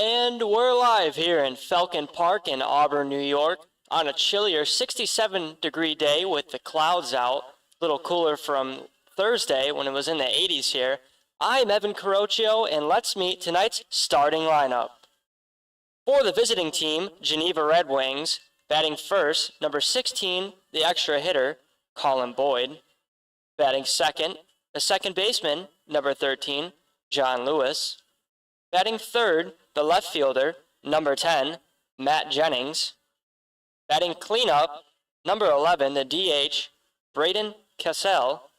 And we're live here in Falcon Park in Auburn, New York, on a chillier 67-degree day with the clouds out, a little cooler from Thursday when it was in the 80s here. I'm Evan Carocchio, and let's meet tonight's starting lineup. For the visiting team, Geneva Redwings, batting first, number 16, the extra hitter, Colin Boyd. Batting second, the second baseman, number 13, John Lewis. Batting third, the left fielder, number 10, Matt Jennings. Batting cleanup, number 11, the DH, Braden Cassell.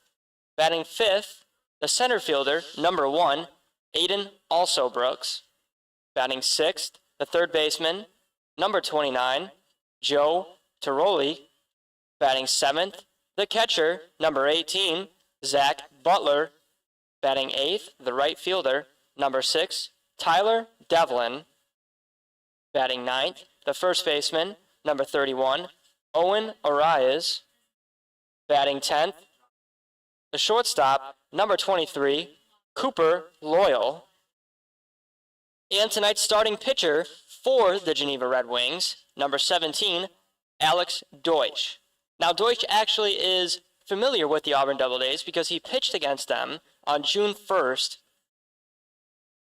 Batting fifth, the center fielder, number 1, Aiden Alsobrooks. Batting sixth, the third baseman, number 29, Joe Tiroli. Batting seventh, the catcher, number 18, Zach Butler. Batting eighth, the right fielder, number 6, Tyler Devlin. Batting ninth, the first baseman, number 31, Owen Arias. Batting 10th, the shortstop, number 23, Cooper Loyal. And tonight's starting pitcher for the Geneva Redwings, number 17, Alex Deutsch. Now, Deutsch actually is familiar with the Auburn Doubledays because he pitched against them on June 1st,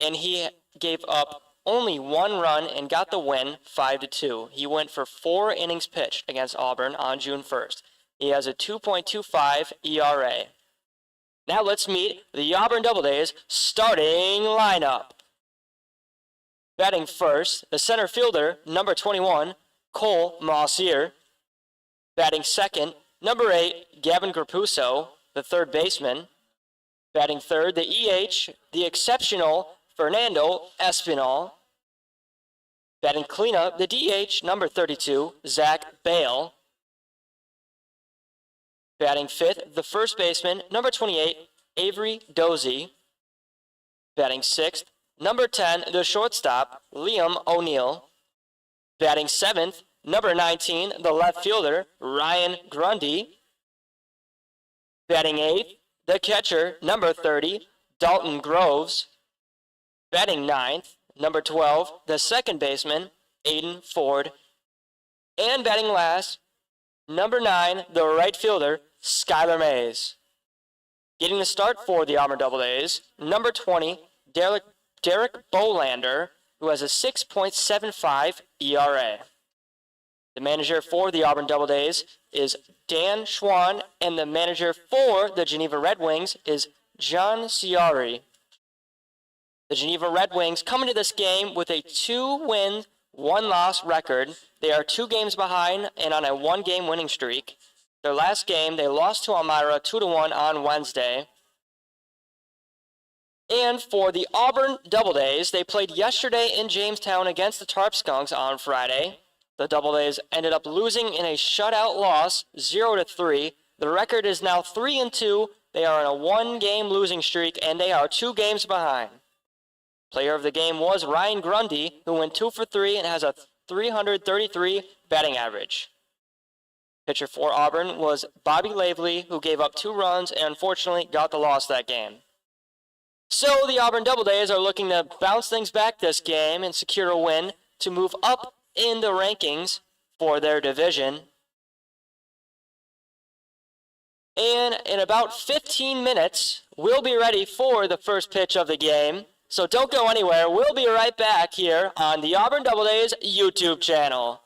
and he gave up only 1 run and got the win 5-2. He went for 4 innings pitched against Auburn on June 1st. He has a 2.25 ERA. Now let's meet the Auburn Doubledays starting lineup. Batting first, the center fielder, number 21, Cole Mossier. Batting second, number 8, Gavin Grapuso, the third baseman. Batting third, the EH, the exceptional Fernando Espinal. Batting cleanup, the DH, number 32, Zach Bale. Batting fifth, the first baseman, number 28, Avery Dozie. Batting sixth, number 10, the shortstop, Liam O'Neill. Batting seventh, number 19, the left fielder, Ryan Grundy. Batting eighth, the catcher, number 30, Dalton Groves. Batting ninth, number 12, the second baseman, Aiden Ford. And batting last, number 9, the right fielder, Skylar Mays. Getting the start for the Auburn Doubledays, number 20, Derek Bolander, who has a 6.75 ERA. The manager for the Auburn Doubledays is Dan Schwann, and the manager for the Geneva Redwings is John Ciari. The Geneva Redwings come into this game with a 2-win, 1-loss record. They are 2 games behind and on a 1-game winning streak. Their last game, they lost to Elmira 2-1 on Wednesday. And for the Auburn Doubledays, they played yesterday in Jamestown against the Tarp Skunks on Friday. The Doubledays ended up losing in a shutout loss, 0-3. The record is now 3-2. They are on a 1-game losing streak, and they are 2 games behind. Player of the game was Ryan Grundy, who went 2 for 3 and has a 333 batting average. Pitcher for Auburn was Bobby Lavely, who gave up 2 runs and unfortunately got the loss that game. So the Auburn Doubledays are looking to bounce things back this game and secure a win to move up in the rankings for their division. And in about 15 minutes, we'll be ready for the first pitch of the game. So don't go anywhere. We'll be right back here on the Auburn Doubledays YouTube channel.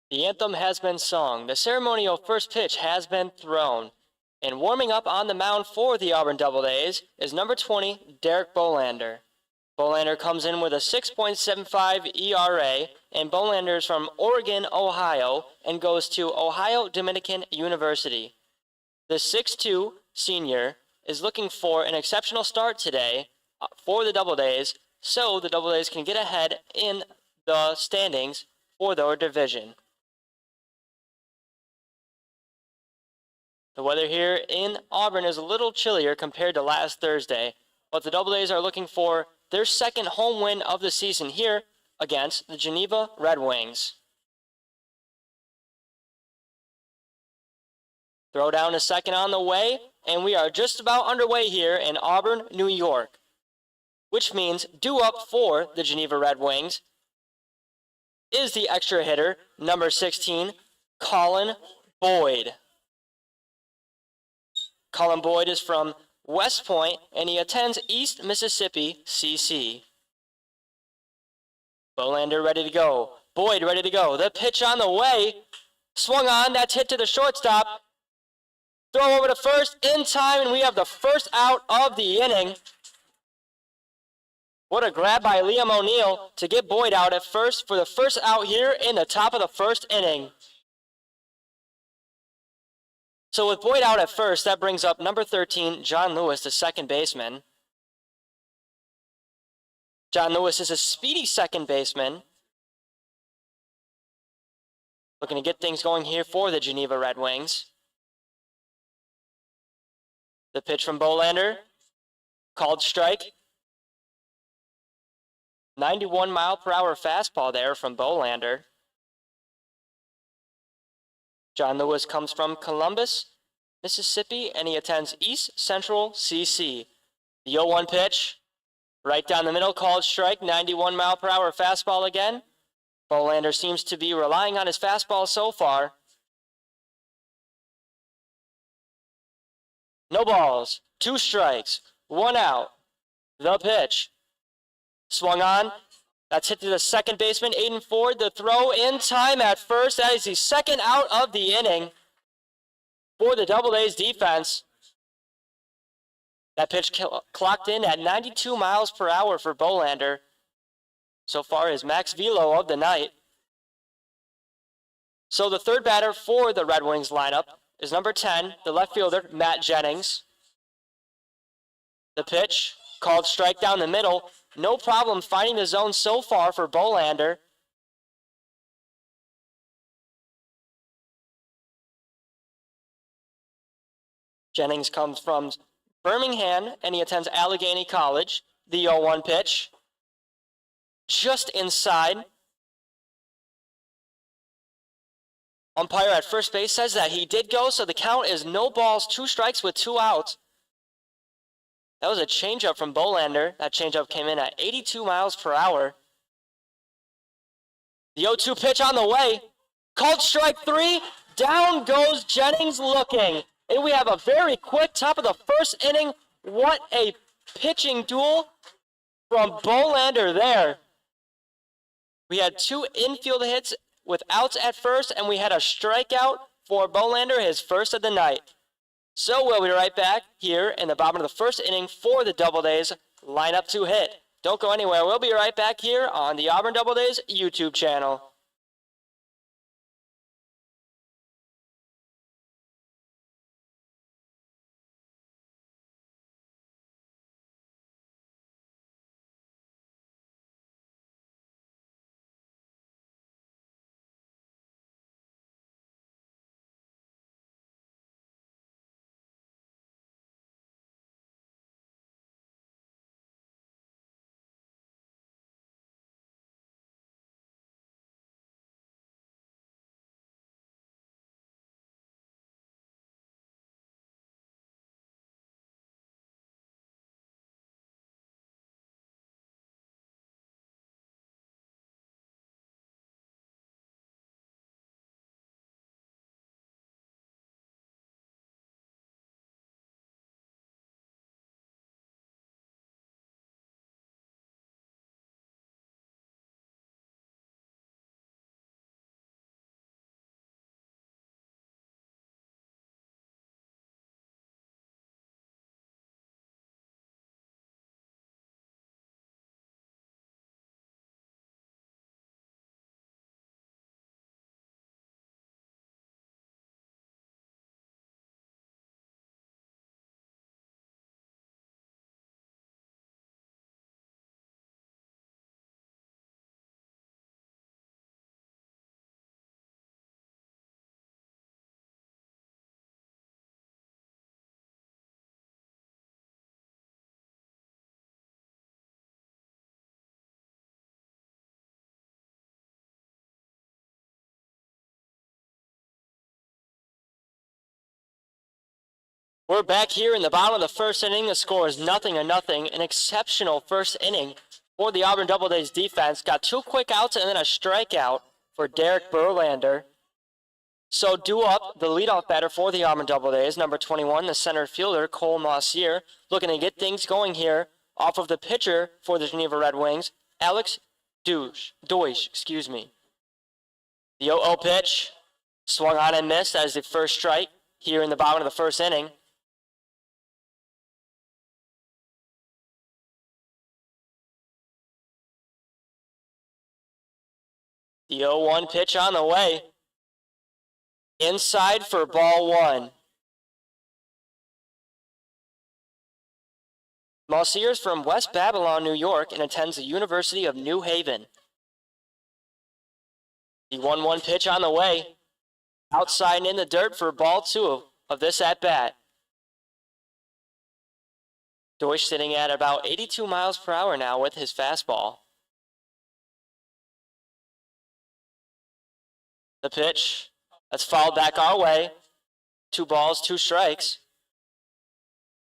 The anthem has been sung. The ceremonial first pitch has been thrown. And warming up on the mound for the Auburn Doubledays is number 20, Derek Bolander. Bolander comes in with a 6.75 ERA, and Bolander is from Oregon, Ohio, and goes to Ohio Dominican University. The 6'2 senior is looking for an exceptional start today for the Doubledays, so the Doubledays can get ahead in the standings for their division. The weather here in Auburn is a little chillier compared to last Thursday, but the Doubledays are looking for their second home win of the season here against the Geneva Redwings. Throw down a second on the way, and we are just about underway here in Auburn, New York, which means due up for the Geneva Redwings is the extra hitter, number 16, Colin Boyd. Colin Boyd is from West Point, and he attends East Mississippi CC. Bolander ready to go. Boyd ready to go. The pitch on the way. Swung on. That's hit to the shortstop. Throw over to first in time, and we have the first out of the inning. What a grab by Liam O'Neill to get Boyd out at first for the first out here in the top of the first inning. So with Boyd out at first, that brings up number 13, John Lewis, the second baseman. John Lewis is a speedy second baseman. Looking to get things going here for the Geneva Redwings. The pitch from Bolander, called strike. 91-mile-per-hour fastball there from Bolander. John Lewis comes from Columbus, Mississippi, and he attends East Central CC. The 0-1 pitch, right down the middle, called strike, 91-mile-per-hour fastball again. Bolander seems to be relying on his fastball so far. No balls, 2 strikes, 1 out. The pitch. Swung on. That's hit to the second baseman, Aiden Ford. The throw in time at first. That is the second out of the inning for the Doubledays defense. That pitch clocked in at 92 miles per hour for Bolander. So far, his max velo of the night. So the third batter for the Red Wings lineup is number 10, the left fielder, Matt Jennings. The pitch, called strike down the middle. No problem finding the zone so far for Bolander. Jennings comes from Birmingham, and he attends Allegheny College. The 0-1 pitch. Just inside. Umpire at first base says that he did go, so the count is no balls, 2 strikes with 2 outs. That was a changeup from Bolander. That changeup came in at 82 miles per hour. The 0-2 pitch on the way. Called strike 3. Down goes Jennings looking. And we have a very quick top of the first inning. What a pitching duel from Bolander there. We had 2 infield hits with outs at first, and we had a strikeout for Bolander, his first of the night. So we'll be right back here in the bottom of the first inning for the Doubledays lineup to hit. Don't go anywhere. We'll be right back here on the Auburn Doubledays YouTube channel. We're back here in the bottom of the first inning. The score is 0-0. An exceptional first inning for the Auburn Doubledays defense. Got 2 quick outs and then a strikeout for Derek Berlander. So due up, the leadoff batter for the Auburn Doubledays, number 21, the center fielder, Cole Mossier, looking to get things going here off of the pitcher for the Geneva Redwings, Alex Deutsch. The 0-0 pitch, swung on and missed as the first strike here in the bottom of the first inning. The 0-1 pitch on the way. Inside for ball 1. Mossier is from West Babylon, New York, and attends the University of New Haven. The 1-1 pitch on the way. Outside and in the dirt for ball 2 of this at-bat. Deutsch sitting at about 82 miles per hour now with his fastball. The pitch, that's fouled back our way. 2 balls, 2 strikes.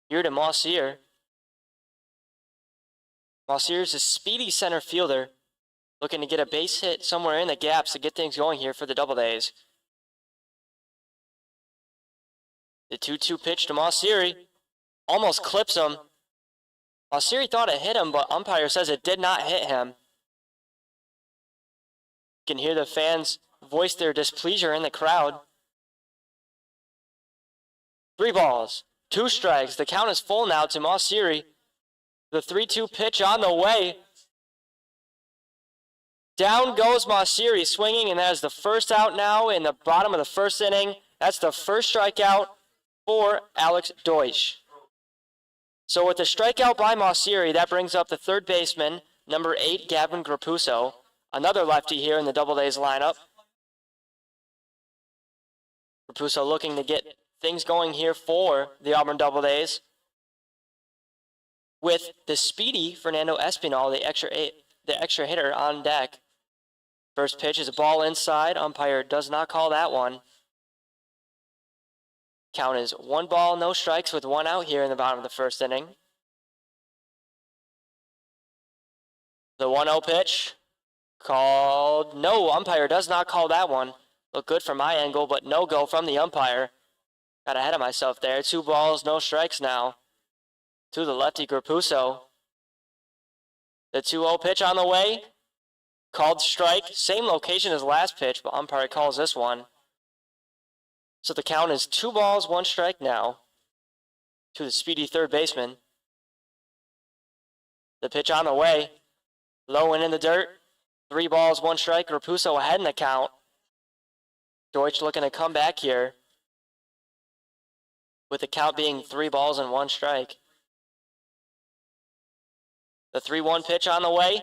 Here to Mossier. Mossier is a speedy center fielder, looking to get a base hit somewhere in the gaps to get things going here for the Doubledays. The 2-2 pitch to Mossier almost clips him. Mossier thought it hit him, but umpire says it did not hit him. You can hear the fans voice their displeasure in the crowd. 3 balls, 2 strikes. The count is full now to Mossier. The 3-2 pitch on the way. Down goes Mossier swinging, and that is the first out now in the bottom of the first inning. That's the first strikeout for Alex Deutsch. So with the strikeout by Mossier, that brings up the third baseman, number 8, Gavin Grapuso, another lefty here in the Doubledays lineup. Grapuso looking to get things going here for the Auburn Doubledays. With the speedy Fernando Espinal, the extra hitter on deck. First pitch is a ball inside. Umpire does not call that one. Count is 1 ball, no strikes with 1 out here in the bottom of the first inning. The 1-0 pitch called no. Umpire does not call that one. Looked good from my angle, but no go from the umpire. Got ahead of myself there. 2 balls, no strikes now to the lefty Grapuso. The 2-0 pitch on the way. Called strike. Same location as last pitch, but umpire calls this one. So the count is 2 balls, 1 strike now to the speedy third baseman. The pitch on the way. Low and in the dirt. 3 balls, 1 strike. Grapuso ahead in the count. Deutsch looking to come back here, with the count being 3 balls and 1 strike. The 3-1 pitch on the way.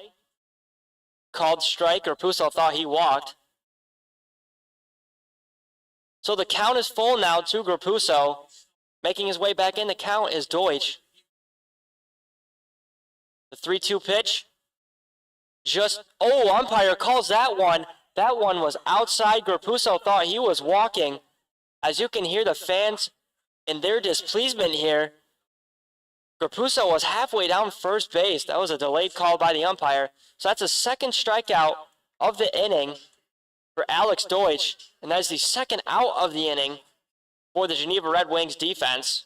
Called strike. Grapuso thought he walked. So the count is full now to Grapuso. Making his way back in the count is Deutsch. The 3-2 pitch. Umpire calls that one. That one was outside. Grapuso thought he was walking. As you can hear the fans in their displeasement here. Grapuso was halfway down first base. That was a delayed call by the umpire. So that's a second strikeout of the inning for Alex Deutsch. And that is the second out of the inning for the Geneva Redwings defense.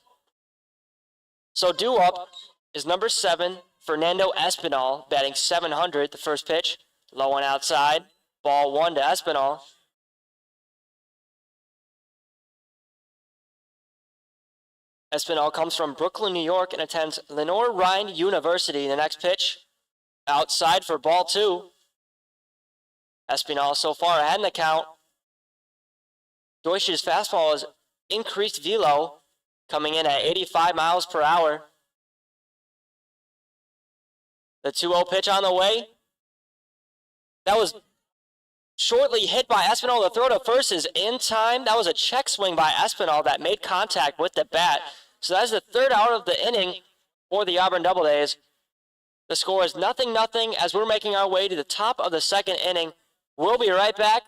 So due up is number 7, Fernando Espinal, batting .700. The first pitch, low and outside. Ball 1 to Espinal. Espinal comes from Brooklyn, New York, and attends Lenoir-Rhyne University. The next pitch, outside for ball 2. Espinal so far ahead in the count. Deutsch's fastball is increased velo, coming in at 85 miles per hour. The 2-0 pitch on the way. That was shortly hit by Espinal. The throw to first is in time. That was a check swing by Espinal that made contact with the bat. So that's the third out of the inning for the Auburn Doubledays. The score is 0-0 as we're making our way to the top of the second inning. We'll be right back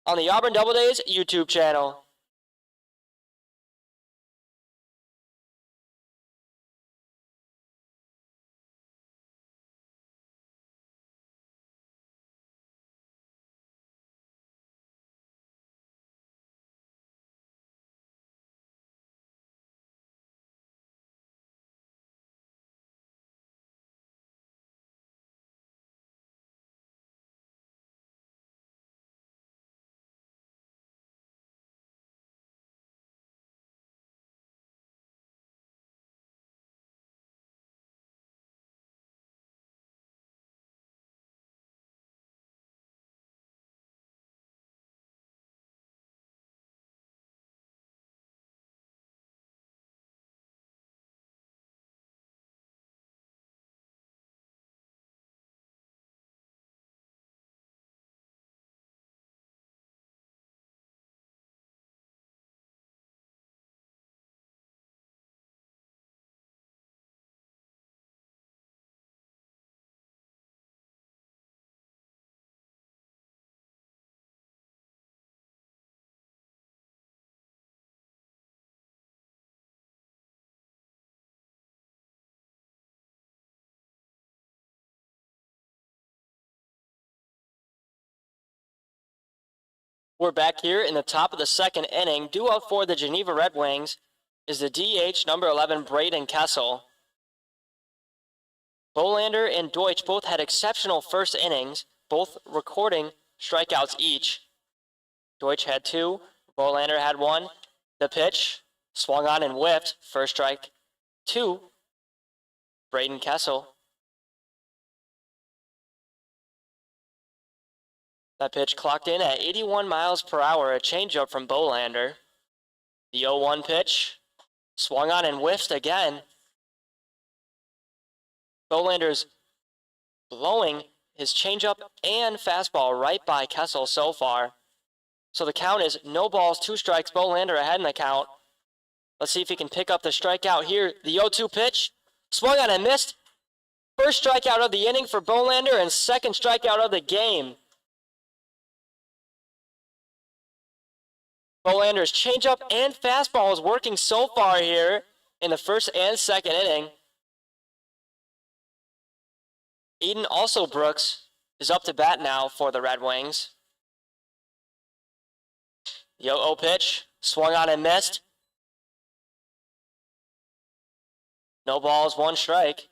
on the Auburn Doubledays YouTube channel. We're back here in the top of the second inning. Due up for the Geneva Redwings is the DH number 11, Braden Kessel. Bolander and Deutsch both had exceptional first innings, both recording strikeouts each. Deutsch had 2, Bolander had 1. The pitch swung on and whiffed. First strike, 2. Braden Kessel. That pitch clocked in at 81 miles per hour, a changeup from Bolander. The 0-1 pitch swung on and whiffed again. Bolander's blowing his changeup and fastball right by Kessel so far. So the count is no balls, 2 strikes. Bolander ahead in the count. Let's see if he can pick up the strikeout here. The 0-2 pitch swung on and missed. First strikeout of the inning for Bolander and second strikeout of the game. Bolander's changeup and fastball is working so far here in the first and second inning. Eden also Brooks is up to bat now for the Red Wings. The 0-0 pitch swung on and missed. No balls, 1 strike.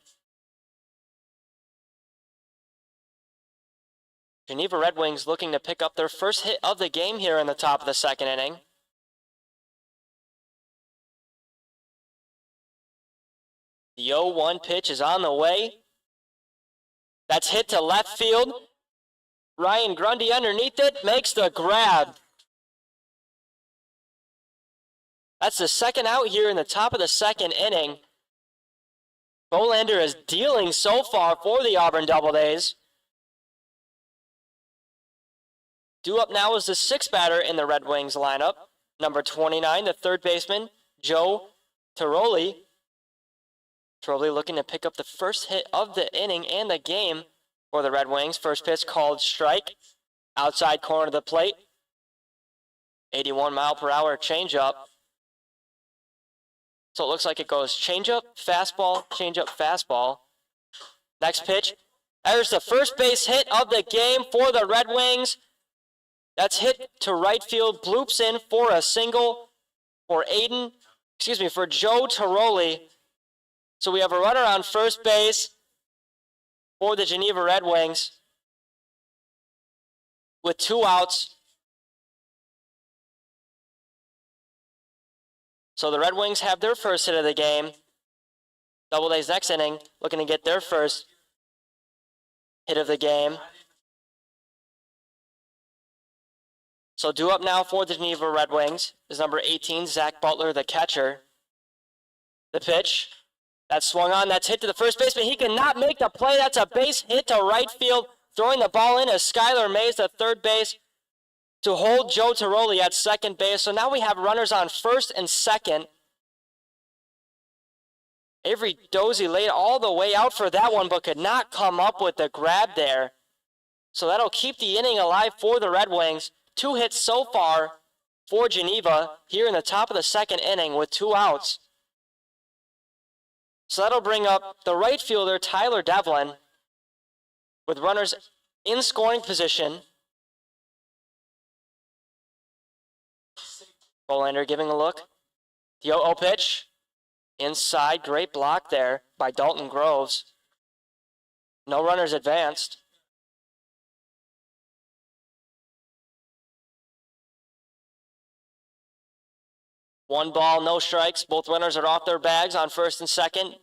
Geneva Red Wings looking to pick up their first hit of the game here in the top of the second inning. The 0-1 pitch is on the way. That's hit to left field. Ryan Grundy underneath it makes the grab. That's the second out here in the top of the second inning. Bolander is dealing so far for the Auburn Doubledays. Due up now is the 6th batter in the Red Wings lineup. Number 29, the third baseman, Joe Tiroli. Tiroli looking to pick up the first hit of the inning and the game for the Red Wings. First pitch called strike. Outside corner of the plate. 81 mile per hour changeup. So it looks like it goes changeup, fastball, changeup, fastball. Next pitch. There's the first base hit of the game for the Red Wings. That's hit to right field, bloops in for a single for for Joe Tiroli. So we have a runner on first base for the Geneva Red Wings with 2 outs. So the Red Wings have their first hit of the game. Doubledays next inning looking to get their first hit of the game. So due up now for the Geneva Red Wings is number 18, Zach Butler, the catcher. The pitch, that's swung on, that's hit to the first baseman. He cannot make the play. That's a base hit to right field. Throwing the ball in as Skylar Mays to third base to hold Joe Tiroli at second base. So now we have runners on first and second. Avery Dozy laid all the way out for that one, but could not come up with the grab there. So that'll keep the inning alive for the Red Wings. 2 hits so far for Geneva here in the top of the second inning with 2 outs. So that'll bring up the right fielder, Tyler Devlin, with runners in scoring position. Bolander giving a look. The 0-0 pitch. Inside, great block there by Dalton Groves. No runners advanced. One ball, no strikes. Both runners are off their bags on first and second.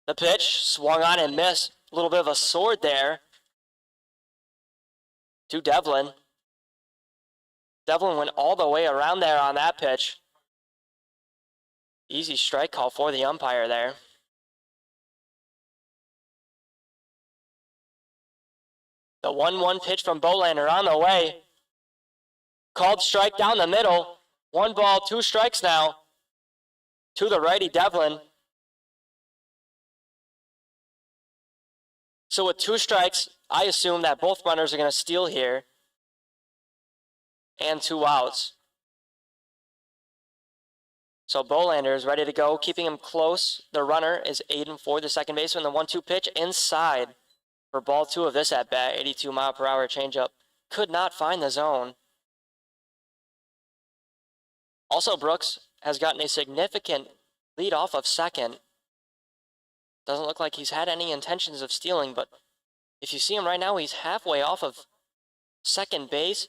The pitch swung on and missed. A little bit of a sword there to Devlin. Devlin went all the way around there on that pitch. Easy strike call for the umpire there. The 1-1 pitch from Bolander on the way. Called strike down the middle. 1 ball, 2 strikes now to the righty Devlin. So with 2 strikes, I assume that both runners are going to steal here. And 2 outs. So Bolander is ready to go, keeping him close. The runner is Aiden Ford, the second baseman. The 1-2 pitch inside for ball 2 of this at bat. 82 mile per hour changeup could not find the zone. Also, Brooks has gotten a significant lead off of second. Doesn't look like he's had any intentions of stealing, but if you see him right now, he's halfway off of second base.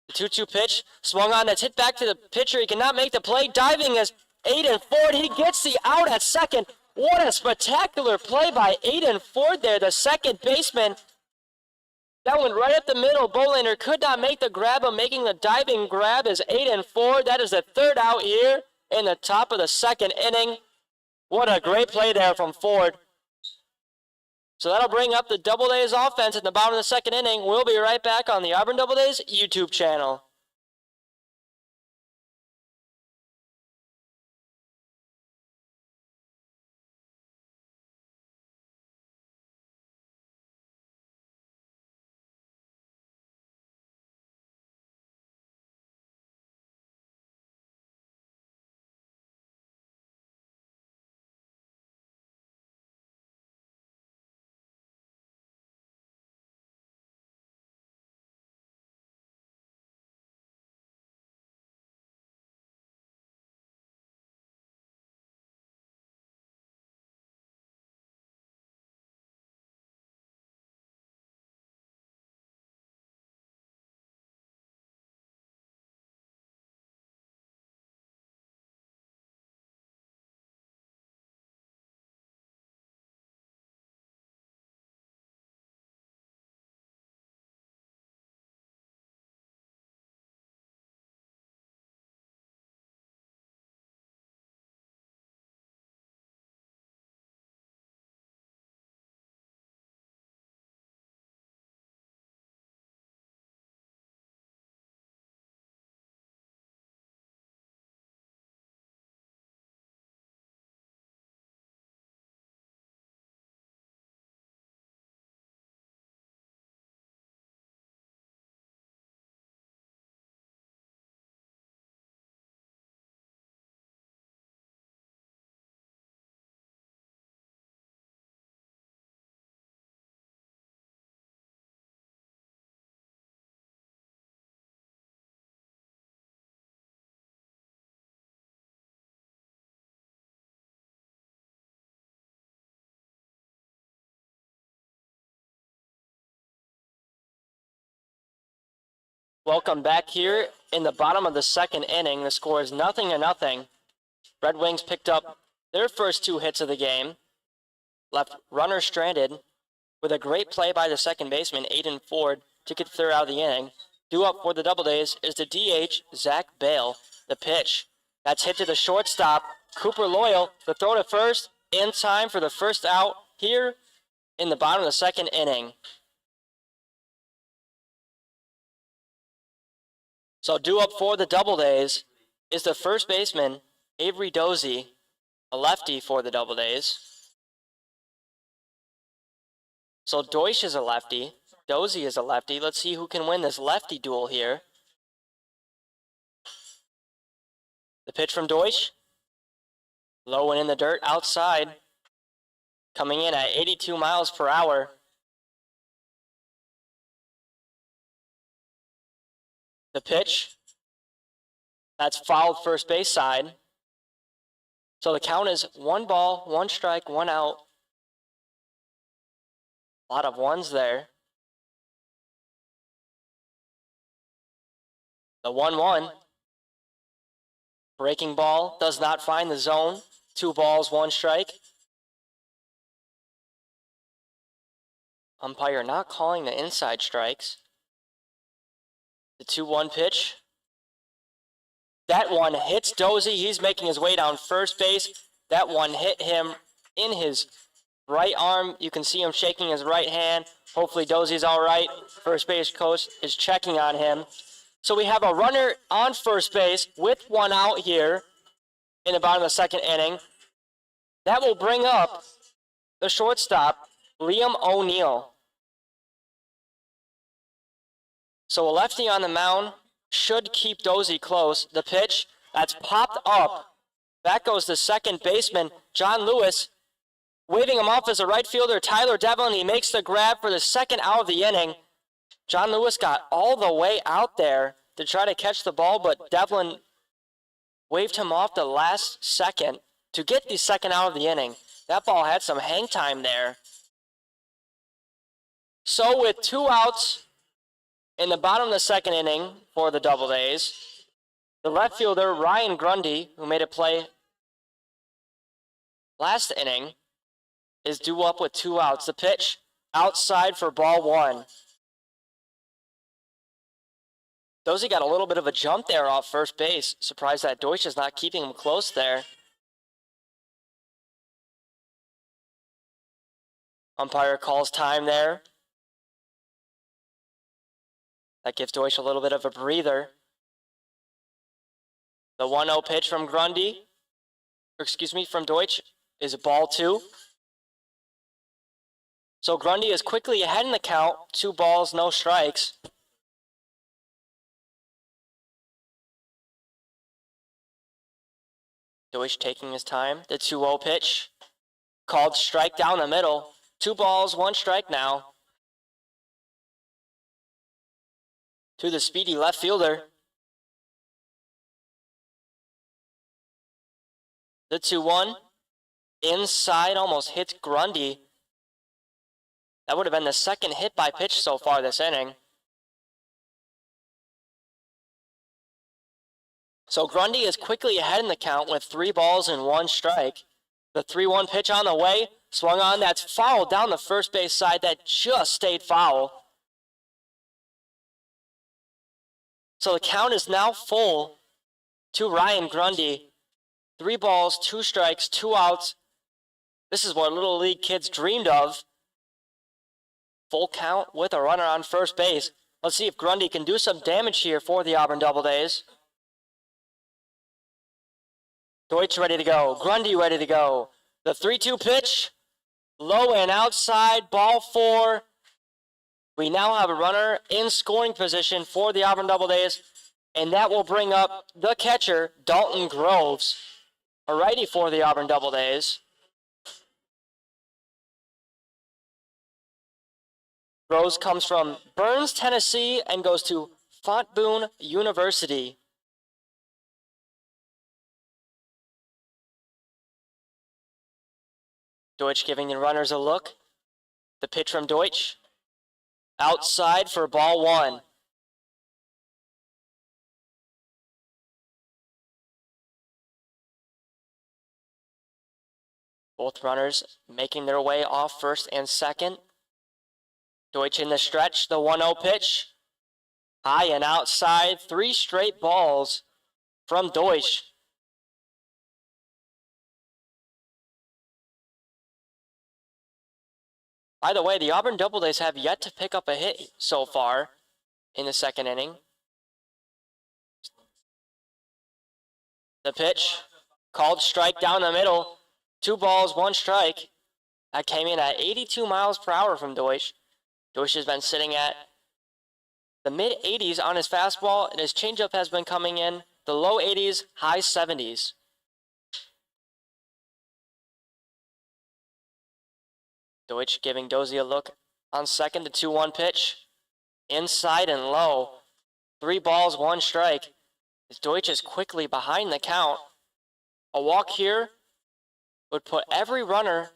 The 2-2 pitch, swung on, that's hit back to the pitcher. He cannot make the play. Diving is Aiden Ford. He gets the out at second. What a spectacular play by Aiden Ford there, the second baseman. That went right up the middle. Bolander could not make the grab, but making the diving grab is Aiden Ford. That is the third out here in the top of the second inning. What a great play there from Ford. So that'll bring up the Doubledays offense at the bottom of the second inning. We'll be right back on the Auburn Doubledays YouTube channel. Welcome back here in the bottom of the second inning. The score is 0-0. Red Wings picked up their first 2 hits of the game. Left runner stranded with a great play by the second baseman, Aiden Ford, to get the third out of the inning. Due up for the Doubledays is the DH, Zach Bale. The pitch, that's hit to the shortstop, Cooper Loyal. The throw to first, in time for the first out here in the bottom of the second inning. So due up for the Doubledays is the first baseman, Avery Dozie, a lefty for the Doubledays. So Deutsch is a lefty, Dozie is a lefty. Let's see who can win this lefty duel here. The pitch from Deutsch, low and in the dirt outside, coming in at 82 miles per hour. The pitch, that's fouled first base side. So the count is 1 ball, 1 strike, 1 out. A lot of ones there. The 1-1. Breaking ball does not find the zone. 2 balls, 1 strike. Umpire not calling the inside strikes. The 2-1 pitch. That one hits Dozie. He's making his way down first base. That one hit him in his right arm. You can see him shaking his right hand. Hopefully Dozie's all right. First base coach is checking on him. So we have a runner on first base with 1 out here in the bottom of the second inning. That will bring up the shortstop, Liam O'Neill. So a lefty on the mound should keep Dozie close. The pitch, that's popped up. Back goes the second baseman, John Lewis, waving him off as a right fielder, Tyler Devlin. He makes the grab for the second out of the inning. John Lewis got all the way out there to try to catch the ball, but Devlin waved him off the last second to get the second out of the inning. That ball had some hang time there. So with 2 outs in the bottom of the second inning for the Doubledays, the left fielder, Ryan Grundy, who made a play last inning, is due up with 2 outs. The pitch outside for ball 1. Dozy got a little bit of a jump there off first base. Surprised that Deutsch is not keeping him close there. Umpire calls time there. That gives Deutsch a little bit of a breather. The 1-0 pitch from from Deutsch is ball 2. So Grundy is quickly ahead in the count. 2 balls, no strikes. Deutsch taking his time. The 2-0 pitch. Called strike down the middle. 2 balls, 1 strike now. To the speedy left fielder. The 2-1. Inside, almost hits Grundy. That would have been the second hit by pitch so far this inning. So Grundy is quickly ahead in the count with 3 balls and 1 strike. The 3-1 pitch on the way. Swung on, that's foul down the first base side. That just stayed foul. So the count is now full to Ryan Grundy. 3 balls, 2 strikes, 2 outs. This is what Little League kids dreamed of. Full count with a runner on first base. Let's see if Grundy can do some damage here for the Auburn Doubledays. Deutsch ready to go. Grundy ready to go. The 3-2 pitch. Low and outside. Ball 4. We now have a runner in scoring position for the Auburn Doubledays. And that will bring up the catcher, Dalton Groves. A righty for the Auburn Doubledays. Groves comes from Burns, Tennessee, and goes to Fontbonne University. Deutsch giving the runners a look. The pitch from Deutsch. Outside for ball 1. Both runners making their way off first and second. Deutsch in the stretch, the 1-0 pitch. High and outside, 3 straight balls from Deutsch. By the way, the Auburn Doubledays have yet to pick up a hit so far in the second inning. The pitch, called strike down the middle. 2 balls, 1 strike. That came in at 82 miles per hour from Deutsch. Deutsch has been sitting at the mid-80s on his fastball, and his changeup has been coming in the low 80s, high 70s. Deutsch giving Dozy a look on second, the 2-1 pitch. Inside and low. 3 balls, 1 strike. As Deutsch is quickly behind the count. A walk here would put every runner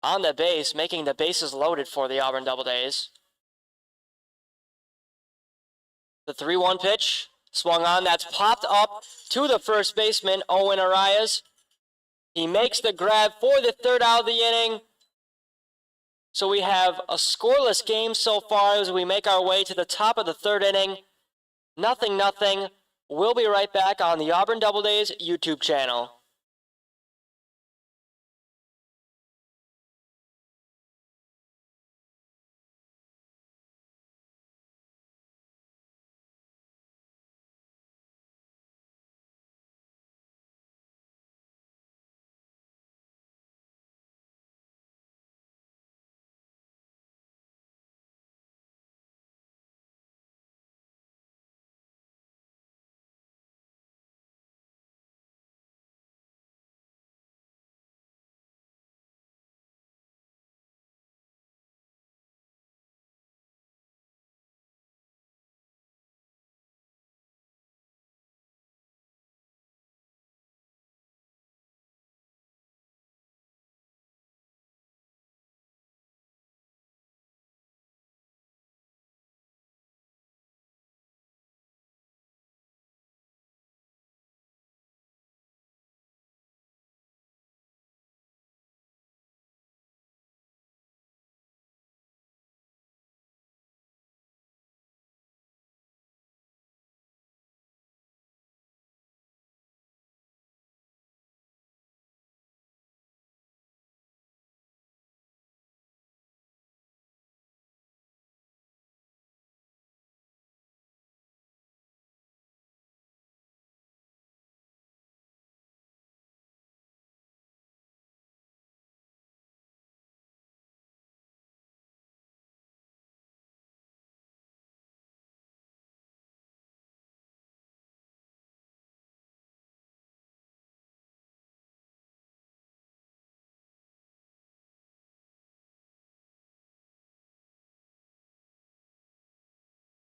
on the base, making the bases loaded for the Auburn Doubledays. The 3-1 pitch swung on, that's popped up to the first baseman, Owen Arias. He makes the grab for the 3rd out of the inning. So we have a scoreless game so far as we make our way to the top of the 3rd inning. 0-0. We'll be right back on the Auburn Doubledays YouTube channel.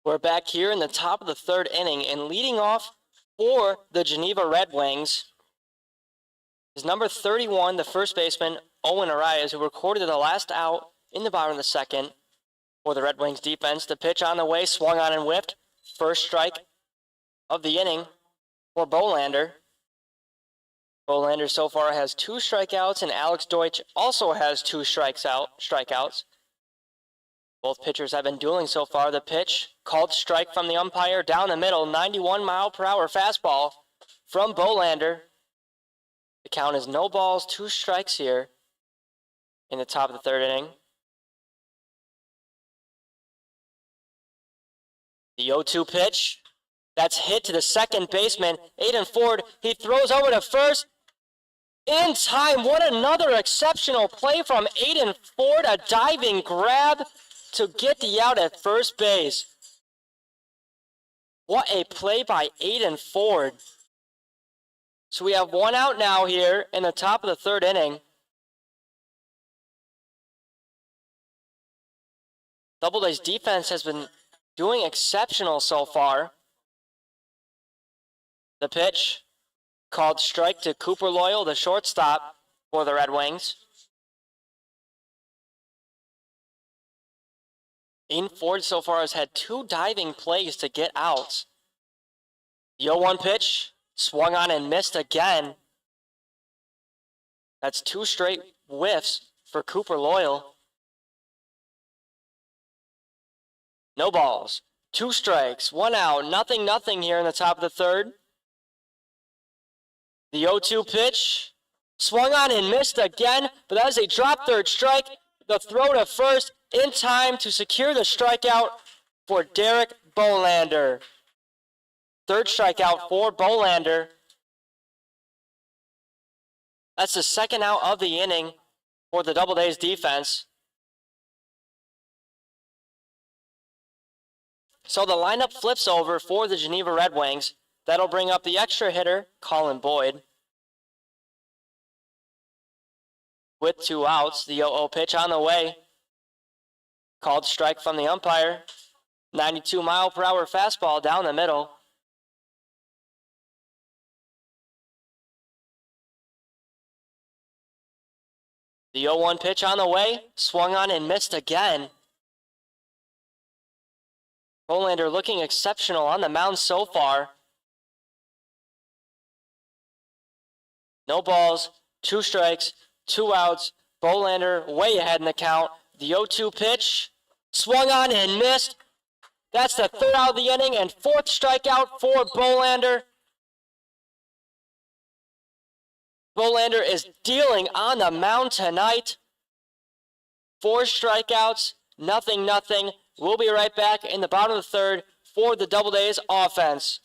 We're back here in the top of the third inning, and leading off for the Geneva Redwings is number 31, the first baseman, Owen Arias, who recorded the last out in the bottom of the second for the Red Wings defense. The pitch on the way, swung on and whiffed. First strike of the inning for Bolander. Bolander so far has 2 strikeouts, and Alex Deutsch also has 2 strikeouts. Both pitchers have been dueling so far. The pitch, called strike from the umpire, down the middle, 91-mile-per-hour fastball from Bolander. The count is no balls, 2 strikes here in the top of the third inning. The 0-2 pitch, that's hit to the second baseman, Aiden Ford. He throws over to first. In time, what another exceptional play from Aiden Ford, a diving grab to get the out at first base. What a play by Aiden Ford. So we have 1 out now here in the top of the third inning. Doubleday's defense has been doing exceptional so far. The pitch, called strike to Cooper Loyal, the shortstop for the Red Wings. Aiden Ford so far has had 2 diving plays to get outs. The 0-1 pitch, swung on and missed again. That's 2 straight whiffs for Cooper Loyal. No balls, 2 strikes, 1 out, nothing here in the top of the third. The 0-2 pitch, swung on and missed again, but that is a drop third strike. The throw to first in time to secure the strikeout for Derek Bolander. Third strikeout for Bolander. That's the second out of the inning for the Doubledays defense. So the lineup flips over for the Geneva Redwings. That'll bring up the extra hitter, Colin Boyd. With 2 outs, the 0-0 pitch on the way. Called strike from the umpire. 92-mile-per-hour fastball down the middle. The 0-1 pitch on the way, swung on and missed again. Bolander looking exceptional on the mound so far. No balls, 2 strikes, 2 outs. Bolander way ahead in the count. The 0-2 pitch, swung on and missed. That's the 3rd out of the inning and 4th strikeout for Bolander. Bolander is dealing on the mound tonight. 4 strikeouts, nothing. We'll be right back in the bottom of the third for the Doubledays offense.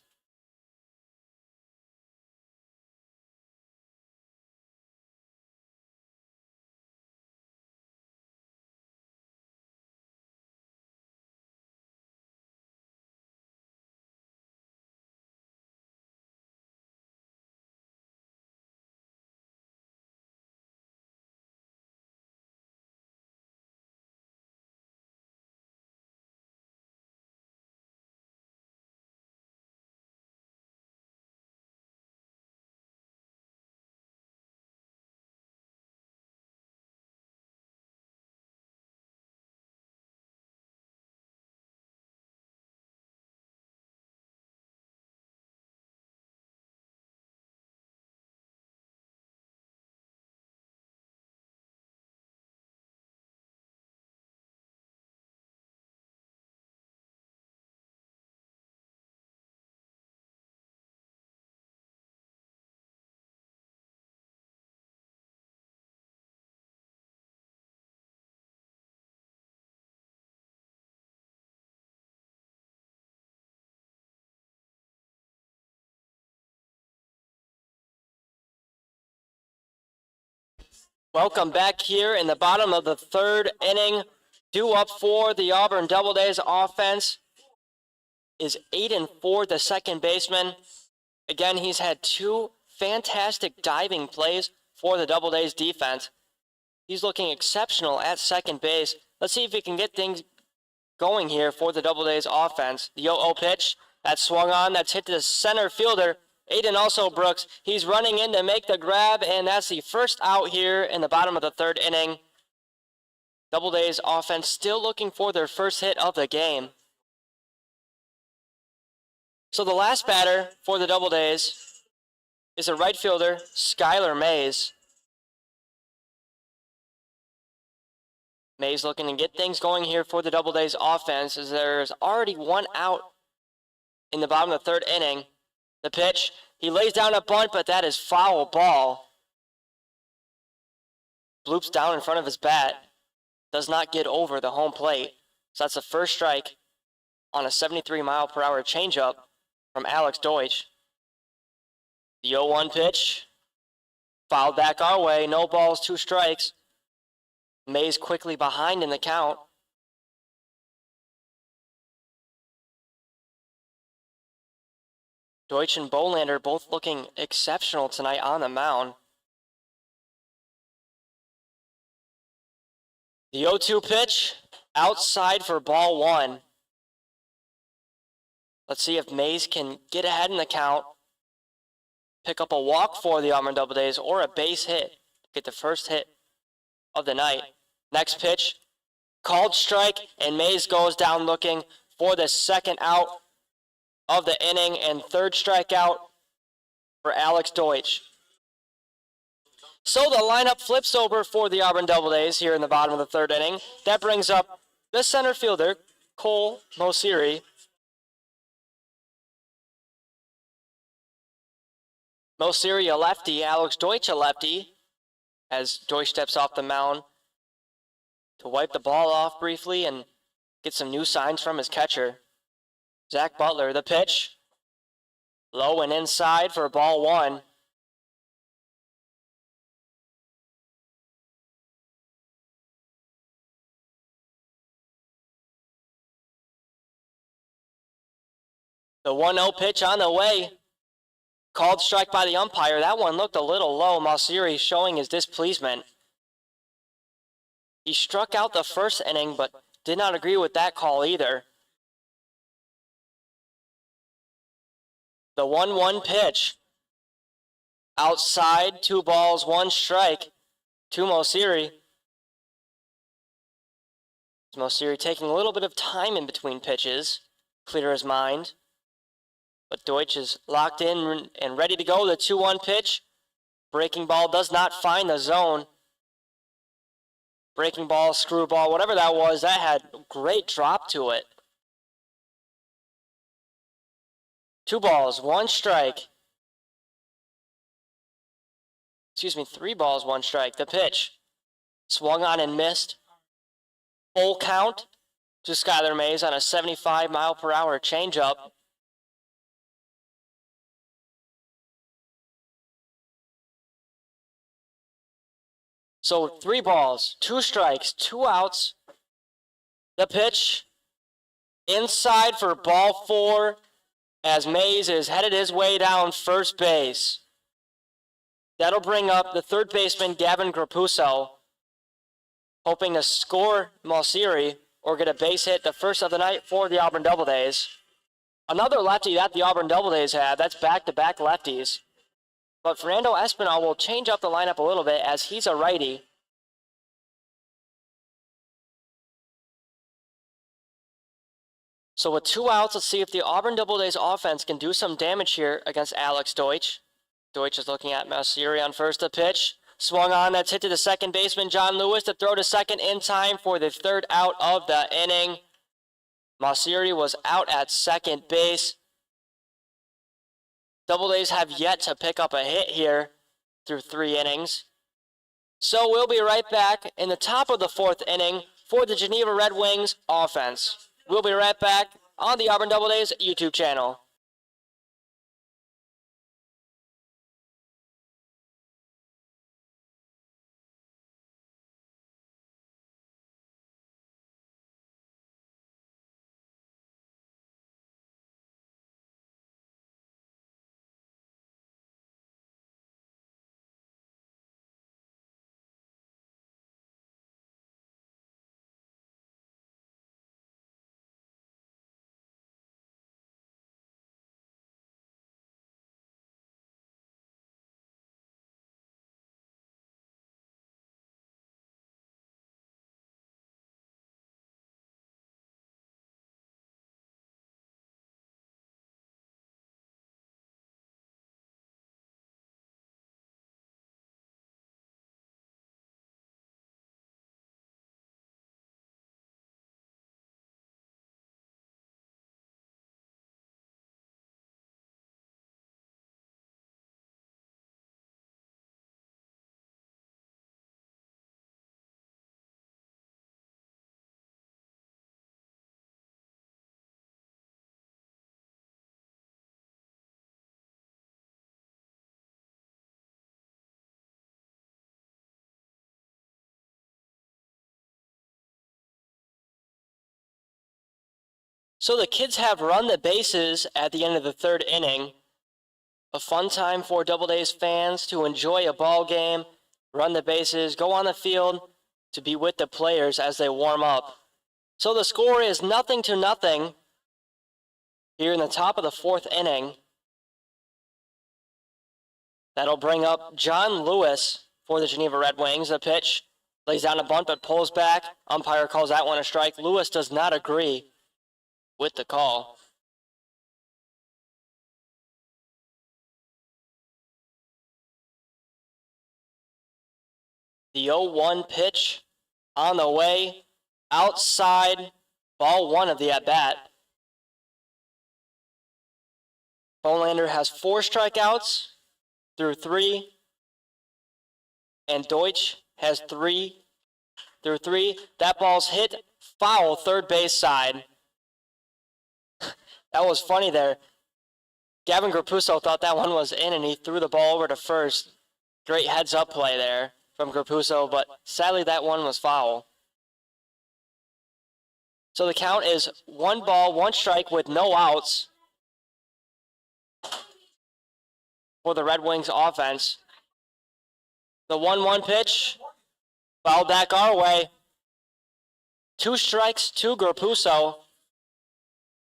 Welcome back here in the bottom of the third inning. Due up for the Auburn Doubledays offense is Aiden Ford, the second baseman. Again, he's had 2 fantastic diving plays for the Doubledays defense. He's looking exceptional at second base. Let's see if he can get things going here for the Doubledays offense. The 0-0 pitch, that's swung on, that's hit to the center fielder, Aiden also Brooks. He's running in to make the grab, and that's the first out here in the bottom of the third inning. Doubledays offense still looking for their first hit of the game. So the last batter for the Doubledays is a right fielder, Skylar Mays. Mays looking to get things going here for the Doubledays offense as there's already one out in the bottom of the third inning. The pitch, he lays down a bunt, but that is foul ball. Bloops down in front of his bat. Does not get over the home plate. So that's the first strike on a 73-mile-per-hour changeup from Alex Deutsch. The 0-1 pitch, fouled back our way. No balls, 2 strikes. Mays quickly behind in the count. Deutsch and Bolander both looking exceptional tonight on the mound. The 0-2 pitch, outside for ball 1. Let's see if Mays can get ahead in the count, pick up a walk for the Auburn Doubledays, or a base hit, get the first hit of the night. Next pitch, called strike, and Mays goes down looking for the second out of the inning and third strikeout for Alex Deutsch. So the lineup flips over for the Auburn Doubledays here in the bottom of the third inning. That brings up the center fielder, Cole Mosiri. Mosiri a lefty, Alex Deutsch a lefty, as Deutsch steps off the mound to wipe the ball off briefly and get some new signs from his catcher. Zach Butler, the pitch, low and inside for ball 1. The 1-0 pitch on the way. Called strike by the umpire. That one looked a little low. Mosiri showing his displeasement. He struck out the first inning, but did not agree with that call either. The 1-1 pitch. Outside, 2 balls, 1 strike to Mosiri. Mosiri taking a little bit of time in between pitches, clear his mind. But Deutsch is locked in and ready to go. The 2-1 pitch. Breaking ball does not find the zone. Breaking ball, screwball, whatever that was, that had great drop to it. 2 balls, 1 strike. 3 balls, 1 strike. The pitch. Swung on and missed. Full count to Skylar Mays on a 75-mile-per-hour changeup. So 3 balls, 2 strikes, 2 outs. The pitch inside for ball 4 as Mays is headed his way down first base. That'll bring up the third baseman, Gavin Grapuso, hoping to score Mosiri or get a base hit, the first of the night for the Auburn Doubledays. Another lefty that the Auburn Doubledays have, that's back-to-back lefties. But Fernando Espinal will change up the lineup a little bit as he's a righty. So with 2 outs, let's see if the Auburn Doubledays offense can do some damage here against Alex Deutsch. Deutsch is looking at Mosiri on first. The pitch. Swung on, that's hit to the second baseman, John Lewis, to throw to second in time for the third out of the inning. Mosiri was out at second base. Doubledays have yet to pick up a hit here through 3 innings. So we'll be right back in the top of the 4th inning for the Geneva Redwings offense. We'll be right back on the Auburn Doubledays YouTube channel. So the kids have run the bases at the end of the third inning. A fun time for Doubledays fans to enjoy a ball game, run the bases, go on the field to be with the players as they warm up. So the score is 0-0 here in the top of the fourth inning. That'll bring up John Lewis for the Geneva Redwings. The pitch lays down a bunt but pulls back. Umpire calls that one a strike. Lewis does not agree with the call. The 0-1 pitch on the way, outside, ball one of the at-bat. Bolander has 4 strikeouts through 3, and Deutsch has 3 through 3. That ball's hit foul third base side. That was funny there. Gavin Grapuso thought that one was in, and he threw the ball over to first. Great heads-up play there from Grapuso, but sadly that one was foul. So the count is 1 ball, 1 strike with no outs for the Red Wings offense. The 1-1 pitch, fouled back our way. 2 strikes to Grapuso.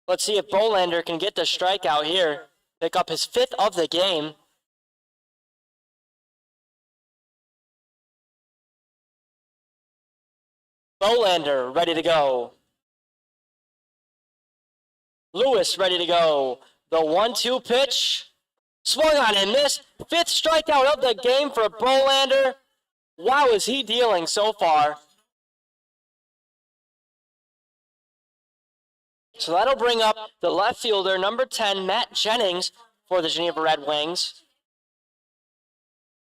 Let's see if Bolander can get the strikeout here. Pick up his 5th of the game. Bolander ready to go. Lewis ready to go. The 1-2 pitch. Swung on and missed. 5th strikeout of the game for Bolander. Wow, is he dealing so far. So that'll bring up the left fielder, number 10, Matt Jennings, for the Geneva Red Wings.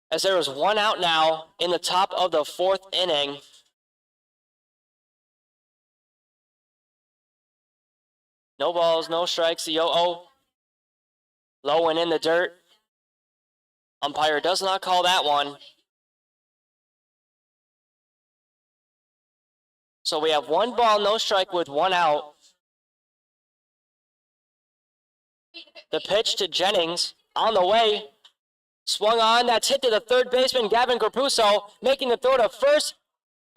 As there is 1 out now in the top of the 4th inning. No balls, no strikes. The 0-0. Low and in the dirt. Umpire does not call that one. So we have 1 ball, no strike with 1 out. The pitch to Jennings on the way. Swung on. That's hit to the third baseman, Gavin Grapuso. Making the throw to first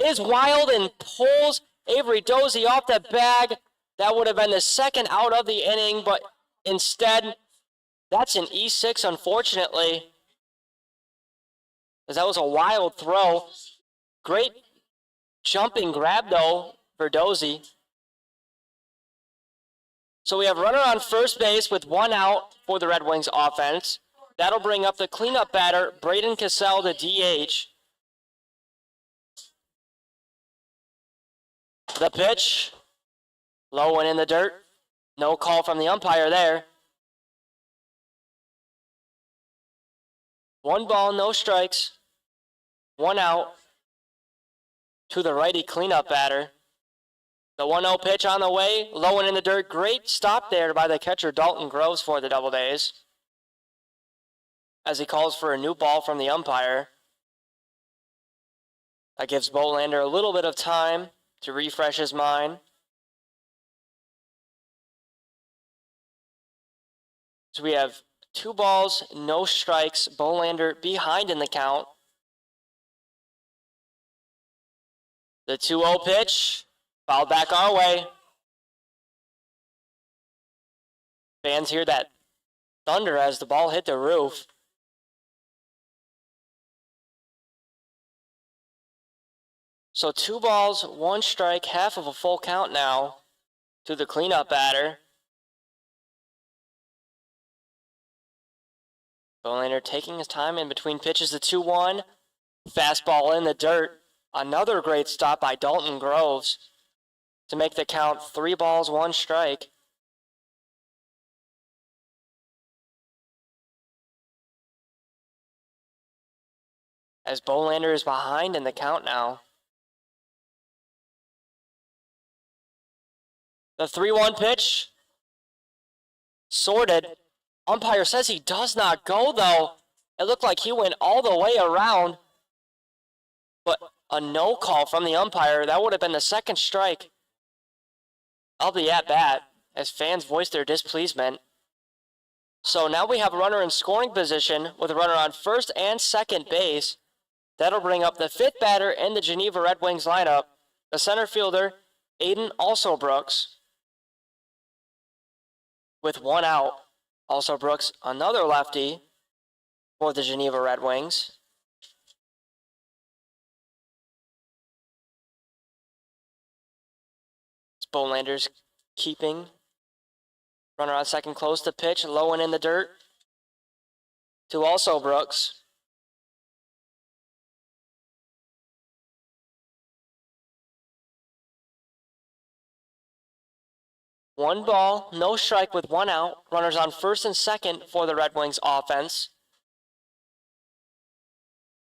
is wild and pulls Avery Dozy off the bag. That would have been the 2nd out of the inning, but instead, that's an E6, unfortunately. Because that was a wild throw. Great jumping grab, though, for Dozy. So we have runner on first base with 1 out for the Red Wings offense. That'll bring up the cleanup batter, Braden Cassell, to DH. The pitch, low and in the dirt. No call from the umpire there. 1 ball, no strikes. 1 out to the righty cleanup batter. The 1-0 pitch on the way, low and in the dirt. Great stop there by the catcher, Dalton Groves, for the Doubledays, as he calls for a new ball from the umpire. That gives Bolander a little bit of time to refresh his mind. So we have 2 balls, no strikes. Bolander behind in the count. The 2-0 pitch. Fouled back our way. Fans hear that thunder as the ball hit the roof. So 2 balls, 1 strike, half of a full count now to the cleanup batter. Bolander taking his time in between pitches. The 2-1. Fastball in the dirt. Another great stop by Dalton Groves to make the count 3 balls, 1 strike. As Bolander is behind in the count now. The 3-1 pitch. Sorted. Umpire says he does not go, though. It looked like he went all the way around. But a no call from the umpire. That would have been the 2nd strike of the at-bat. as fans voiced their displeasement. So now we have a runner in scoring position with a runner on first and second base. That'll bring up the fifth batter in the Geneva Redwings lineup, the center fielder, Aiden Brooks, with one out. Brooks, another lefty for the Geneva Redwings. Bolanders keeping. Runner on second, close to pitch, low and in the dirt. To Brooks. One ball, no strike with one out. Runners on first and second for the Red Wings offense.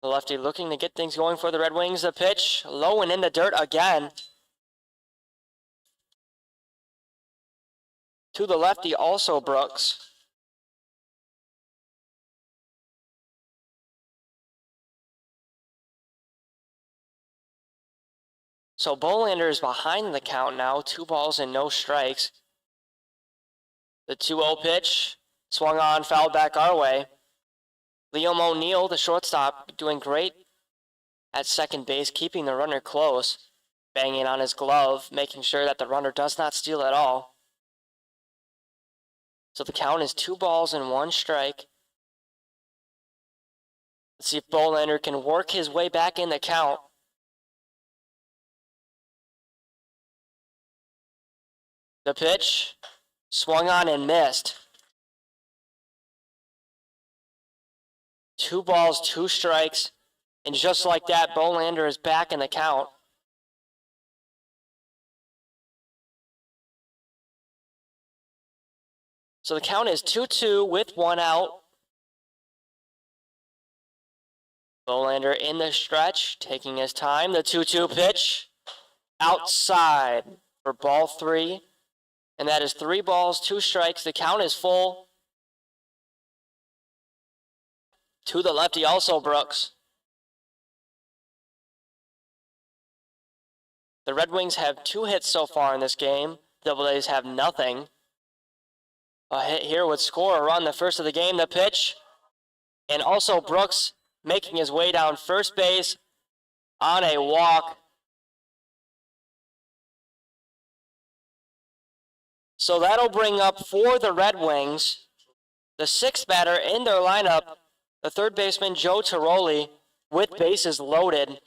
The lefty looking to get things going for the Red Wings. The pitch, low and in the dirt again. To the lefty, Brooks. So Bolander is behind the count now, 2 balls and no strikes. The 2-0 pitch, swung on, fouled back our way. Liam O'Neill, the shortstop, doing great at second base, keeping the runner close, banging on his glove, making sure that the runner does not steal at all. So the count is 2 balls and 1 strike. Let's see if Bolander can work his way back in the count. The pitch, swung on and missed. 2 balls, 2 strikes, and just like that, Bolander is back in the count. So the count is 2-2 with 1 out. Bolander in the stretch, taking his time. The 2-2 pitch, outside for ball 3. And that is 3 balls, 2 strikes. The count is full. To the lefty, Brooks. The Red Wings have 2 hits so far in this game. Doubledays have nothing. A hit here would score a run the first of the game. The pitch. And Brooks making his way down first base on a walk. So that'll bring up for the Red Wings the 6th batter in their lineup, the third baseman Joe Tiroli, with bases loaded.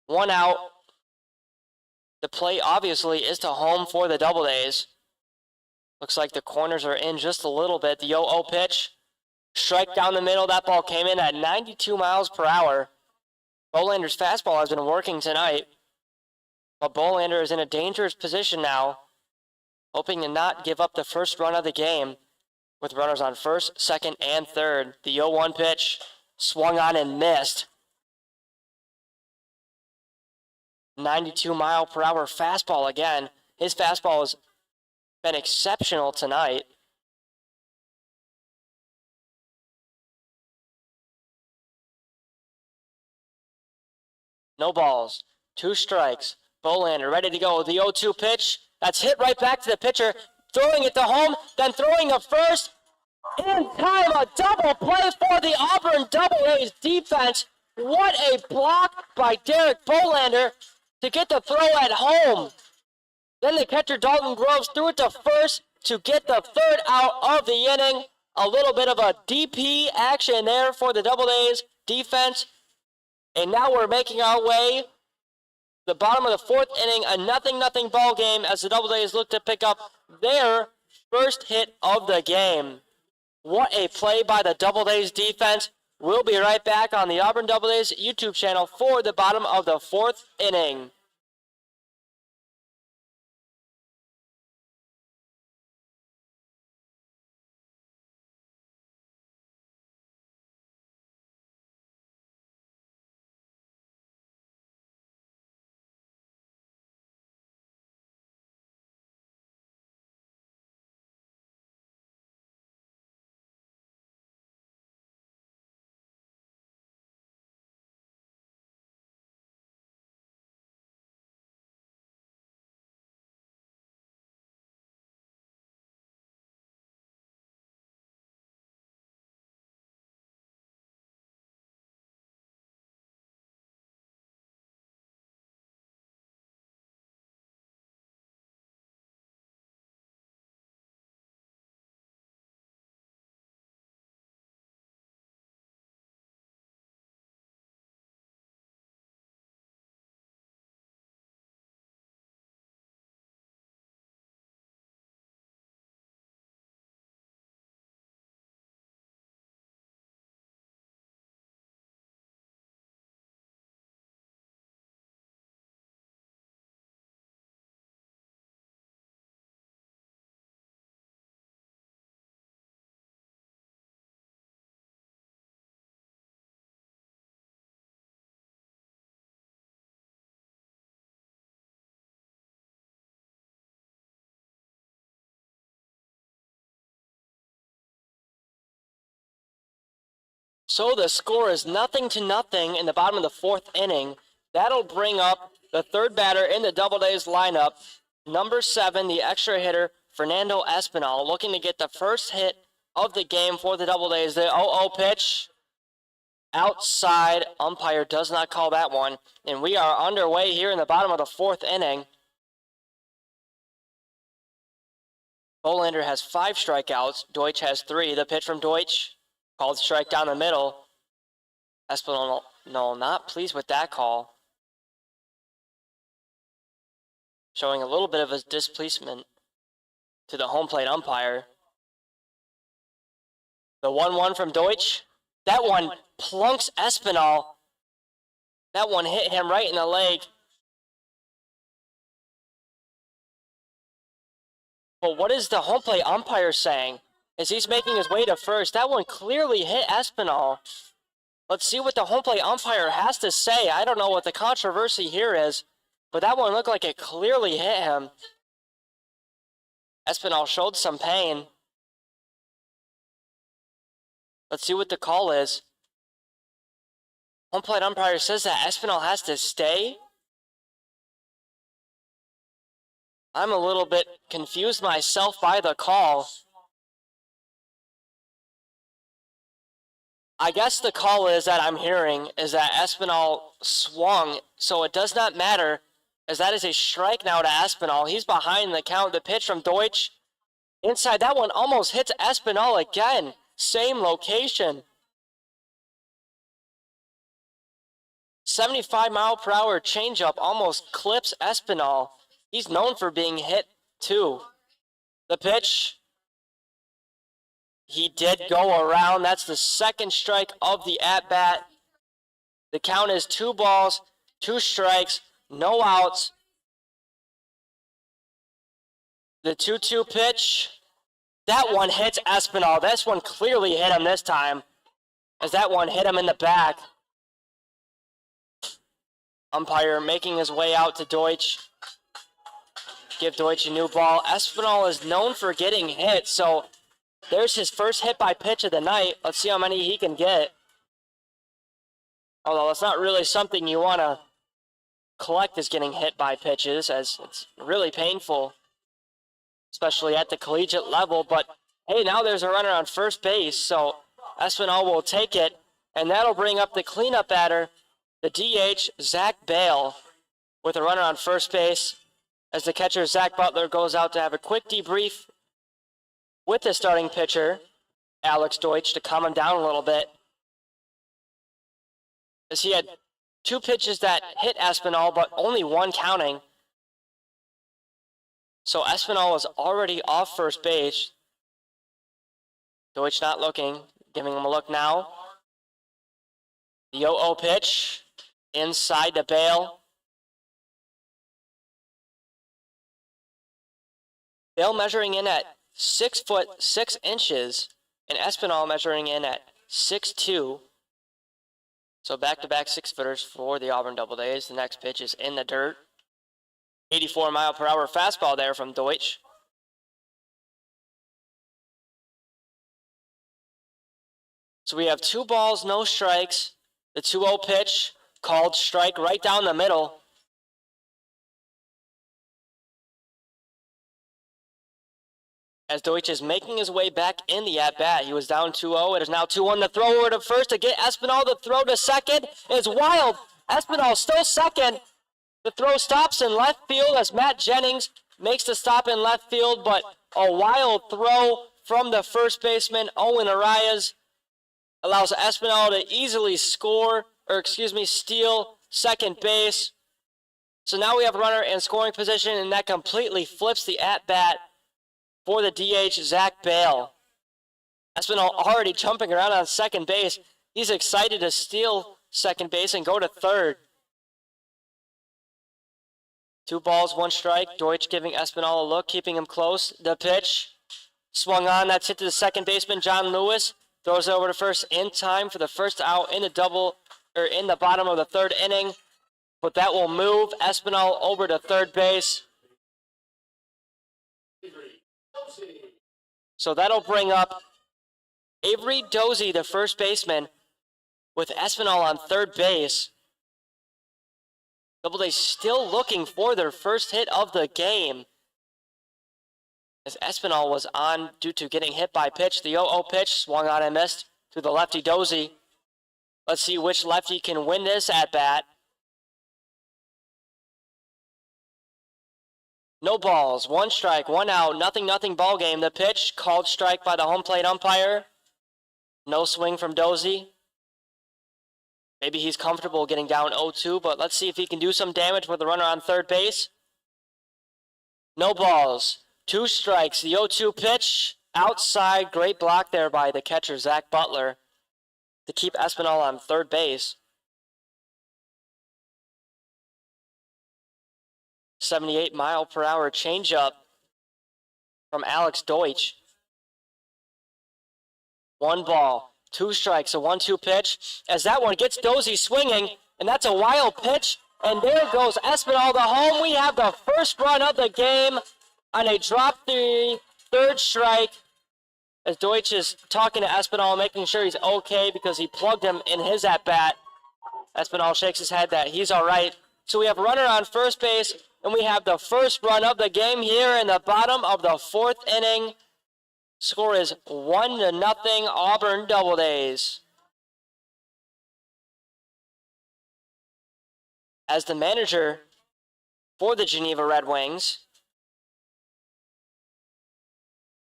1 out. The play obviously is to home for the Doubledays. Looks like the corners are in just a little bit. The 0-0 pitch, strike down the middle. That ball came in at 92 miles per hour. Bolander's fastball has been working tonight. But Bolander is in a dangerous position now, hoping to not give up the first run of the game with runners on first, second, and third. The 0-1 pitch, swung on and missed. 92-mile-per-hour fastball again. His fastball has been exceptional tonight. No balls, 2 strikes. Bolander ready to go. The 0-2 pitch. That's hit right back to the pitcher. Throwing it to home, then throwing a first. In time, a double play for the Auburn Doubledays defense. What a block by Derek Bolander to get the throw at home. Then the catcher, Dalton Groves, threw it to first to get the 3rd out of the inning. A little bit of a DP action there for the Doubledays defense. And now we're making our way the bottom of the 4th inning, a 0-0 ball game as the Doubledays look to pick up their first hit of the game. What a play by the Doubledays defense. We'll be right back on the Auburn Doubledays YouTube channel for the bottom of the 4th inning. So the score is 0-0 in the bottom of the fourth inning. That'll bring up the third batter in the Doubledays lineup, number 7, the extra hitter, Fernando Espinal, looking to get the first hit of the game for the Doubledays. The 0-0 pitch. Outside, umpire does not call that one. And we are underway here in the bottom of the fourth inning. Bolander has 5 strikeouts. Deutsch has 3. The pitch from Deutsch, called strike down the middle. Espinal, no, not pleased with that call. Showing a little bit of his displeasement to the home plate umpire. The 1-1 from Deutsch. That one plunks Espinal. That one hit him right in the leg. But what is the home plate umpire saying as he's making his way to first? That one clearly hit Espinal. Let's see what the home plate umpire has to say. I don't know what the controversy here is, but that one looked like it clearly hit him. Espinal showed some pain. Let's see what the call is. Home plate umpire says that Espinal has to stay. I'm a little bit confused myself by the call. I guess the call is that I'm hearing is that Espinal swung, so it does not matter, as that is a strike now to Espinal. He's behind the count. The pitch from Deutsch. Inside, that one almost hits Espinal again. Same location. 75-mile-per-hour changeup almost clips Espinal. He's known for being hit, too. The pitch. He did go around. That's the second strike of the at-bat. The count is 2 balls, 2 strikes, no outs. The 2-2 pitch. That one hits Espinal. This one clearly hit him this time, as that one hit him in the back. Umpire making his way out to Deutsch. Give Deutsch a new ball. Espinal is known for getting hit, so there's his first hit by pitch of the night. Let's see how many he can get. Although it's not really something you want to collect, is getting hit by pitches, as it's really painful, especially at the collegiate level. But hey, now there's a runner on first base, so Espinal will take it, and that'll bring up the cleanup batter, the DH, Zach Bale, with a runner on first base, as the catcher, Zach Butler, goes out to have a quick debrief with the starting pitcher, Alex Deutsch, to calm him down a little bit, as he had 2 pitches that hit Espinal, but only 1 counting. So Espinal was already off first base. Deutsch not looking, giving him a look now. The 0-0 pitch, inside to Bale. Bale measuring in at 6 foot 6 inches, and Espinal measuring in at 6'2". So back-to-back 6-footers for the Auburn Doubledays. The next pitch is in the dirt. 84-mile-per-hour fastball there from Deutsch. So we have 2 balls, no strikes. The 2-0 pitch, called strike right down the middle. As Deutsch is making his way back in the at-bat. He was down 2-0. It is now 2-1. The throw over to first to get Espinal. The throw to second is wild. Espinal still second. The throw stops in left field as Matt Jennings makes the stop in left field, but a wild throw from the first baseman, Owen Arias, allows Espinal to easily steal second base. So now we have a runner in scoring position, and that completely flips the at-bat for the DH, Zach Bale. Espinal already jumping around on second base. He's excited to steal second base and go to third. 2 balls, 1 strike. Deutsch giving Espinal a look, keeping him close. The pitch swung on. That's hit to the second baseman, John Lewis. Throws it over to first in time for the first out in the bottom of the third inning. But that will move Espinal over to third base. So that'll bring up Avery Dozy, the first baseman, with Espinal on third base. Doubledays still looking for their first hit of the game, as Espinal was on due to getting hit by pitch. The 0-0 pitch swung on and missed to the lefty Dozy. Let's see which lefty can win this at bat. No balls, 1 strike, 1 out, nothing ball game. The pitch called strike by the home plate umpire. No swing from Dozy. Maybe he's comfortable getting down 0-2, but let's see if he can do some damage with a runner on third base. No balls, 2 strikes. The 0-2 pitch outside. Great block there by the catcher, Zach Butler, to keep Espinal on third base. 78-mile-per-hour changeup from Alex Deutsch. 1 ball, 2 strikes, a 1-2 pitch. As that one gets Dozy swinging, and that's a wild pitch. And there goes Espinal to home. We have the first run of the game on a drop 3, 3rd strike. As Deutsch is talking to Espinal, making sure he's okay because he plugged him in his at-bat. Espinal shakes his head that he's all right. So we have a runner on first base, and we have the first run of the game here in the bottom of the 4th inning. Score is 1-0 Auburn Doubledays. As the manager for the Geneva Redwings,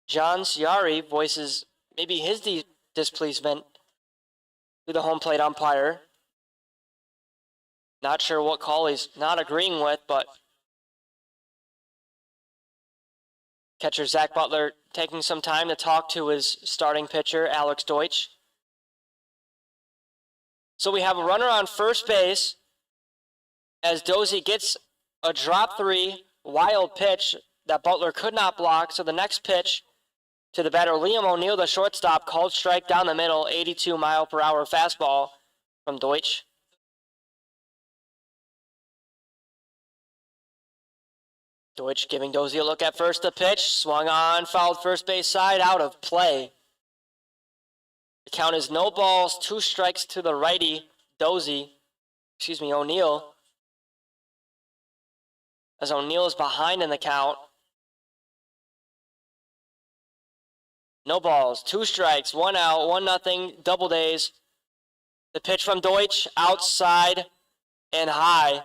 John Ciari voices maybe his displeasement to the home plate umpire. Not sure what call he's not agreeing with, but catcher Zach Butler taking some time to talk to his starting pitcher, Alex Deutsch. So we have a runner on first base as Dozy gets a drop 3 wild pitch that Butler could not block. So the next pitch to the batter, Liam O'Neill, the shortstop, called strike down the middle, 82-mile-per-hour fastball from Deutsch. Deutsch giving Dozy a look at first. The pitch swung on, fouled first base side, out of play. The count is no balls, 2 strikes to the righty O'Neill. As O'Neill is behind in the count. No balls, 2 strikes, 1 out, 1-0 Doubledays. The pitch from Deutsch, outside and high.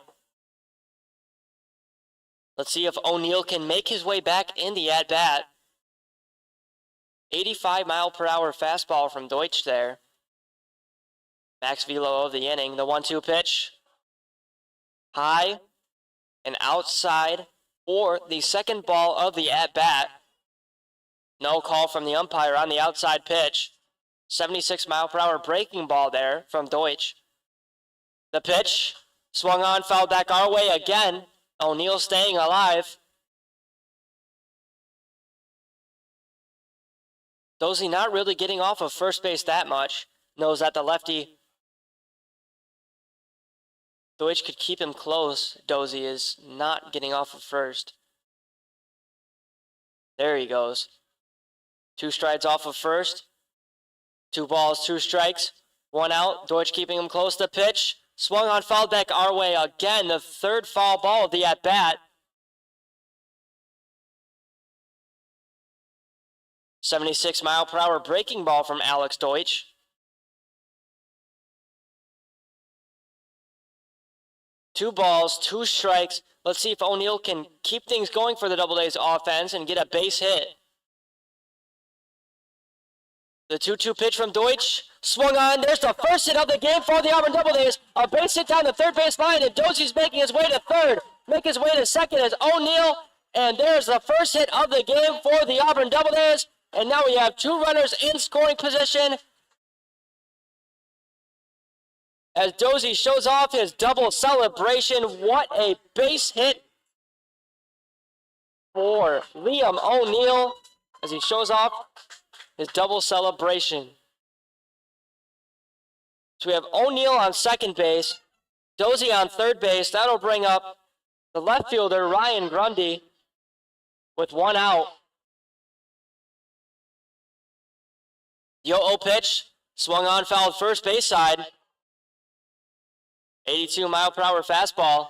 Let's see if O'Neill can make his way back in the at-bat. 85-mile-per-hour fastball from Deutsch there. Max velo of the inning. The 1-2 pitch. High and outside for the second ball of the at-bat. No call from the umpire on the outside pitch. 76-mile-per-hour breaking ball there from Deutsch. The pitch swung on, fouled back our way again. O'Neill staying alive. Dozy not really getting off of first base that much. Knows that the lefty Deutsch could keep him close. Dozy is not getting off of first. There he goes. 2 strides off of first. 2 balls, 2 strikes. 1 out. Deutsch keeping him close. The pitch swung on, fouled back our way again. The 3rd foul ball of the at-bat. 76-mile-per-hour breaking ball from Alex Deutsch. 2 balls, 2 strikes. Let's see if O'Neill can keep things going for the Doubledays offense and get a base hit. The 2-2 pitch from Deutsch swung on. There's the first hit of the game for the Auburn Doubledays. A base hit down the third base line, and Dozy's making his way to third. Making his way to second is O'Neill. And there's the first hit of the game for the Auburn Doubledays. And now we have 2 runners in scoring position as Dozy shows off his double celebration. What a base hit for Liam O'Neill as he shows off his double celebration. So we have O'Neill on second base, Dozy on third base. That'll bring up the left fielder, Ryan Grundy, with 1 out. The 0-0 pitch, swung on, fouled first base side. 82-mile-per-hour fastball.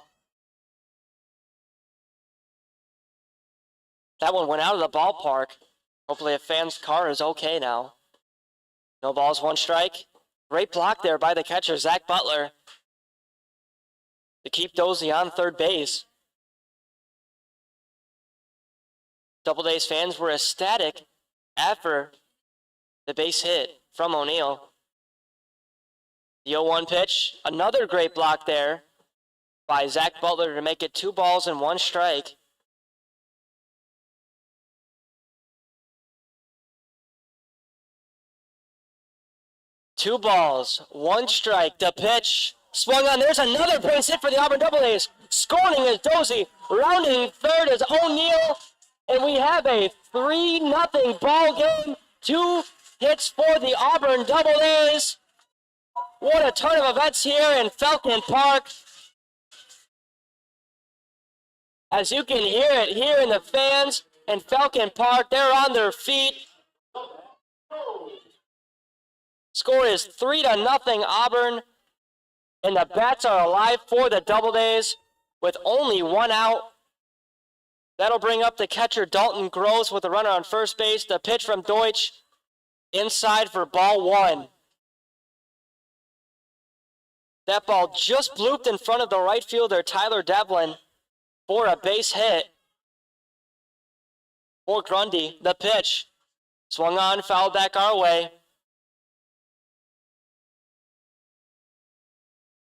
That one went out of the ballpark. Hopefully a fan's car is okay now. No balls, 1 strike. Great block there by the catcher, Zach Butler, to keep Dozy on third base. Doubledays fans were ecstatic after the base hit from O'Neill. The 0-1 pitch, another great block there by Zach Butler to make it 2 balls and 1 strike. Two balls, 1 strike. The pitch swung on. There's another base hit for the Auburn Doubledays. Scoring is Dozy. Rounding third is O'Neill. And we have a 3-0 ball game. 2 hits for the Auburn Doubledays. What a turn of events here in Falcon Park. As you can hear it here in the fans in Falcon Park, they're on their feet. Score is 3-0 Auburn, and the bats are alive for the Doubledays with only 1 out. That'll bring up the catcher Dalton Groves with a runner on first base. The pitch from Deutsch inside for ball 1. That ball just blooped in front of the right fielder Tyler Devlin for a base hit for Grundy. The pitch swung on, fouled back our way.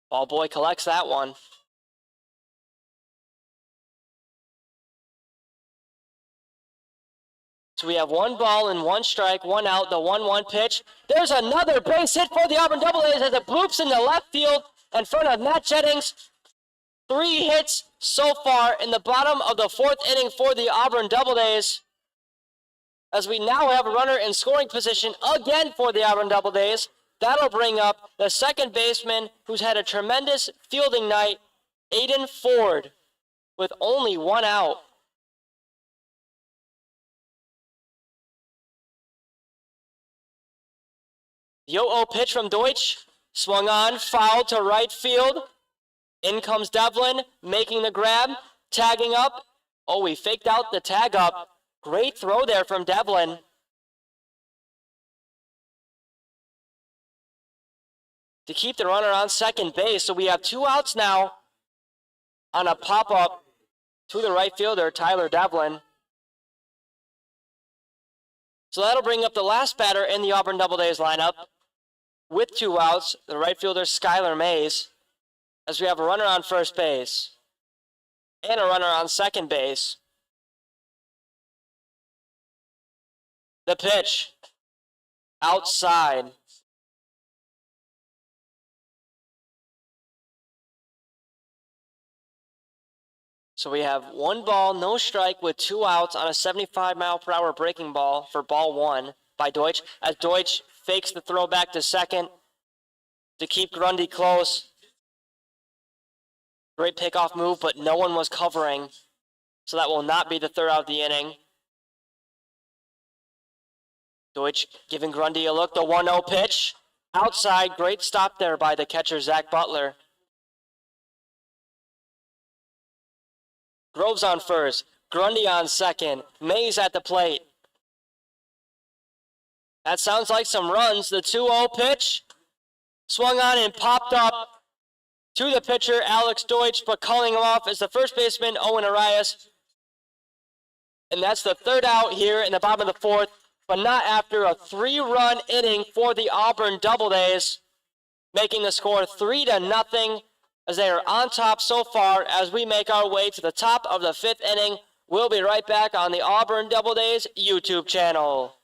Ball boy collects that one. So we have 1 ball and 1 strike, 1 out, the 1-1 pitch. There's another base hit for the Auburn Doubledays as it bloops in the left field in front of Matt Jennings. 3 hits so far in the bottom of the 4th inning for the Auburn Doubledays, as we now have a runner in scoring position again for the Auburn Doubledays. That'll bring up the second baseman who's had a tremendous fielding night, Aiden Ford, with only 1 out. The 0-0 pitch from Deutsch, swung on, foul to right field. In comes Devlin, making the grab, tagging up. Oh, he faked out the tag up. Great throw there from Devlin. To keep the runner on second base. So we have 2 outs now on a pop-up to the right fielder, Tyler Devlin. So that'll bring up the last batter in the Auburn Doubledays lineup with 2 outs, the right fielder, Skylar Mays, as we have a runner on first base and a runner on second base. The pitch, outside. So we have 1 ball, no strike with 2 outs on a 75-mile-per-hour breaking ball for ball 1 by Deutsch, as Deutsch fakes the throw back to second to keep Grundy close. Great pickoff move, but no one was covering, so that will not be the 3rd out of the inning. Deutsch giving Grundy a look, the 1-0 pitch. Outside, great stop there by the catcher, Zach Butler. Groves on first, Grundy on second, Mays at the plate. That sounds like some runs. The 2-0 pitch, swung on and popped up to the pitcher, Alex Deutsch, but calling him off is the first baseman, Owen Arias. And that's the 3rd out here in the bottom of the 4th, but not after a 3-run inning for the Auburn Doubledays, making the score 3-0 as they are on top so far as we make our way to the top of the 5th inning. We'll be right back on the Auburn Doubledays YouTube channel.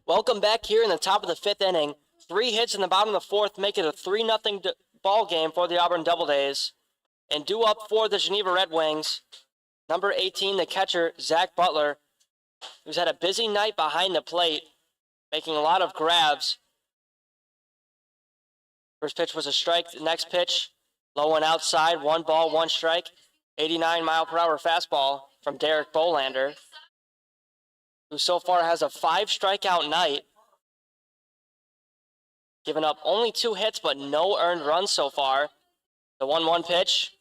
Welcome back here in the top of the 5th inning. 3 hits in the bottom of the 4th make it a 3-0 ball game for the Auburn Doubledays. And due up for the Geneva Redwings, number 18, the catcher, Zach Butler, who's had a busy night behind the plate, making a lot of grabs. First pitch was a strike. The next pitch, low and outside, 1 ball, 1 strike. 89-mile-per-hour fastball from Derek Bolander, who so far has a 5-strikeout night. Given up only 2 hits, but no earned runs so far. The 1-1 pitch.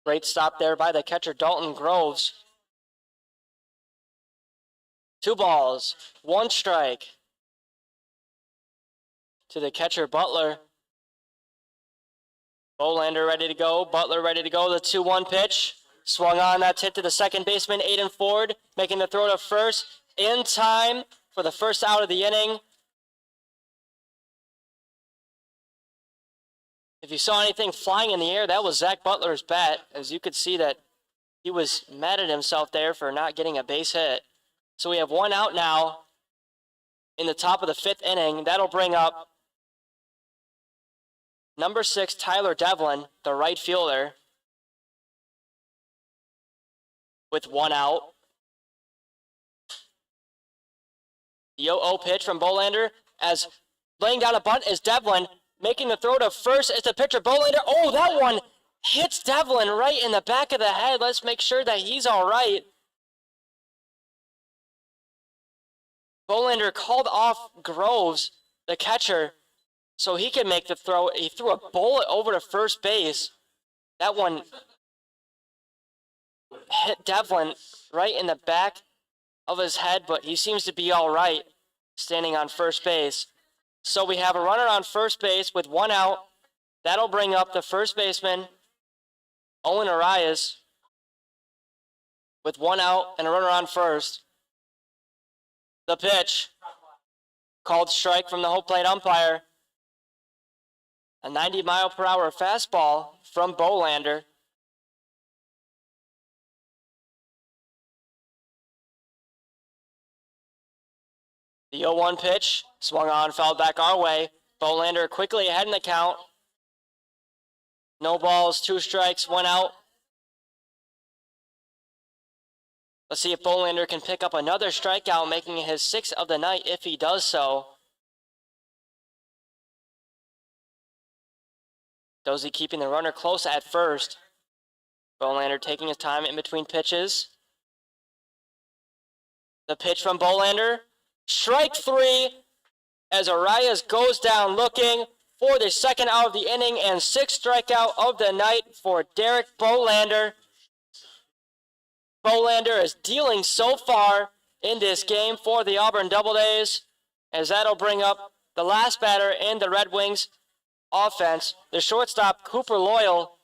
Great stop there by the catcher, Dalton Groves. 2 balls, 1 strike. To the catcher, Butler. Bolander ready to go. Butler ready to go. The 2-1 pitch. Swung on. That's hit to the second baseman, Aiden Ford, making the throw to first in time for the first out of the inning. If you saw anything flying in the air, that was Zach Butler's bat, as you could see that he was mad at himself there for not getting a base hit. So we have 1 out now in the top of the 5th inning. That'll bring up number 6, Tyler Devlin, the right fielder, with 1 out. The 0-0 pitch from Bolander, as laying down a bunt is Devlin, making the throw to first is the pitcher, Bolander. Oh, that one hits Devlin right in the back of the head. Let's make sure that he's all right. Bolander called off Groves, the catcher, so he can make the throw. He threw a bullet over to first base. That one hit Devlin right in the back of his head, but he seems to be all right standing on first base. So we have a runner on first base with 1 out. That'll bring up the first baseman, Owen Arias, with 1 out and a runner on first. The pitch, called strike from the home plate umpire. A 90-mile-per-hour fastball from Bolander. The 0-1 pitch, swung on, fouled back our way. Bolander quickly ahead in the count. No balls, 2 strikes, 1 out. Let's see if Bolander can pick up another strikeout, making it his 6th of the night if he does so. Dozy keeping the runner close at first. Bolander taking his time in between pitches. The pitch from Bolander. Strike 3 as Arias goes down looking for the 2nd out of the inning and 6th strikeout of the night for Derek Bolander. Bolander is dealing so far in this game for the Auburn Doubledays, as that'll bring up the last batter in the Red Wings offense, the shortstop Cooper Loyal,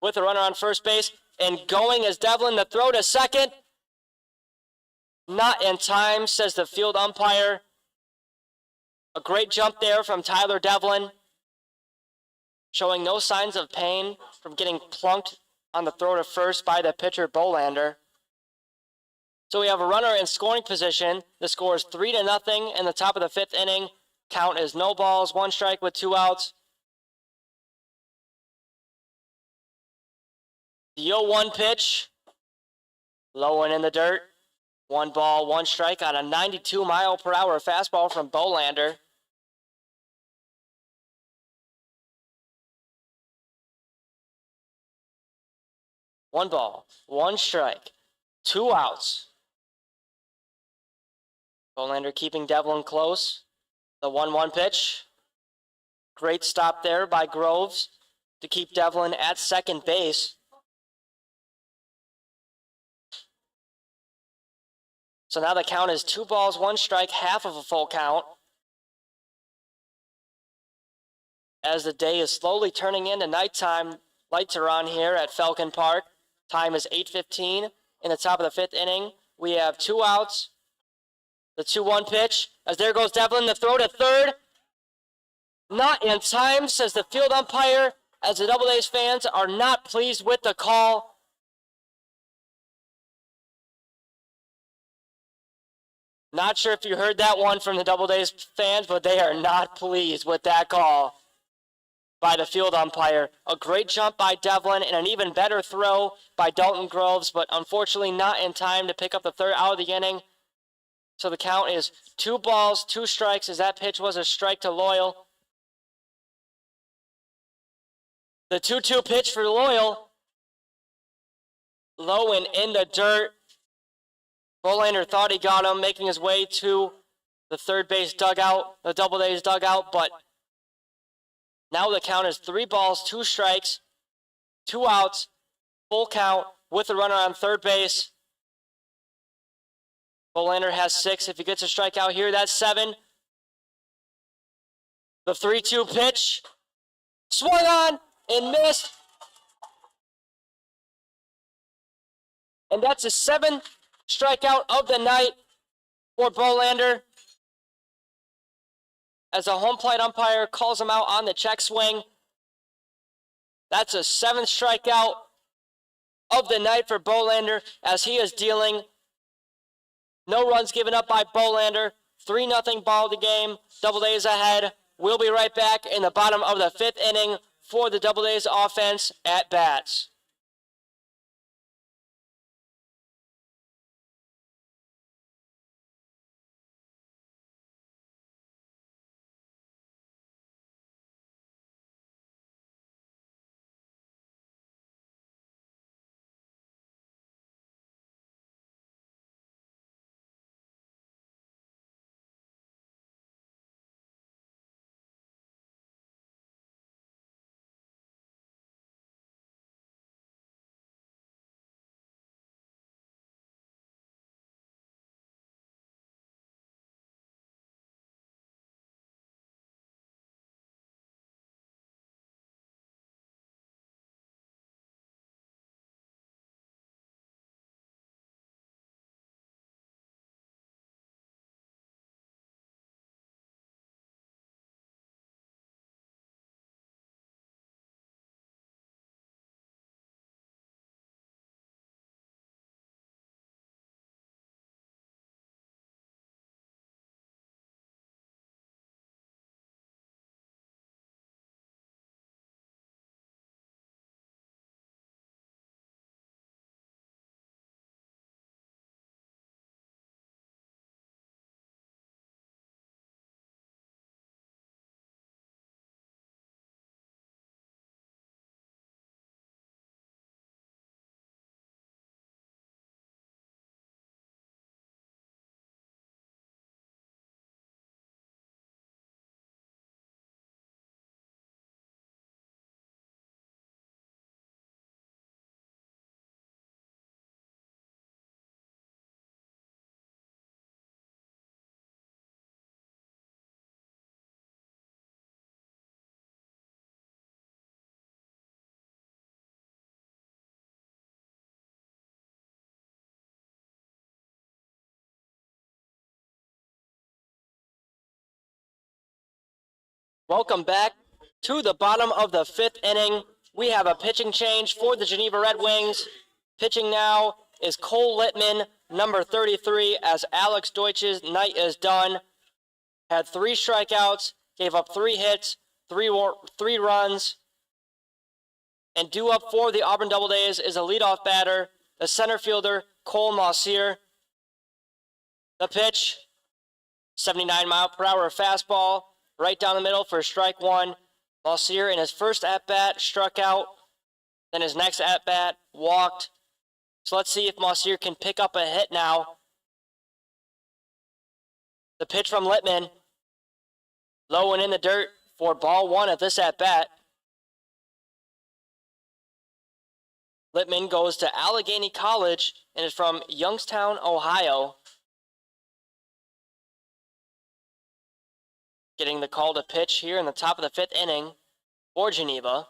with a runner on first base, and going is Devlin. The throw to second. Not in time, says the field umpire. A great jump there from Tyler Devlin, showing no signs of pain from getting plunked on the throw to first by the pitcher Bolander. So we have a runner in scoring position. The score is 3-0 in the top of the 5th inning. Count is no balls, 1 strike with 2 outs. The 0-1 pitch, low and in the dirt. 1 ball, 1 strike on a 92-mile-per-hour fastball from Bolander. One ball, 1 strike, 2 outs. Bolander keeping Devlin close. The 1-1 pitch. Great stop there by Groves to keep Devlin at second base. So now the count is 2 balls, 1 strike, half of a full count. As the day is slowly turning into nighttime, lights are on here at Falcon Park. Time is 8:15 in the top of the 5th inning. We have 2 outs. The 2-1 pitch, as there goes Devlin, the throw to third. Not in time, says the field umpire, as the Doubledays fans are not pleased with the call. Not sure if you heard that one from the Doubledays fans, but they are not pleased with that call by the field umpire. A great jump by Devlin and an even better throw by Dalton Groves, but unfortunately not in time to pick up the third out of the inning. So the count is 2 balls, 2 strikes, as that pitch was a strike to Loyal. The 2-2 pitch for Loyal. Low and in the dirt. Bolander thought he got him, making his way to the third base dugout, the Doubledays dugout, but now the count is 3 balls, 2 strikes, 2 outs, full count with a runner on third base. Bolander has 6. If he gets a strikeout here, that's 7. The 3-2 pitch, swung on and missed. And that's his 7th strikeout of the night for Bolander, as a home plate umpire calls him out on the check swing. That's a 7th strikeout of the night for Bolander, as he is dealing. No runs given up by Bolander. 3-0 ball of the game. Doubledays ahead. We'll be right back in the bottom of the 5th inning for the Doubledays offense at bats. Welcome back to the bottom of the 5th inning. We have a pitching change for the Geneva Redwings. Pitching now is Cole Littman, number 33, as Alex Deutsch's night is done. Had 3 strikeouts, gave up 3 hits, 3 runs. And due up for the Auburn Doubledays is a leadoff batter, the center fielder, Cole Maussier. The pitch, 79-mile-per-hour fastball, right down the middle for strike 1. Maussier in his first at-bat struck out. Then his next at-bat walked. So let's see if Maussier can pick up a hit now. The pitch from Littman. Low and in the dirt for ball 1 of this at-bat. Littman goes to Allegheny College and is from Youngstown, Ohio. Getting the call to pitch here in the top of the 5th inning for Geneva.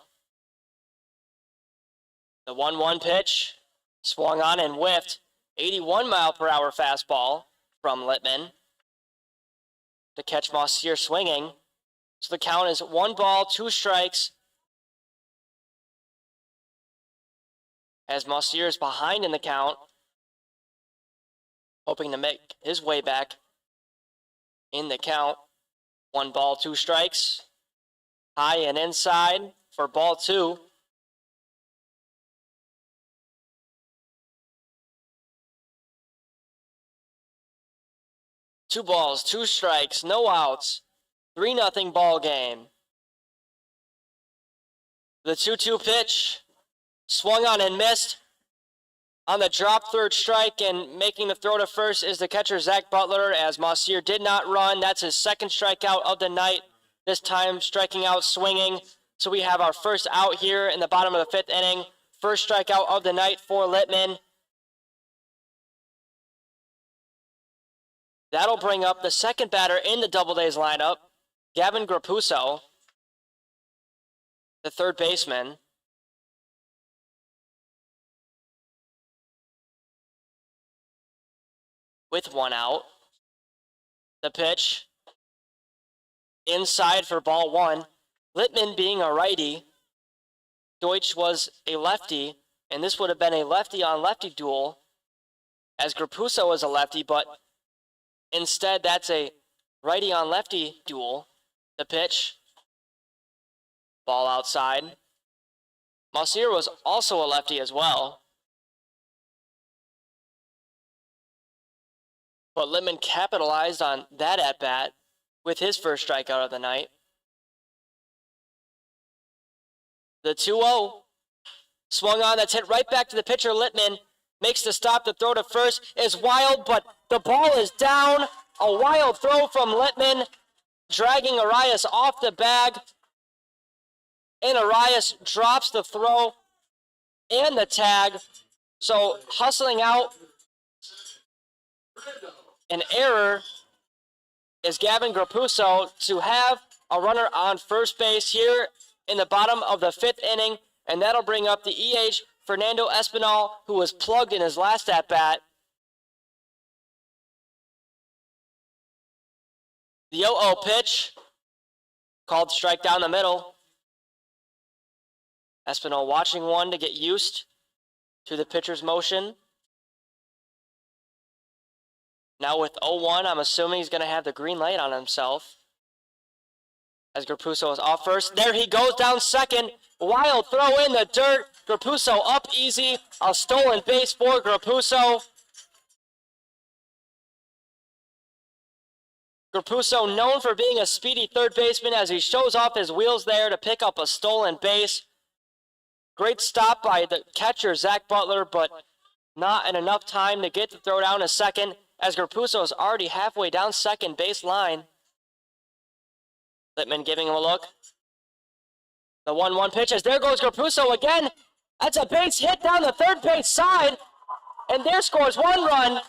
The 1-1 pitch, swung on and whiffed. 81-mile-per-hour fastball from Littman to catch Maussier swinging. So the count is 1 ball, 2 strikes. As Maussier is behind in the count, hoping to make his way back in the count. 1 ball, 2 strikes. High and inside for ball 2. Two balls, 2 strikes, no outs. 3-0 ball game. The 2-2 pitch. Swung on and missed. On the drop, 3rd strike, and making the throw to first is the catcher, Zach Butler, as Mausier did not run. That's his 2nd strikeout of the night, this time striking out swinging. So we have our first out here in the bottom of the 5th inning. First strikeout of the night for Littman. That'll bring up the second batter in the Doubledays lineup, Gavin Grapuso, the 3rd baseman. With 1 out. The pitch. Inside for ball 1. Littman being a righty. Deutsch was a lefty, and this would have been a lefty-on-lefty duel, as Grapuso was a lefty, but instead that's a righty-on-lefty duel. The pitch. Ball outside. Mausier was also a lefty as well. But Littman capitalized on that at-bat with his first strikeout of the night. The 2-0. Swung on, that's hit right back to the pitcher, Littman. Makes the stop, the throw to first is wild, but the ball is down. A wild throw from Littman, dragging Arias off the bag. And Arias drops the throw and the tag. So hustling out. An error is Gavin Grapuso to have a runner on first base here in the bottom of the 5th inning, and that'll bring up the EH, Fernando Espinal, who was plugged in his last at-bat. The 0-0 pitch, called strike down the middle. Espinal watching one to get used to the pitcher's motion. Now with 0-1, I'm assuming he's going to have the green light on himself. As Grapuso is off first. There he goes down second. Wild throw in the dirt. Grapuso up easy. A stolen base for Grapuso. Grapuso known for being a speedy 3rd baseman as he shows off his wheels there to pick up a stolen base. Great stop by the catcher, Zach Butler, but not in enough time to get the throw down to second, as Grapuso is already halfway down second base line. Littman giving him a look. The 1-1 pitch, as there goes Grapuso again. That's a base hit down the 3rd base side, and there scores 1 run.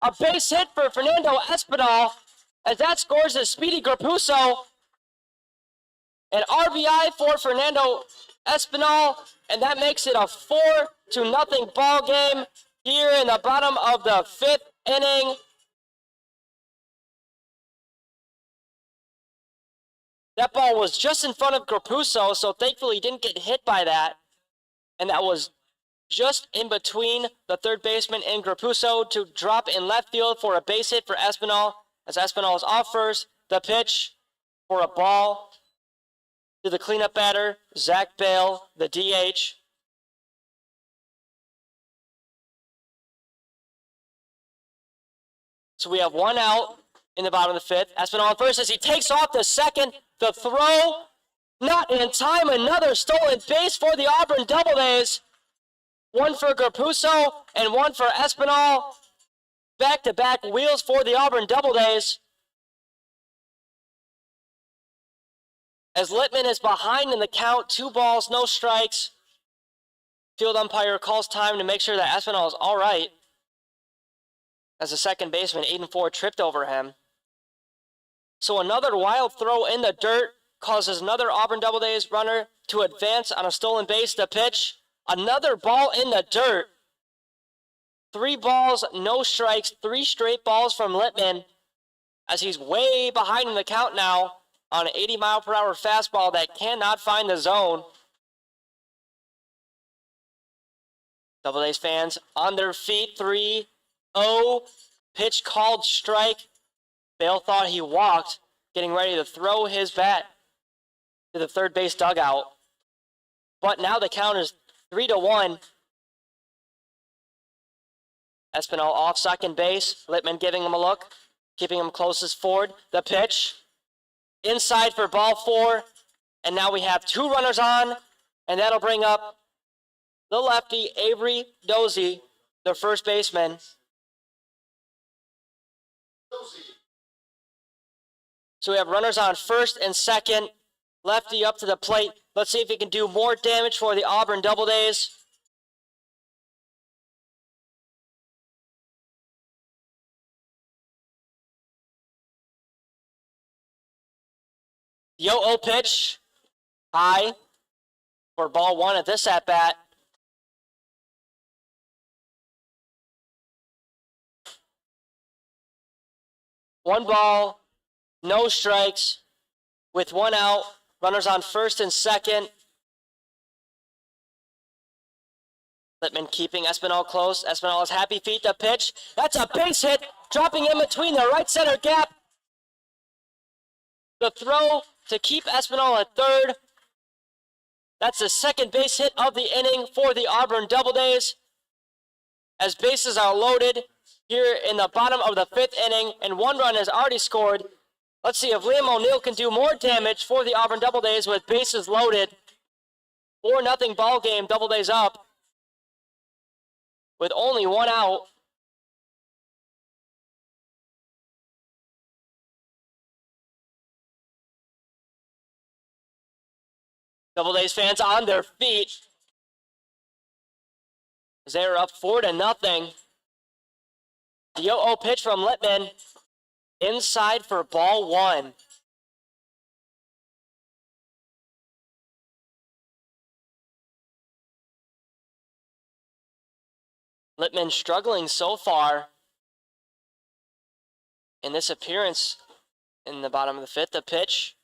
A base hit for Fernando Espinal, as that scores a speedy Grapuso. An RBI for Fernando Espinal, and that makes it a 4-0 ball game here in the bottom of the 5th inning. That ball was just in front of Grapuso, so thankfully he didn't get hit by that. And that was just in between the 3rd baseman and Grapuso to drop in left field for a base hit for Espinal, as Espinal is off first. The pitch for a ball to the cleanup batter, Zach Bale, the DH. So we have 1 out in the bottom of the 5th. Espinal on first as he takes off the second. The throw, not in time. Another stolen base for the Auburn Doubledays. 1 for Grapuso and 1 for Espinal. Back-to-back wheels for the Auburn Doubledays. As Littman is behind in the count, 2 balls, no strikes. Field umpire calls time to make sure that Espinal is all right, as the 2nd baseman, Aiden Ford, tripped over him. So another wild throw in the dirt causes another Auburn Doubledays runner to advance on a stolen base. The pitch, another ball in the dirt. 3 balls, no strikes, 3 straight balls from Littman, as he's way behind in the count now on an 80-mile-per-hour fastball that cannot find the zone. Doubledays fans on their feet. 3-0. Pitch called strike. Bale thought he walked, getting ready to throw his bat to the third base dugout. But now the count is 3-1. Espinal off second base. Littman giving him a look, keeping him closest forward. The pitch. Inside for ball 4. And now we have 2 runners on, and that'll bring up the lefty, Avery Dozy, the first baseman. So we have runners on first and second. Lefty up to the plate. Let's see if he can do more damage for the Auburn Doubledays. The 0-0 pitch. High for ball 1 at this at-bat. One ball, no strikes, with 1 out. Runners on first and second. Littman keeping Espinal close. Espinal has happy feet to pitch. That's a base hit, dropping in between the right center gap. The throw to keep Espinal at third. That's the second base hit of the inning for the Auburn Doubledays. As bases are loaded here in the bottom of the 5th inning, and 1 run has already scored. Let's see if Liam O'Neill can do more damage for the Auburn Doubledays with bases loaded. 4-0 ball game, Doubledays up with only 1 out. Doubledays fans on their feet as they are up 4-0. The 0-0 pitch from Littman. Inside for ball 1. Littman struggling so far in this appearance in the bottom of the 5th. The pitch.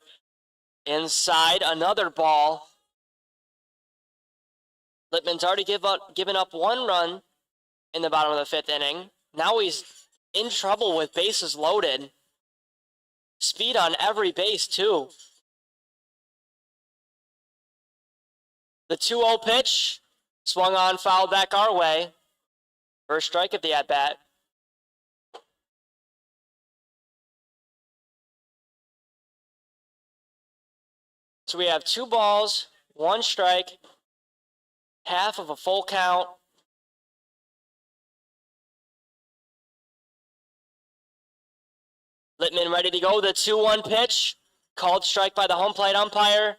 Inside, another ball. Littman's already given up 1 run in the bottom of the 5th inning. Now he's in trouble with bases loaded. Speed on every base, too. The 2-0 pitch. Swung on, fouled back our way. First strike of the at-bat. So we have 2 balls, 1 strike, half of a full count. Littman ready to go. The 2-1 pitch. Called strike by the home plate umpire.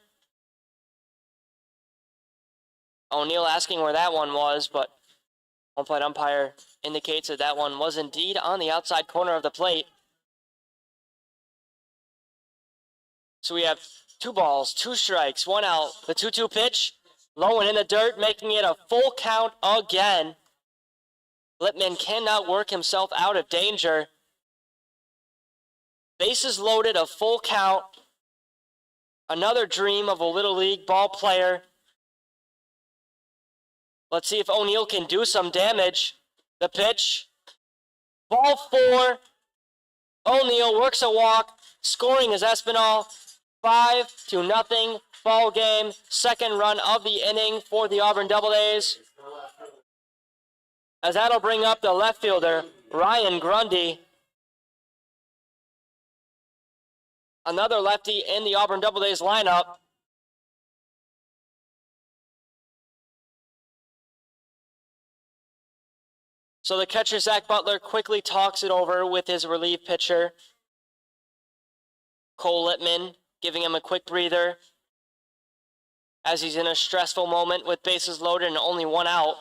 O'Neill asking where that one was, but home plate umpire indicates that that one was indeed on the outside corner of the plate. So we have 2 balls, 2 strikes, 1 out. The 2-2 pitch. Low and in the dirt, making it a full count again. Littman cannot work himself out of danger. Bases loaded, a full count. Another dream of a Little League ball player. Let's see if O'Neill can do some damage. The pitch. Ball 4. O'Neill works a walk. Scoring is Espinal. 5-0 ball game. Second run of the inning for the Auburn Doubledays. As that'll bring up the left fielder, Ryan Grundy. Another lefty in the Auburn Doubledays lineup. So the catcher, Zach Butler, quickly talks it over with his relief pitcher, Cole Littman, giving him a quick breather as he's in a stressful moment with bases loaded and only 1 out.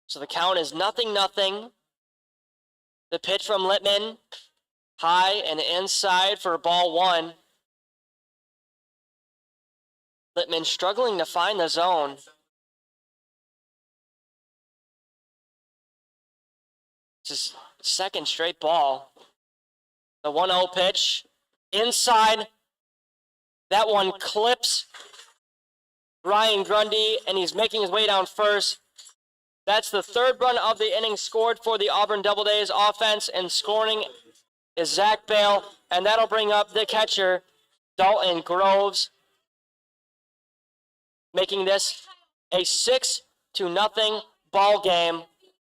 So the count is 0-0. The pitch from Littman, high and inside for ball 1. Littman struggling to find the zone. It's his second straight ball. The 1-0 pitch, inside. That one clips Ryan Grundy, and he's making his way down first. That's the third run of the inning scored for the Auburn Doubledays offense, and scoring is Zach Bale, and that'll bring up the catcher, Dalton Groves, making this a 6-0 ball game.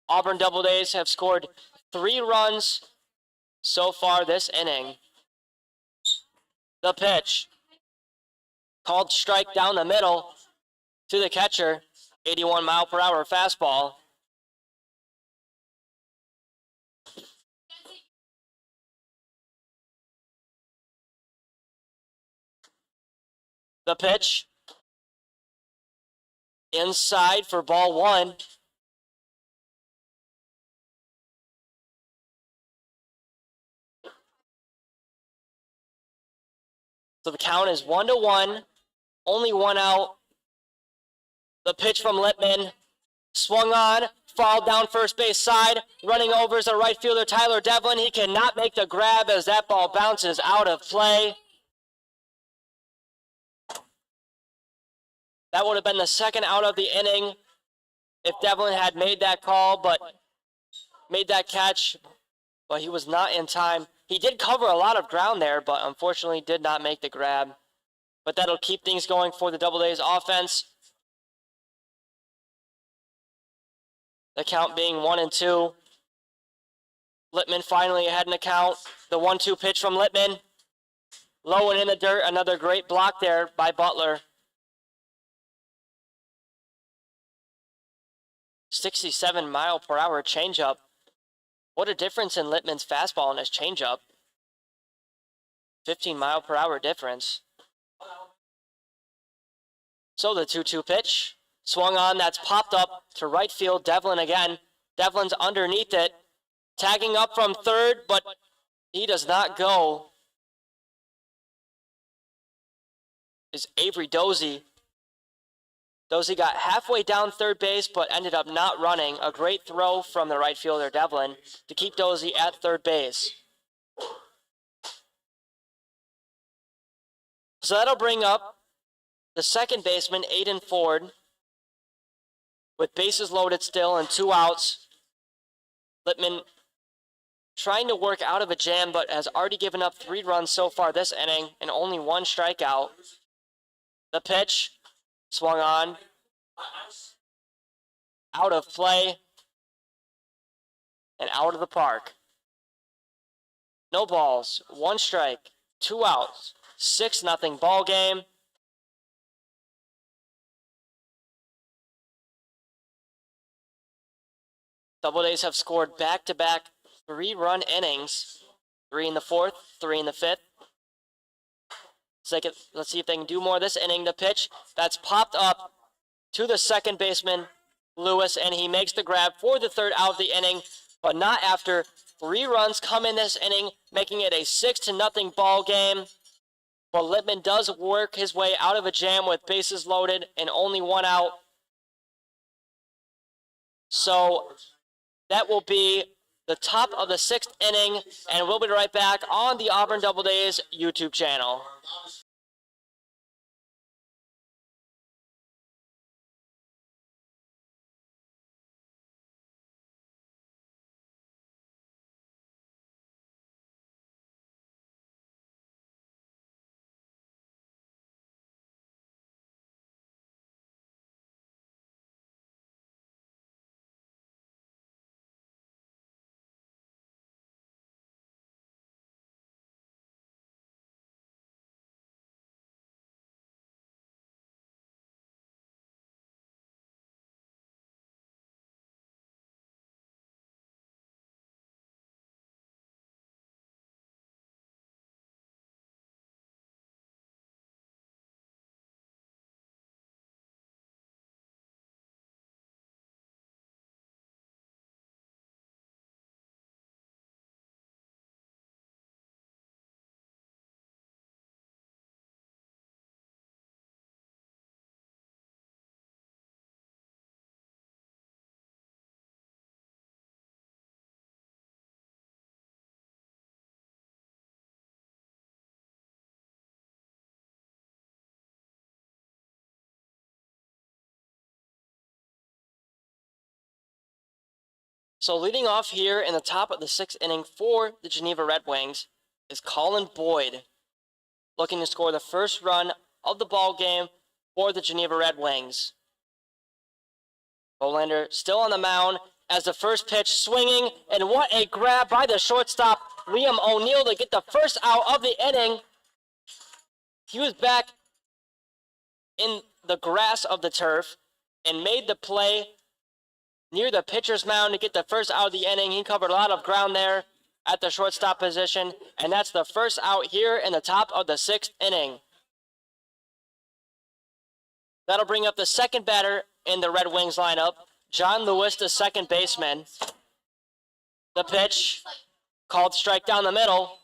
Auburn Doubledays have scored 3 runs so far this inning. The pitch, called strike down the middle to the catcher, 81-mile-per-hour fastball. The pitch, inside for ball 1. So the count is 1-1, only 1 out. The pitch from Lippman, swung on, fouled down first base side. Running over is the right fielder, Tyler Devlin. He cannot make the grab as that ball bounces out of play. That would have been the second out of the inning if Devlin had made that call, but made that catch, but he was not in time. He did cover a lot of ground there, but unfortunately did not make the grab. But that'll keep things going for the Doubledays offense. The count being 1-2. Lippman finally ahead in the count. The 1-2 pitch from Lippman. Low and in the dirt. Another great block there by Butler. 67-mile-per-hour changeup. What a difference in Lippman's fastball and his changeup. 15-mile-per-hour difference. So the 2-2 pitch. Swung on, that's popped up to right field. Devlin again. Devlin's underneath it. Tagging up from third, but he does not go. Is Avery Dozy. Dozy got halfway down third base, but ended up not running. A great throw from the right fielder, Devlin, to keep Dozy at third base. So that'll bring up the second baseman, Aiden Ford, with bases loaded still and 2 outs. Lippman trying to work out of a jam, but has already given up 3 runs so far this inning and only 1 strikeout. The pitch, swung on, out of play, and out of the park. No balls, 1 strike, 2 outs, 6-0 ball game. Doubledays have scored back-to-back 3-run innings. 3 in the 4th, 3 in the 5th. So let's see if they can do more this inning. The pitch, that's popped up to the second baseman, Lewis, and he makes the grab for the 3rd out of the inning, but not after 3 runs come in this inning, making it a 6-0 ball game. But Lippman does work his way out of a jam with bases loaded and only 1 out. So that will be the top of the 6th inning, and we'll be right back on the Auburn Doubledays YouTube channel. So leading off here in the top of the 6th inning for the Geneva Redwings is Colin Boyd, looking to score the first run of the ball game for the Geneva Redwings. Bolander still on the mound as the first pitch swinging, and what a grab by the shortstop, Liam O'Neill, to get the first out of the inning. He was back in the grass of the turf and made the play near the pitcher's mound to get the first out of the inning. He covered a lot of ground there at the shortstop position, and that's the first out here in the top of the 6th inning. That'll bring up the second batter in the Red Wings lineup, John Lewis, the second baseman. The pitch, called strike down the middle.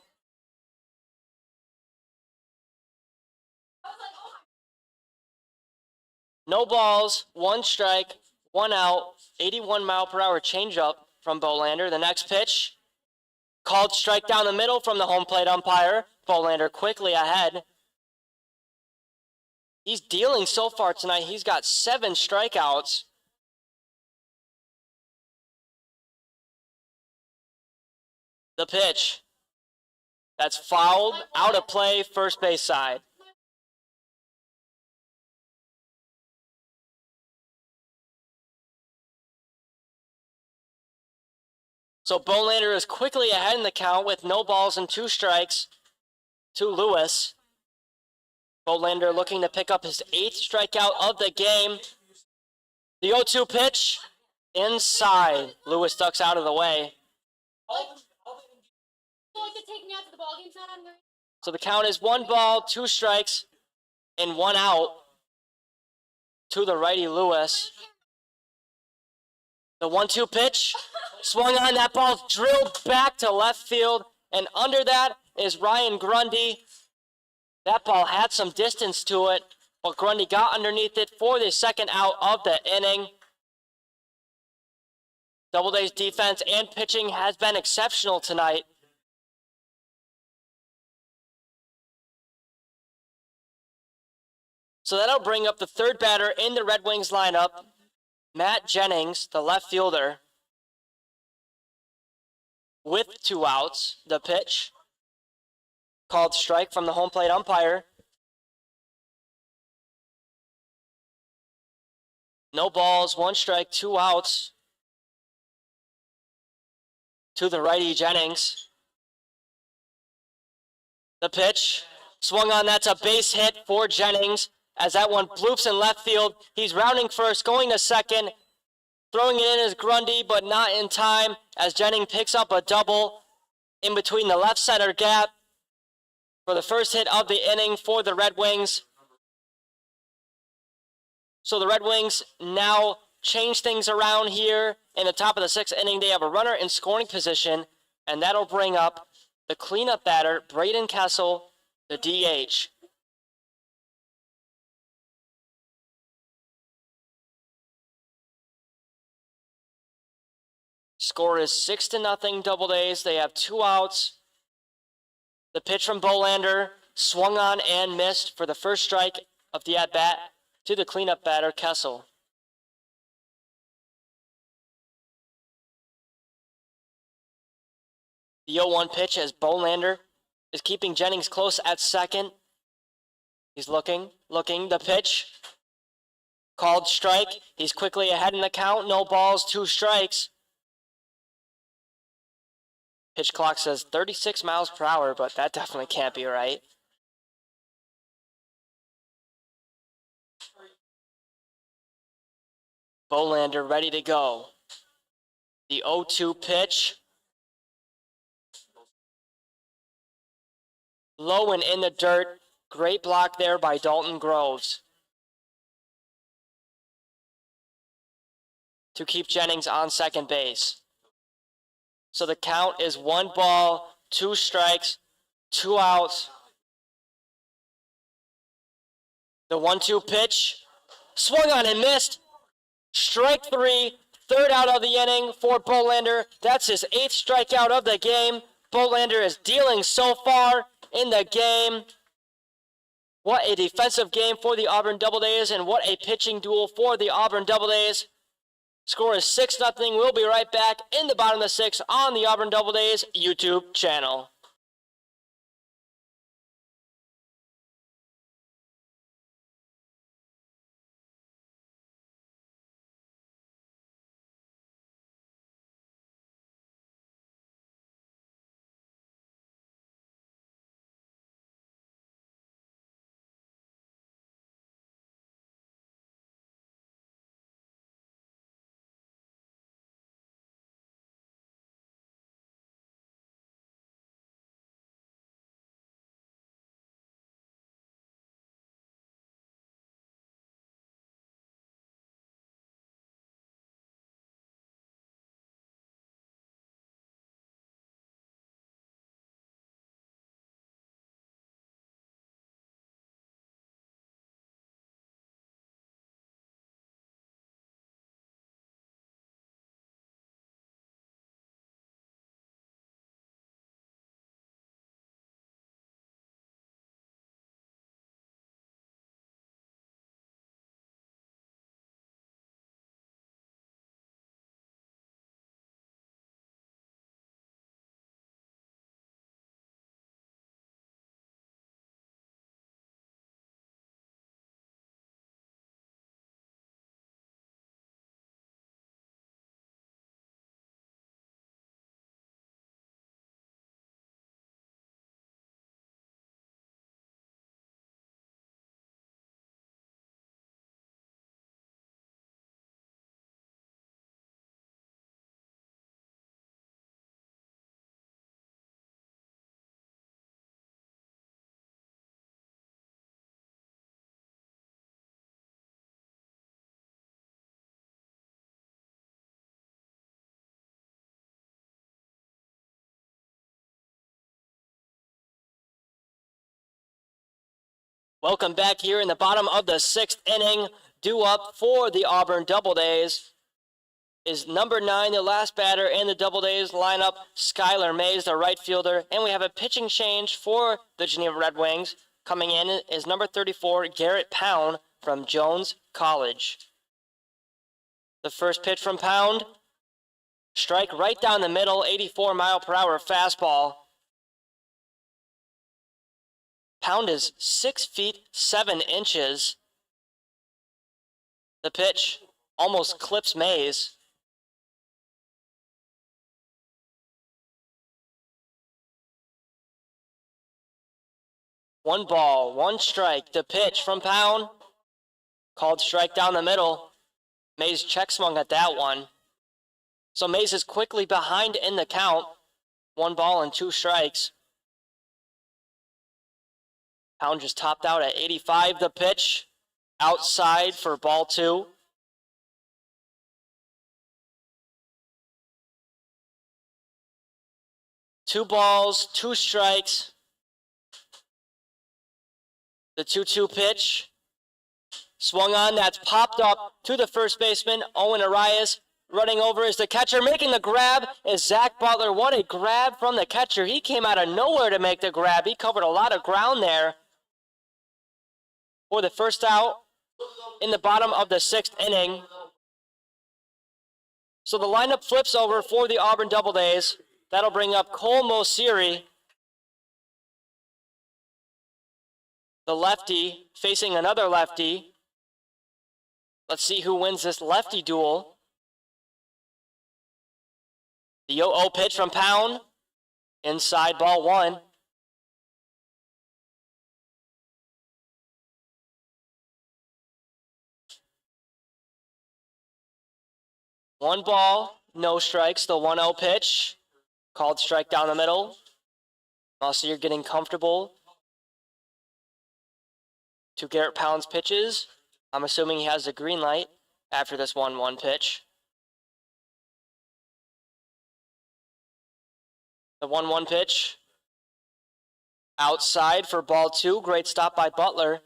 No balls, 1 strike, 1 out, 81-mile-per-hour changeup from Bolander. The next pitch, called strike down the middle from the home plate umpire. Bolander quickly ahead. He's dealing so far tonight. He's got 7 strikeouts. The pitch. That's fouled, out of play, first base side. So Bolander is quickly ahead in the count with no balls and 2 strikes to Lewis. Bolander looking to pick up his 8th strikeout of the game. The 0-2 pitch, inside. Lewis ducks out of the way. So the count is 1 ball, 2 strikes, and 1 out to the righty Lewis. The 1-2 pitch, swung on, that ball drilled back to left field, and under that is Ryan Grundy. That ball had some distance to it, but Grundy got underneath it for the second out of the inning. Doubleday's defense and pitching has been exceptional tonight. So that'll bring up the third batter in the Red Wings lineup, Matt Jennings, the left fielder, with 2 outs. The pitch, called strike from the home plate umpire. No balls, 1 strike, 2 outs to the righty Jennings. The pitch, swung on, that's a base hit for Jennings as that one bloops in left field. He's rounding first, going to second. Throwing it in is Grundy, but not in time as Jennings picks up a double in between the left center gap for the first hit of the inning for the Red Wings. So the Red Wings now change things around here. In the top of the 6th inning, they have a runner in scoring position, and that'll bring up the cleanup batter, Braden Kessel, the DH. Score is 6-0 Doubledays. They have 2 outs. The pitch from Bolander, swung on and missed for the first strike of the at-bat to the cleanup batter, Kessel. The 0-1 pitch as Bolander is keeping Jennings close at second. He's looking. The pitch, called strike. He's quickly ahead in the count. No balls, 2 strikes. Pitch clock says 36 miles per hour, but that definitely can't be right. Bolander ready to go. The 0-2 pitch. Low and in the dirt. Great block there by Dalton Groves to keep Jennings on second base. So the count is 1 ball, 2 strikes, 2 outs. The 1-2 pitch, swung on and missed. Strike 3, third out of the inning for Bolander. That's his 8th strikeout of the game. Bolander is dealing so far in the game. What a defensive game for the Auburn Doubledays, and what a pitching duel for the Auburn Doubledays. Score is 6-0. We'll be right back in the bottom of the 6th on the Auburn Doubledays YouTube channel. Welcome back here in the bottom of the 6th inning. Due up for the Auburn Doubledays is number 9, the last batter in the Doubledays lineup, Skylar Mays, the right fielder. And we have a pitching change for the Geneva Redwings. Coming in is number 34, Garrett Pound from Jones College. The first pitch from Pound, strike right down the middle, 84-mile-per-hour fastball. Pound is 6 feet 7 inches. The pitch almost clips Mays. One ball, one strike. The pitch from Pound, called strike down the middle. Mays check swung at that one. So Mays is quickly behind in the count. 1 ball and 2 strikes. Pound just topped out at 85. The pitch outside for ball 2. Two balls, 2 strikes. The 2-2 pitch swung on. That's popped up to the first baseman, Owen Arias. Running over is the catcher. Making the grab is Zach Butler. What a grab from the catcher. He came out of nowhere to make the grab. He covered a lot of ground there for the first out in the bottom of the 6th inning. So the lineup flips over for the Auburn Doubledays. That'll bring up Cole Mosiri, the lefty, facing another lefty. Let's see who wins this lefty duel. The 0-0 pitch from Pound, inside ball 1. One ball, no strikes. The 1-0 pitch, called strike down the middle. Also, you're getting comfortable to Garrett Pound's pitches. I'm assuming he has the green light after this 1-1 pitch. The 1-1 pitch, outside for ball 2. Great stop by Butler.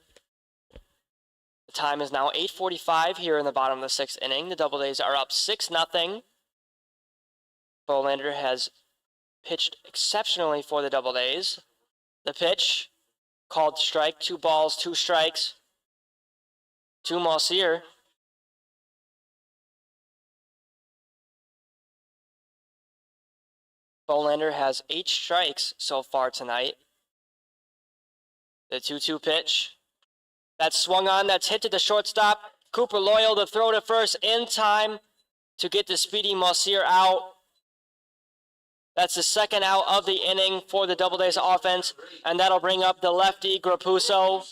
The time is now 8:45 here in the bottom of the 6th inning. The Doubledays are up 6-0. Bolander has pitched exceptionally for the Doubledays. The pitch, called strike. 2 balls, 2 strikes to Mosier. Bolander has 8 strikes so far tonight. The 2-2 pitch. That's swung on. That's hit to the shortstop. Cooper Loyal to throw to first in time to get the speedy Mossier out. That's the second out of the inning for the Doubledays offense, and that'll bring up the lefty Grapuso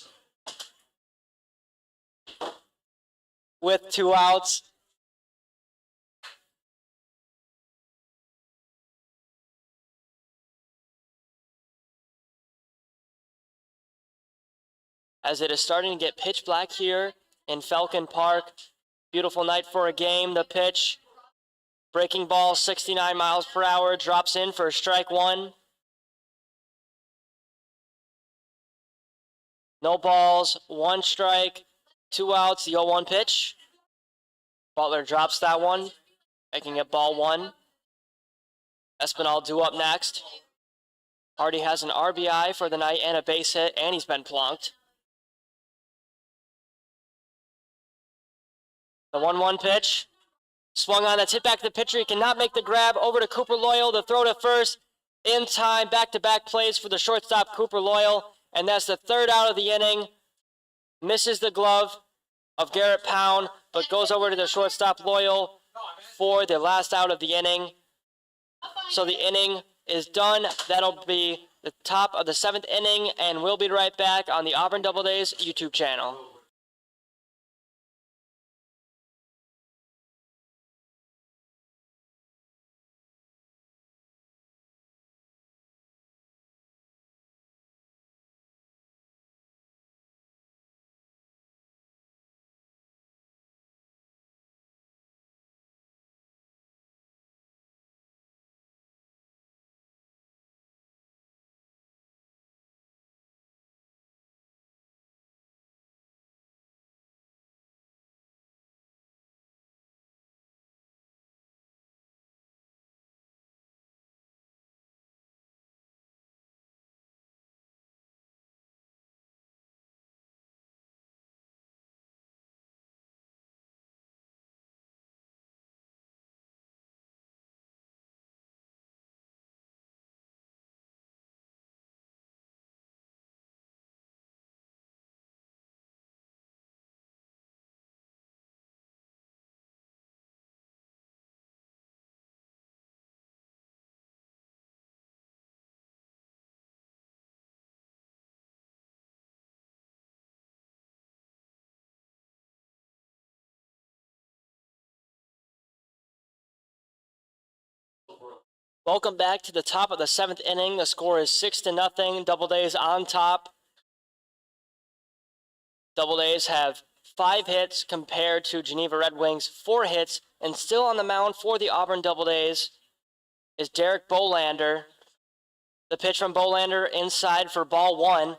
with 2 outs. As it is starting to get pitch black here in Falcon Park. Beautiful night for a game. The pitch, breaking ball, 69 miles per hour, drops in for strike 1. No balls, 1 strike, 2 outs, the 0-1 pitch. Butler drops that one, making it ball 1. Espinal due up next. Hardy has an RBI for the night and a base hit, and he's been plunked. The 1-1 pitch. Swung on, that's hit back to the pitcher. He cannot make the grab. Over to Cooper Loyal. The throw to first. In time, back-to-back plays for the shortstop, Cooper Loyal. And that's the 3rd out of the inning. Misses the glove of Garrett Pound, but goes over to the shortstop, Loyal, for the last out of the inning. So the inning is done. That'll be the top of the 7th inning, and we'll be right back on the Auburn Doubledays YouTube channel. Welcome back to the top of the 7th inning. The score is 6-0. Doubledays on top. Doubledays have 5 hits compared to Geneva Redwings 4 hits, and still on the mound for the Auburn Doubledays is Derek Bolander. The pitch from Bolander inside for ball 1.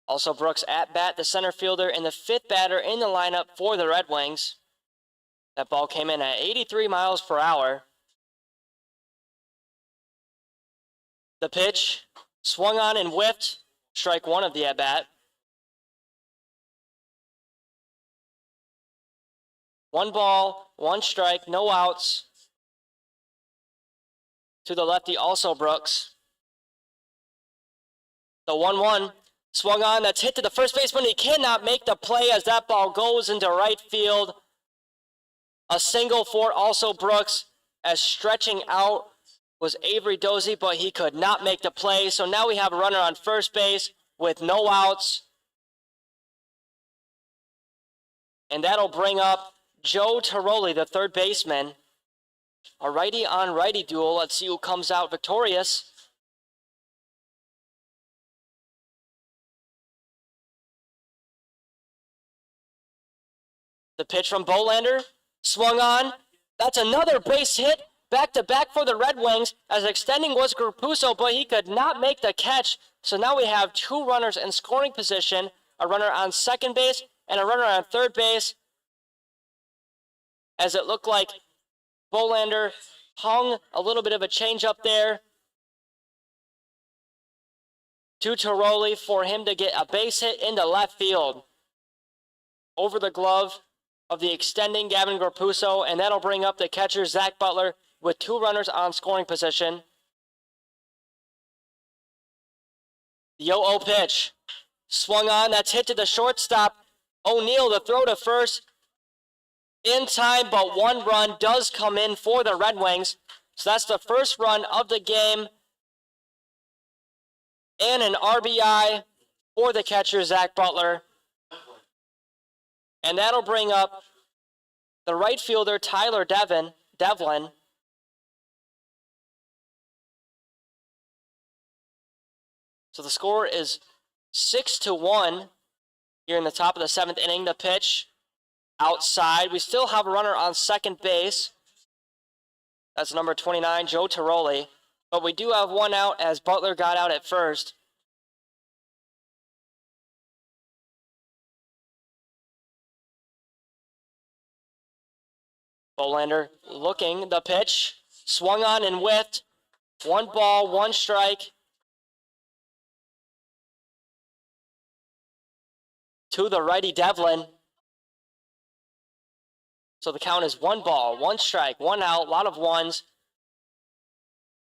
Also Brooks at bat, the center fielder, and the 5th batter in the lineup for the Red Wings. That ball came in at 83 miles per hour. The pitch, swung on and whiffed, strike 1 of the at-bat. 1 ball, 1 strike, no outs. To the lefty, also Brooks. The 1-1, swung on, that's hit to the first baseman. He cannot make the play as that ball goes into right field. A single for also Brooks, as stretching out was Avery Dozy, but he could not make the play. So now we have a runner on first base with no outs. And that'll bring up Joe Tiroli, the 3rd baseman. A righty on righty duel. Let's see who comes out victorious. The pitch from Bolander, swung on. That's another base hit. Back-to-back for the Red Wings, as extending was Grapuso, but he could not make the catch. So now we have 2 runners in scoring position, a runner on second base and a runner on third base, as it looked like Bolander hung a little bit of a change-up there to Tiroli for him to get a base hit into left field over the glove of the extending Gavin Grapuso, and that'll bring up the catcher, Zach Butler, with 2 runners on scoring position. The 0-0 pitch. Swung on, that's hit to the shortstop. O'Neal, the throw to first. In time, but 1 run does come in for the Red Wings. So that's the first run of the game. And an RBI for the catcher, Zach Butler. And that'll bring up the right fielder, Tyler Devlin. So the score is 6-1 here in the top of the 7th inning. The pitch outside. We still have a runner on second base. That's number 29, Joe Tiroli. But we do have 1 out as Butler got out at first. Bolander looking, the pitch. Swung on and whiffed. 1 ball, 1 strike. To the righty Devlin. So the count is 1 ball, 1 strike, 1 out, a lot of ones.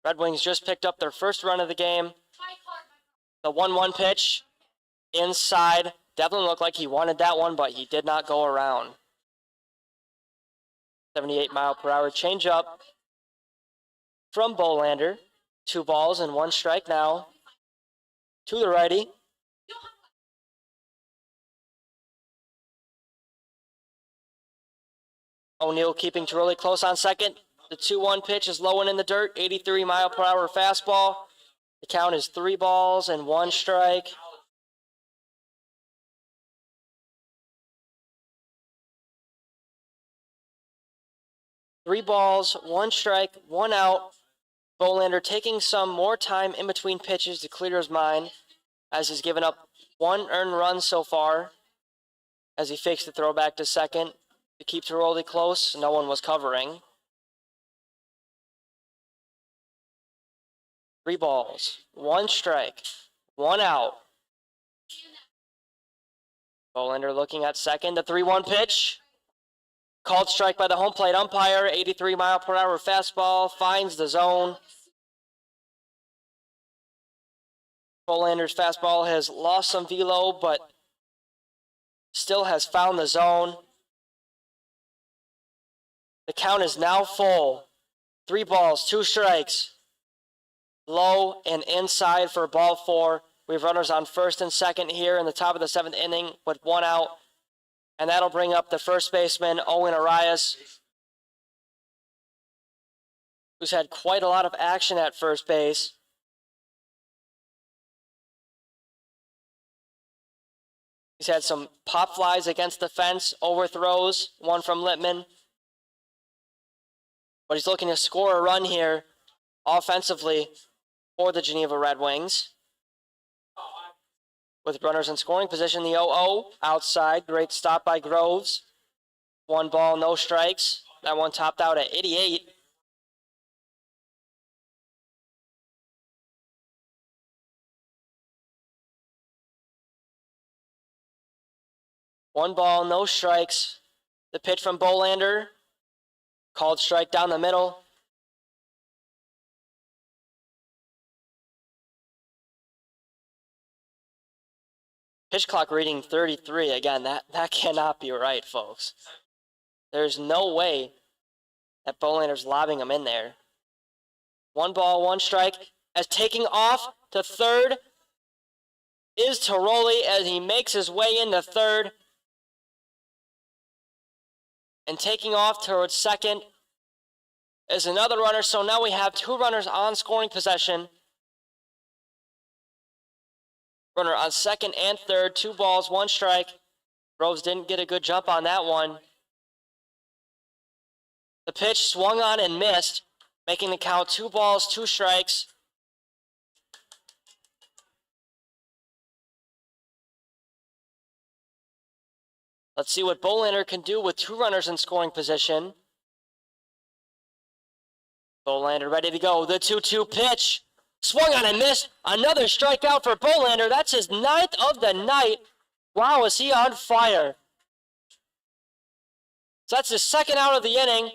Red Wings just picked up their first run of the game. The 1-1 pitch inside. Devlin looked like he wanted that one, but he did not go around. 78-mile-per-hour changeup from Bolander. 2 balls and 1 strike now. To the righty. O'Neal keeping Tiroli close on second. The 2-1 pitch is low and in the dirt. 83-mile-per-hour fastball. The count is 3 balls and 1 strike. Three balls, 1 strike, 1 out. Bolander taking some more time in between pitches to clear his mind, as he's given up 1 earned run so far, as he fakes the throw back to second to keep Tiroli close. No one was covering. 3 balls, 1 strike, 1 out. Bolander looking at second. The 3-1 pitch. Called strike by the home plate umpire. 83-mile-per-hour fastball finds the zone. Bolander's fastball has lost some velo, but still has found the zone. The count is now full. 3 balls, 2 strikes. Low and inside for ball 4. We have runners on first and second here in the top of the 7th inning with 1 out. And that'll bring up the first baseman, Owen Arias, who's had quite a lot of action at first base. He's had some pop flies against the fence, overthrows, 1 from Littman. But he's looking to score a run here offensively for the Geneva Red Wings. With runners in scoring position, the 0-0 outside. Great stop by Groves. 1 ball, no strikes. That one topped out at 88. One ball, no strikes. The pitch from Bolander. Called strike down the middle. Pitch clock reading 33. Again, that cannot be right, folks. There's no way that Bolander's lobbing him in there. 1 ball, 1 strike. As taking off to third is Tiroli as he makes his way into third. And taking off towards second is another runner. So now we have 2 runners on scoring possession. Runner on second and third, 2 balls, 1 strike. Groves didn't get a good jump on that one. The pitch swung on and missed, making the count 2 balls, 2 strikes. Let's see what Bolander can do with 2 runners in scoring position. Bolander ready to go. The 2-2 pitch. Swung on and missed. Another strikeout for Bolander. That's his 9th of the night. Wow, is he on fire. So that's his 2nd out of the inning.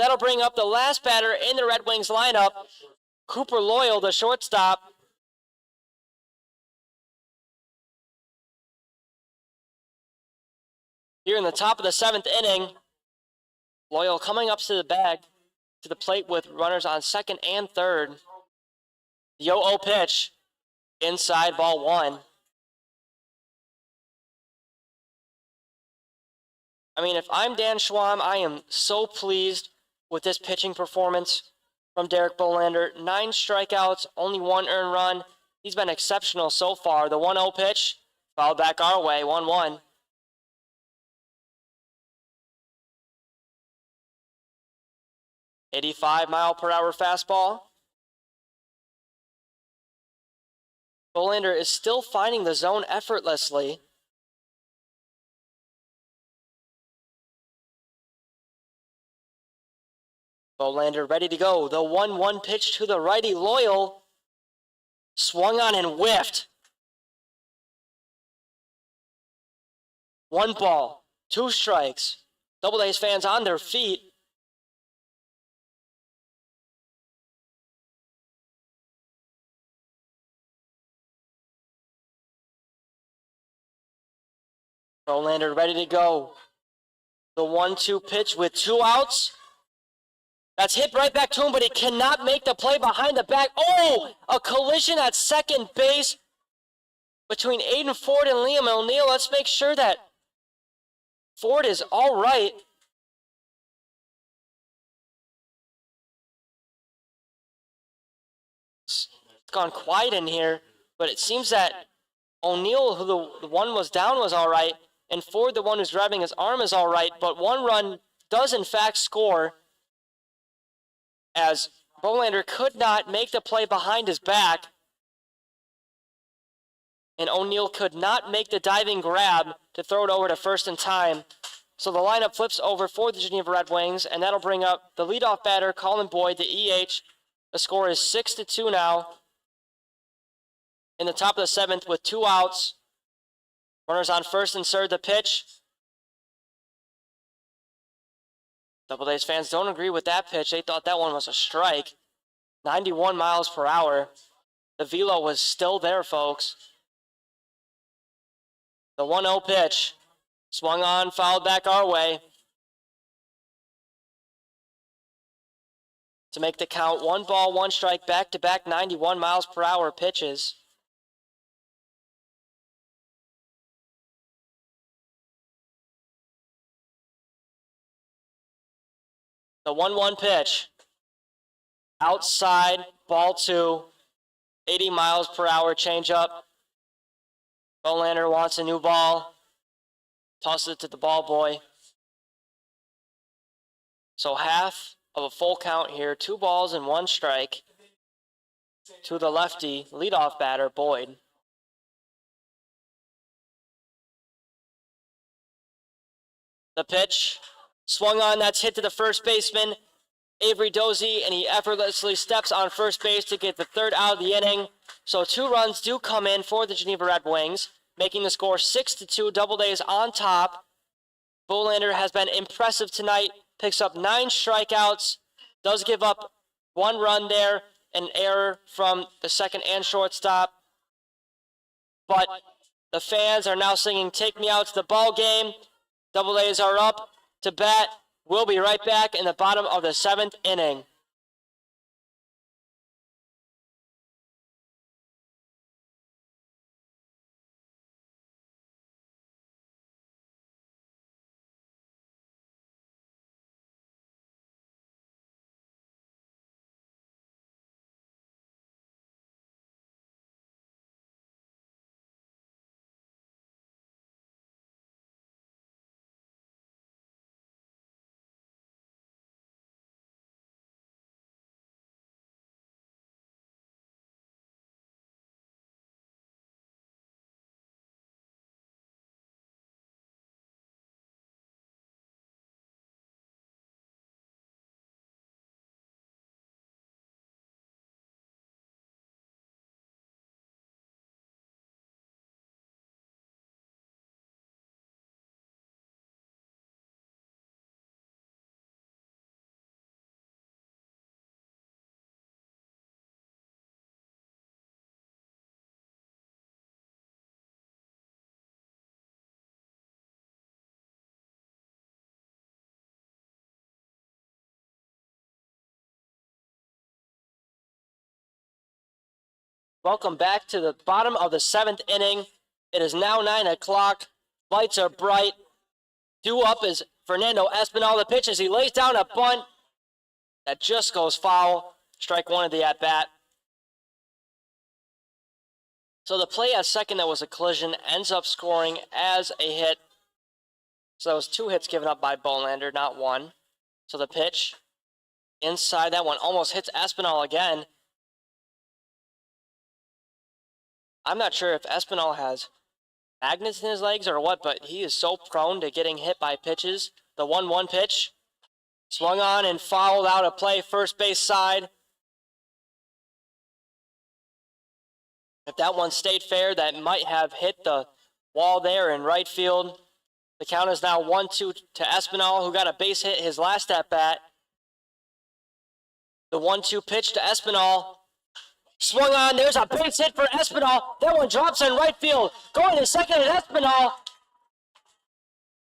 That'll bring up the last batter in the Red Wings lineup, Cooper Loyal, the shortstop. Here in the top of the 7th inning, Loyal coming up to the plate with runners on second and third. The 0-0 pitch, inside, ball 1. I mean, if I'm Dan Schwam, I am so pleased with this pitching performance from Derek Bolander. 9 strikeouts, only 1 earned run. He's been exceptional so far. The 1-0 pitch, fouled back our way, 1-1. .85-mile-per-hour fastball. Bolander is still finding the zone effortlessly. Bolander ready to go. The 1-1 pitch to the righty. Loyal swung on and whiffed. 1 ball, 2 strikes. Doubledays fans on their feet. Bolander ready to go. The 1-2 pitch with 2 outs. That's hit right back to him, but he cannot make the play behind the back. Oh, a collision at second base between Aiden Ford and Liam O'Neill. Let's make sure that Ford is all right. It's gone quiet in here, but it seems that O'Neill, who the one was down, was all right, and Ford, the one who's grabbing his arm, is all right, but 1 run does in fact score, as Bolander could not make the play behind his back, and O'Neill could not make the diving grab to throw it over to first in time. So the lineup flips over for the Geneva Red Wings, and that'll bring up the leadoff batter, Colin Boyd, the EH. The score is 6-2 now. In the top of the 7th with 2 outs. Runners on first and third, the pitch. Doubledays fans don't agree with that pitch. They thought that one was a strike. 91 miles per hour. The velo was still there, folks. The 1-0 pitch. Swung on, fouled back our way. To make the count, 1 ball, 1 strike, back-to-back 91 miles per hour pitches. The 1-1 pitch. Outside, ball 2. 80 miles per hour changeup. Bolander wants a new ball. Tosses it to the ball boy. So half of a full count here. 2 balls and 1 strike to the lefty leadoff batter, Boyd. The pitch. Swung on, that's hit to the first baseman, Avery Dozie, and he effortlessly steps on first base to get the 3rd out of the inning. So 2 runs do come in for the Geneva Red Wings, making the score 6-2, Doubledays on top. Bolander has been impressive tonight, picks up 9 strikeouts, does give up 1 run there, an error from the second and shortstop. But the fans are now singing "Take Me Out to the Ball Game." Doubledays are up to bat. We'll be right back in the bottom of the 7th inning. Welcome back to the bottom of the 7th inning. It is now 9 o'clock. Lights are bright. Due up is Fernando Espinal. The pitch as he lays down a bunt that just goes foul. Strike one of the at-bat. So the play at second that was a collision ends up scoring as a hit. So that was 2 hits given up by Bolander, not 1. So the pitch inside, that one almost hits Espinal again. I'm not sure if Espinal has magnets in his legs or what, but he is so prone to getting hit by pitches. The 1-1 pitch swung on and fouled out of play, first base side. If that one stayed fair, that might have hit the wall there in right field. The count is now 1-2 to Espinal, who got a base hit his last at-bat. The 1-2 pitch to Espinal. Swung on, there's a base hit for Espinal. That one drops in right field. Going to second is Espinal.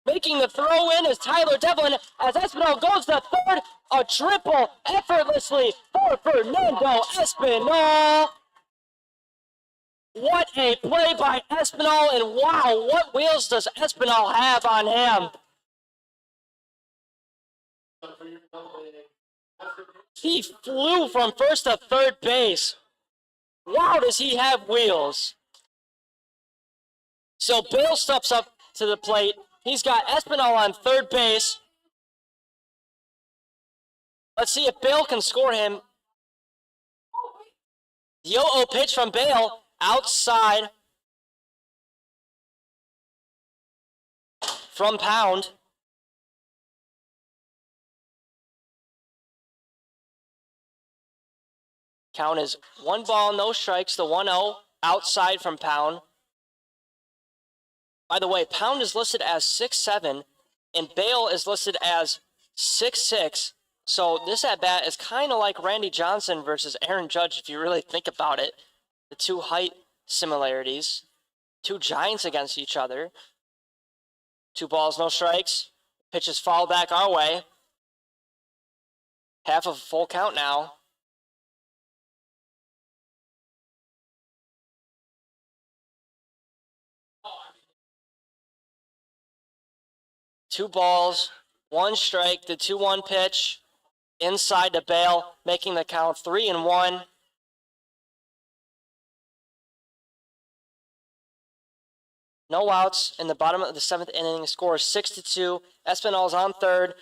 Making the throw in is Tyler Devlin as Espinal goes to third. A triple effortlessly for Fernando Espinal. What a play by Espinal, and wow, what wheels does Espinal have on him? He flew from first to third base. Wow, does he have wheels? So Bale steps up to the plate. He's got Espinal on third base. Let's see if Bale can score him. The 0-0 pitch from Bale. Outside from Pound. Count is 1 ball, no strikes. The 1-0 outside from Pound. By the way, Pound is listed as 6'7", and Bale is listed as 6'6". So this at-bat is kind of like Randy Johnson versus Aaron Judge if you really think about it. The 2 height similarities. 2 giants against each other. 2 balls, no strikes. Pitches fall back our way. Half of a full count now. Two balls, 1 strike. The 2-1 pitch inside to Bale, making the count 3-1. No outs in the bottom of the 7th inning. Score is 6-2. Espinal's on third.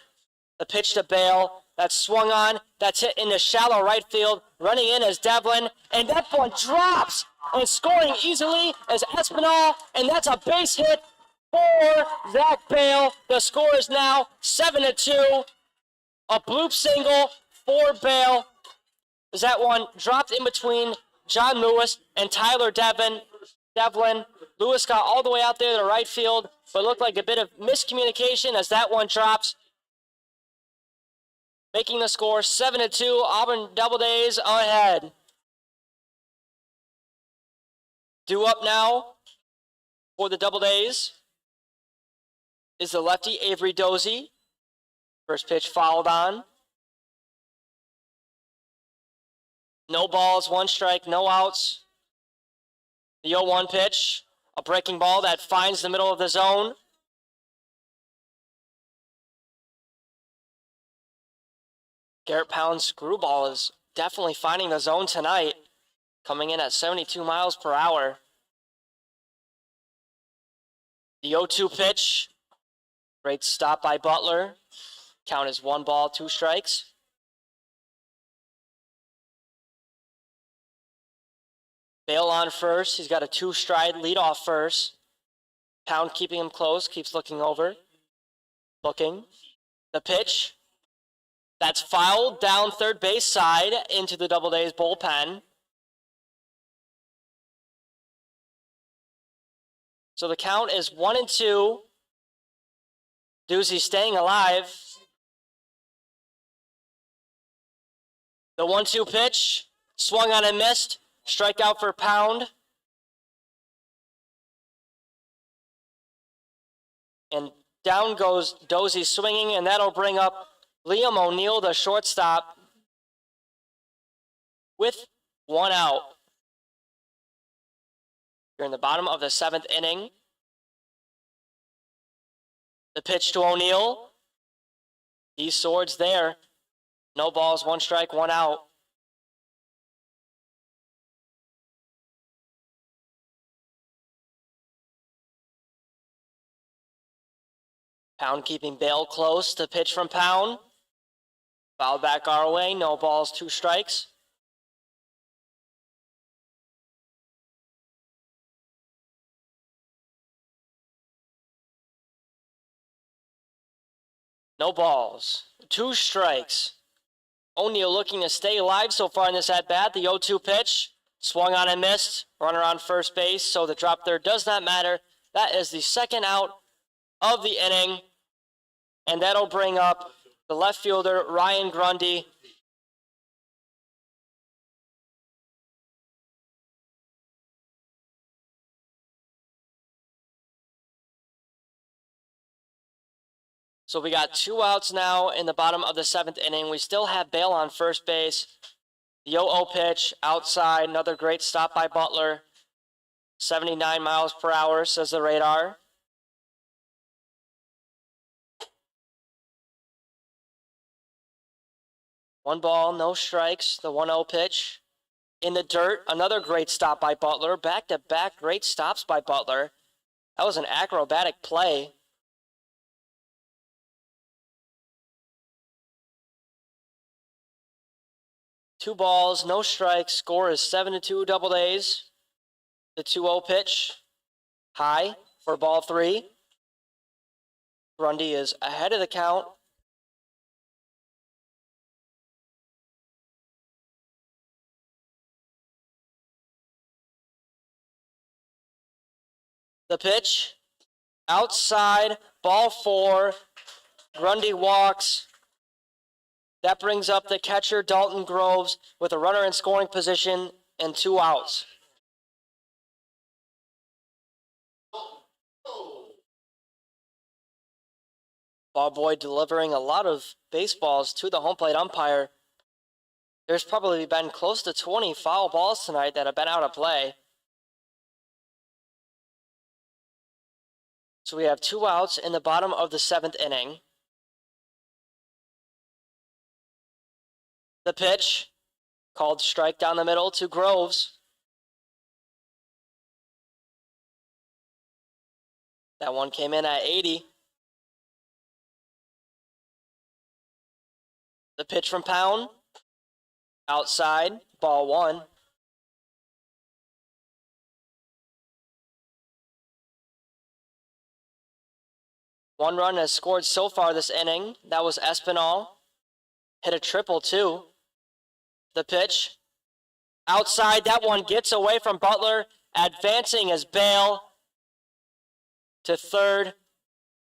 The pitch to Bale. That's swung on. That's hit into shallow right field. Running in is Devlin. And that one drops. And scoring easily as Espinal. And that's a base hit for Zach Bale. The score is now 7-2. A bloop single for Bale. As that one dropped in between John Lewis and Tyler Devlin. Lewis got all the way out there to right field, but looked like a bit of miscommunication as that one drops. Making the score 7-2, Auburn Doubledays ahead. Due up now for the Doubledays is the lefty Avery Dozie. First pitch fouled on. No balls, 1 strike, no outs. The 0-1 pitch, a breaking ball that finds the middle of the zone. Garrett Pound's screwball is definitely finding the zone tonight, coming in at 72 miles per hour. The 0-2 pitch, great stop by Butler. Count is 1 ball, 2 strikes. Bale on first. He's got a 2-stride lead off first. Pound keeping him close, keeps looking over. Looking. The pitch. That's fouled down third base side into the Doubledays bullpen. So the count is 1-2. Dozie staying alive. The 1-2 pitch. Swung on and missed. Strikeout for Pound. And down goes Dozie swinging, and that'll bring up Liam O'Neill, the shortstop, with 1 out. You're in the bottom of the 7th inning. The pitch to O'Neill. He swords there. No balls, 1 strike, 1 out. Pound keeping Bale close. The pitch from Pound. Foul back our way. No balls, 2 strikes. No balls, 2 strikes. O'Neill looking to stay alive so far in this at-bat. The 0-2 pitch. Swung on and missed. Runner on first base, so the drop there does not matter. That is the 2nd out of the inning. And that'll bring up the left fielder, Ryan Grundy. So we got 2 outs now in the bottom of the 7th inning. We still have Bale on first base. The 0-0 pitch outside. Another great stop by Butler. 79 miles per hour, says the radar. One ball, no strikes. The 1-0 pitch. In the dirt, another great stop by Butler. Back-to-back great stops by Butler. That was an acrobatic play. Two balls, no strikes. Score is 7-2 Doubledays. The 2-0 pitch. High for ball 3. Grundy is ahead of the count. The pitch. Outside, ball 4. Grundy walks. That brings up the catcher, Dalton Groves, with a runner in scoring position and 2 outs. Ball boy delivering a lot of baseballs to the home plate umpire. There's probably been close to 20 foul balls tonight that have been out of play. So we have 2 outs in the bottom of the 7th inning. The pitch, called strike down the middle to Groves. That one came in at 80. The pitch from Pound. Outside, ball 1. One run has scored so far this inning. That was Espinal. Hit a triple, too. The pitch. Outside, that one gets away from Butler. Advancing is Bale to third.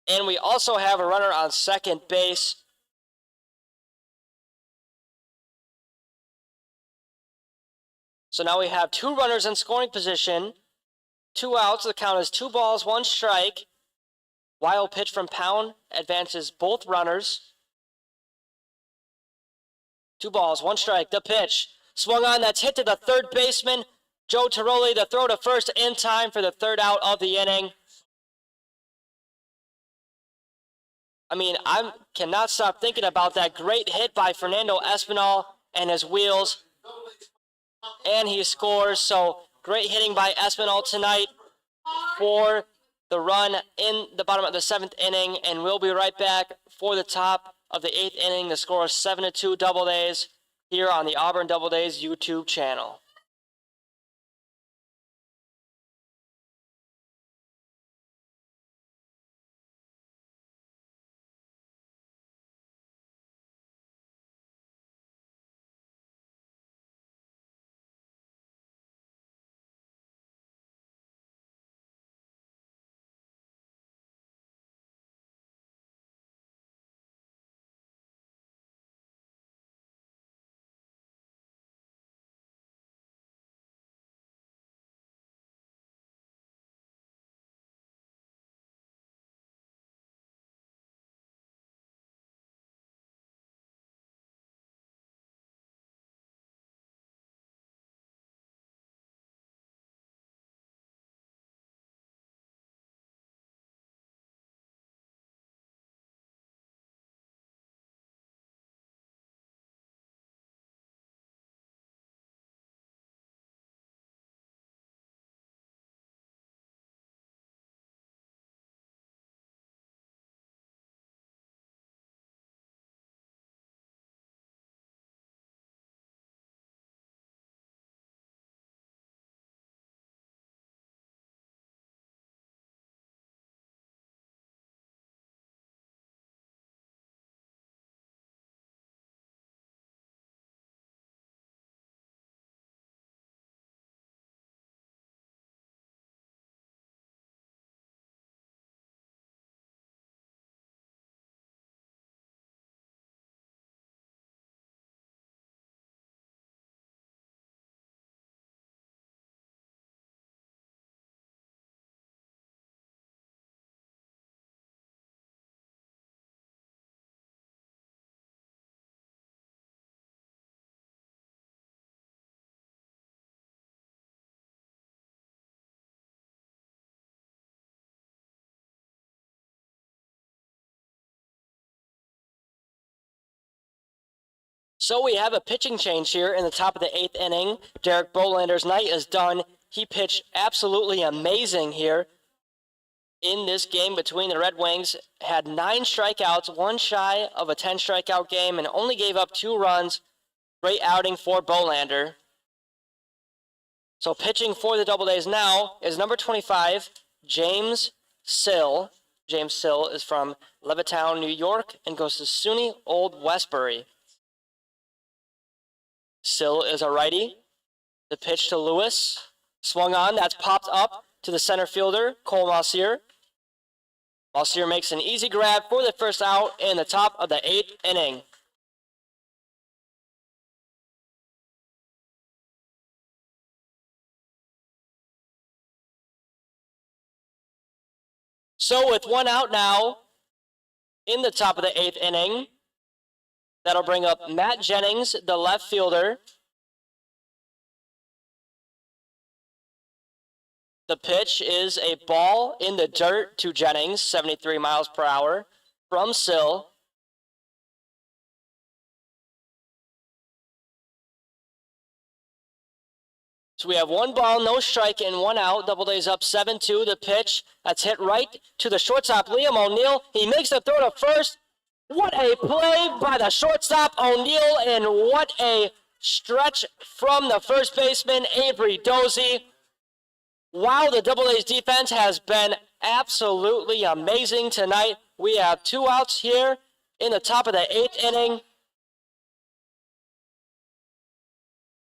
And we also have a runner on second base. So now we have 2 runners in scoring position. 2 outs. The count is 2 balls, 1 strike. Wild pitch from Pound advances both runners. 2 balls, 1 strike. The pitch. Swung on, that's hit to the third baseman. Joe Tiroli, the throw to first in time for the 3rd out of the inning. I mean, I cannot stop thinking about that great hit by Fernando Espinal and his wheels. And he scores, so great hitting by Espinal tonight for the run in the bottom of the 7th inning. And we'll be right back for the top of the 8th inning. The score is 7-2 Doubledays here on the Auburn Doubledays YouTube channel. So we have a pitching change here in the top of the 8th inning. Derek Bolander's night is done. He pitched absolutely amazing here in this game between the Red Wings. Had 9 strikeouts, one shy of a 10 strikeout game, and only gave up 2 runs. Great outing for Bolander. So pitching for the Doubledays now is number 25, James Sill. James Sill is from Levittown, New York, and goes to SUNY Old Westbury. Sill is a righty. The pitch to Lewis. Swung on. That's popped up to the center fielder, Cole Mausier. Mausier makes an easy grab for the first out in the top of the 8th inning. So with 1 out now in the top of the 8th inning, that'll bring up Matt Jennings, the left fielder. The pitch is a ball in the dirt to Jennings, 73 miles per hour from Sill. So we have 1 ball, no strike, and 1 out. Doubledays up 7-2. The pitch, that's hit right to the shortstop, Liam O'Neill. He makes the throw to first. What a play by the shortstop, O'Neill, and what a stretch from the first baseman, Avery Dozy. Wow, the Doubledays defense has been absolutely amazing tonight. We have 2 outs here in the top of the 8th inning.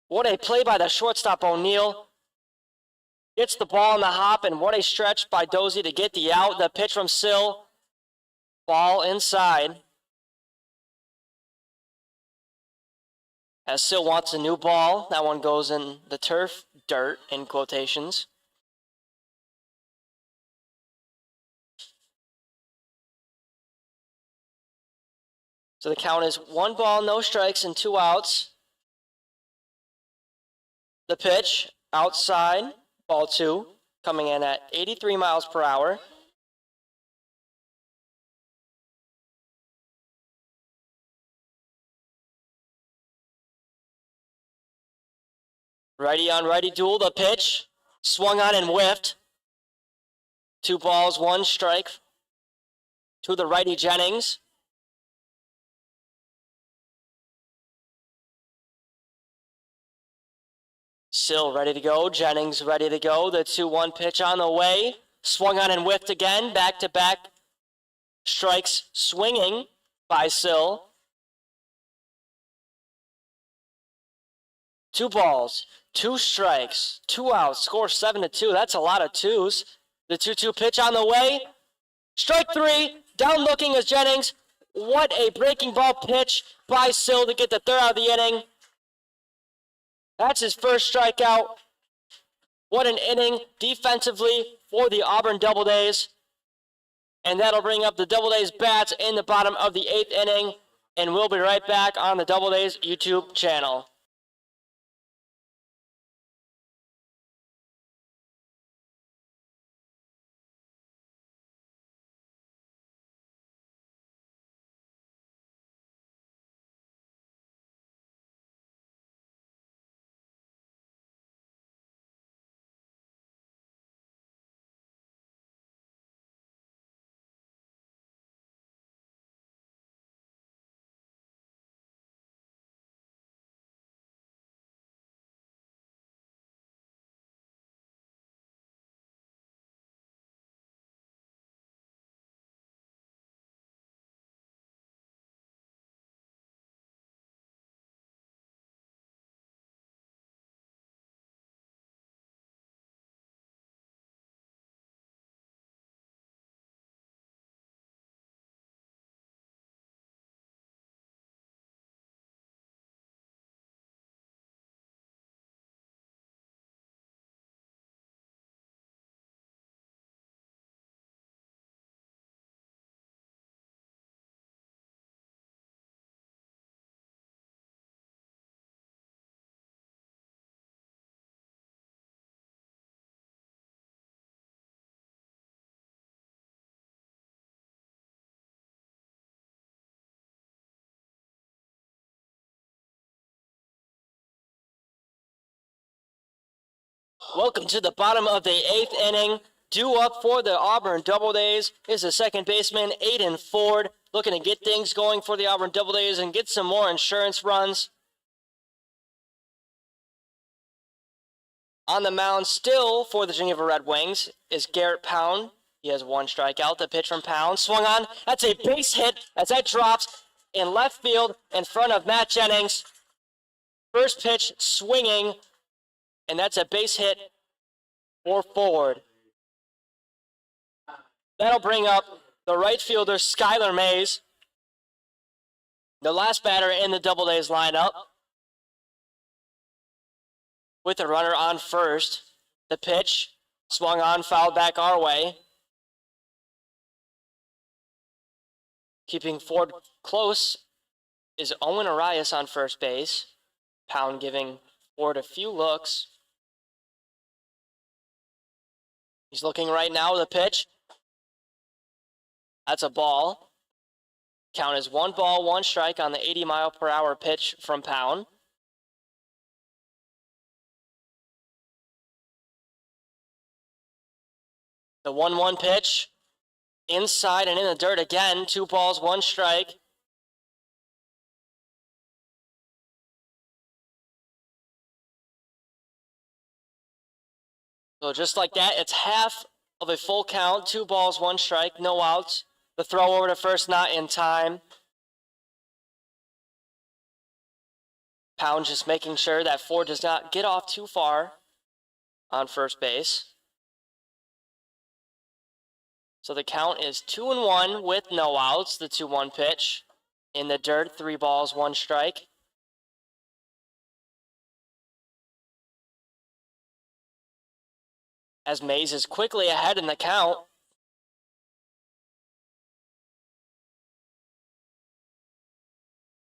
What a play by the shortstop, O'Neill. Gets the ball in the hop, and what a stretch by Dozy to get the out. The pitch from Sill. Ball inside. As Sill wants a new ball, that one goes in the turf, dirt in quotations. So the count is 1 ball, no strikes, and 2 outs. The pitch, outside, ball 2, coming in at 83 miles per hour. Righty on righty duel, the pitch, swung on and whiffed. 2 balls, 1 strike to the righty Jennings. Sill ready to go, Jennings ready to go. The 2-1 pitch on the way. Swung on and whiffed again, back-to-back strikes swinging by Sill. 2 balls, 2 strikes, 2 outs, score 7-2. That's a lot of 2s. The 2-2 pitch on the way. Strike 3, down looking is Jennings. What a breaking ball pitch by Sill to get the 3rd out of the inning. That's his first strikeout. What an inning defensively for the Auburn Doubledays. And that'll bring up the Doubledays bats in the bottom of the 8th inning. And we'll be right back on the Doubledays YouTube channel. Welcome to the bottom of the 8th inning. Due up for the Auburn Doubledays is the second baseman, Aiden Ford, looking to get things going for the Auburn Doubledays and get some more insurance runs. On the mound still for the Geneva Redwings is Garrett Pound. He has one strikeout. The pitch from Pound swung on. That's a base hit as that drops in left field in front of Matt Jennings. First pitch swinging, and that's a base hit for Ford. That'll bring up the right fielder, Skylar Mays, the last batter in the Doubledays lineup. With the runner on first, the pitch swung on, fouled back our way. Keeping Ford close is Owen Arias on first base. Pound giving Ford a few looks. He's looking right now, the pitch. That's a ball. Count is 1 ball, 1 strike on the 80-mile-per-hour pitch from Pound. The 1-1 pitch, inside and in the dirt again. 2 balls, 1 strike. So just like that, it's half of a full count. 2 balls, 1 strike, no outs. The throw over to first, not in time. Pound just making sure that Ford does not get off too far on first base. So the count is 2-1 with no outs. The 2-1 pitch in the dirt, 3 balls, 1 strike. As Mays is quickly ahead in the count.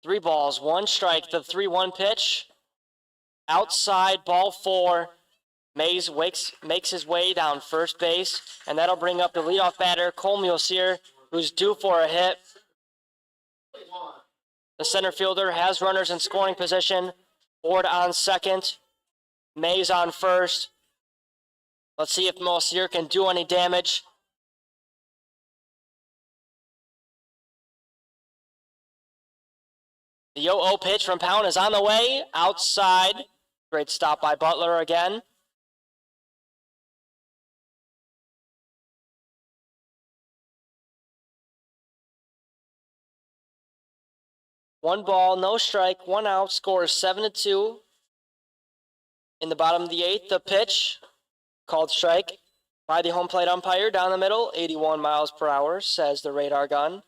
Three balls, 1 strike. The 3-1 pitch. Outside, ball 4. Mays makes his way down first base, and that'll bring up the leadoff batter, Cole Mulseer, who's due for a hit. The center fielder has runners in scoring position. Ford on second. Mays on first. Let's see if Mulseer can do any damage. The 0-0 pitch from Pound is on the way. Outside. Great stop by Butler again. One ball, no strike, 1 out. Score is 7-2. In the bottom of the 8th, the pitch called strike by the home plate umpire down the middle. 81 miles per hour, says the radar gun.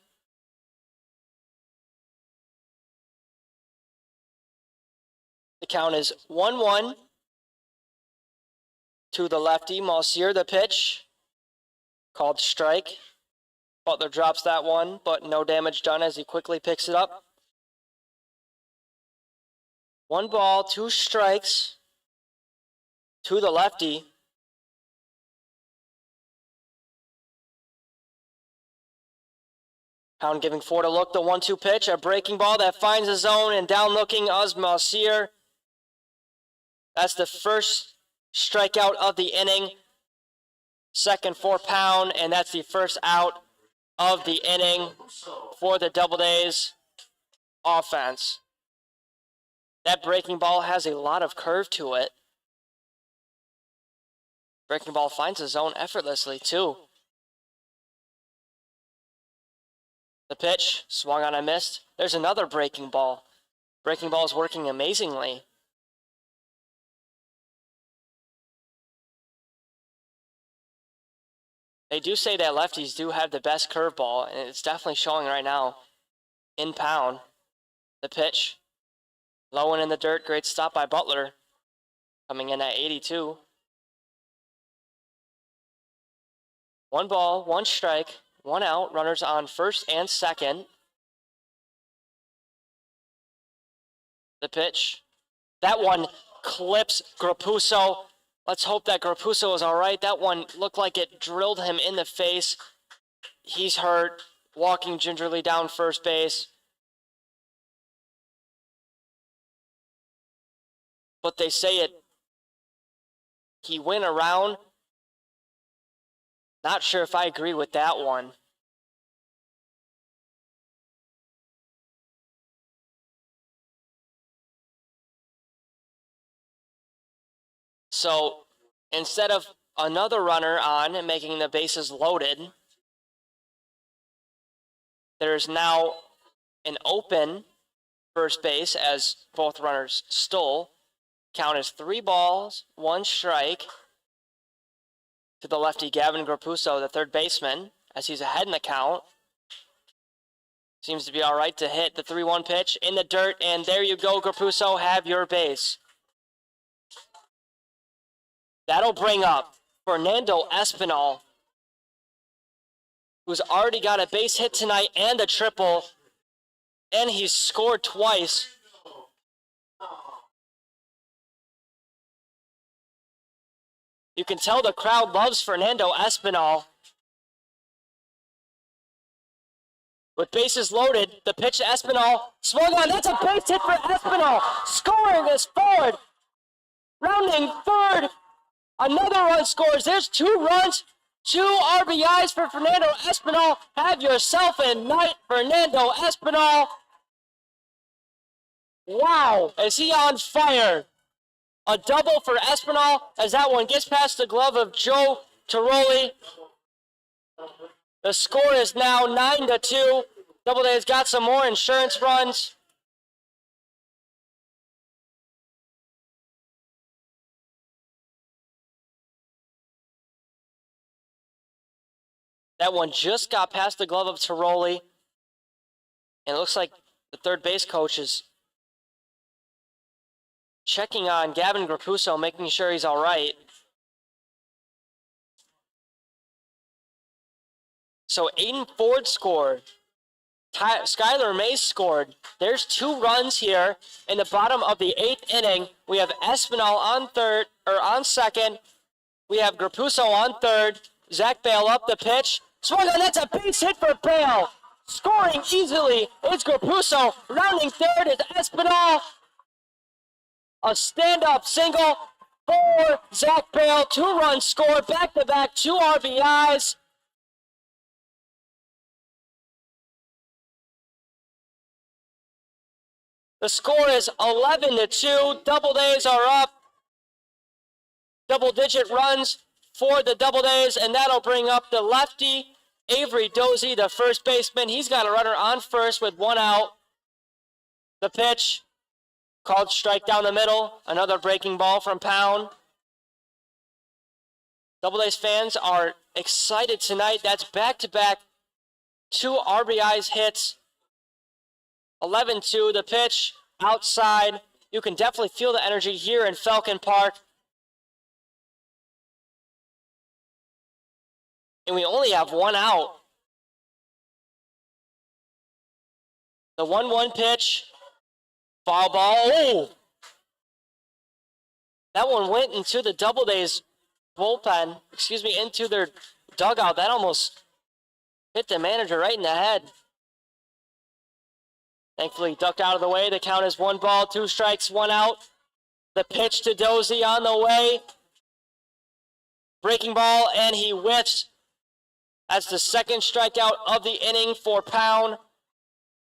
The count is 1-1 to the lefty. Mulseer, the pitch called strike. Butler drops that one, but no damage done as he quickly picks it up. 1 ball, 2 strikes to the lefty. Pound giving Ford a look. The 1-2 pitch, a breaking ball that finds the zone, and down looking is Mulseer. That's the first strikeout of the inning. Second for Pound, and that's the first out of the inning for the Doubledays offense. That breaking ball has a lot of curve to it. Breaking ball finds the zone effortlessly, too. The pitch, swung on and missed. There's another breaking ball. Breaking ball is working amazingly. They do say that lefties do have the best curveball, and it's definitely showing right now in Pound. The pitch, low and in the dirt, great stop by Butler, coming in at 82. 1 ball, 1 strike, 1 out, runners on first and second. The pitch, that one clips Grapuso. Let's hope that Grapuso is all right. That one looked like it drilled him in the face. He's hurt, walking gingerly down first base. But they say it he went around. Not sure if I agree with that one. So instead of another runner on and making the bases loaded, there's now an open first base as both runners stole. Count is 3 balls, 1 strike to the lefty Gavin Grapuso, the third baseman, as he's ahead in the count. Seems to be all right to hit the 3-1 pitch in the dirt, and there you go, Grapuso, have your base. That'll bring up Fernando Espinal, who's already got a base hit tonight and a triple, and he's scored twice. You can tell the crowd loves Fernando Espinal. With bases loaded, the pitch to Espinal, swung on, that's a base hit for Espinal. Scoring is forward. Rounding third, another run scores. There's 2 runs, 2 RBIs for Fernando Espinal. Have yourself a night, Fernando Espinal. Wow, is he on fire? A double for Espinal as that one gets past the glove of Joe Tiroli. The score is now 9-2. Doubleday's got some more insurance runs. That one just got past the glove of Tiroli. And it looks like the third base coach is checking on Gavin Grapuso, making sure he's all right. So Aiden Ford scored. Skylar Mays scored. There's 2 runs here in the bottom of the 8th inning. We have Espinal on second. We have Grapuso on third. Zach Bale up the pitch. Swung on, that's a base hit for Bale. Scoring easily is Grapuso. Rounding third is Espinal. A stand-up single for Zach Bale. 2-run score, back-to-back, 2 RBIs. The score is 11-2. Doubledays are up. Double-digit runs for the Doubledays, and that'll bring up the lefty, Avery Dozy, the first baseman. He's got a runner on first with 1 out. The pitch, called strike down the middle. Another breaking ball from Pound. Doubledays fans are excited tonight. That's back-to-back 2 RBIs hits. 11-2, the pitch, outside. You can definitely feel the energy here in Falcon Park. And we only have 1 out. The 1-1 pitch, foul ball. Oh! That one went into the Doubledays bullpen, into their dugout. That almost hit the manager right in the head. Thankfully, ducked out of the way. The count is 1 ball, 2 strikes, 1 out. The pitch to Dozy on the way. Breaking ball, and he whiffs. That's the 2nd strikeout of the inning for Pound.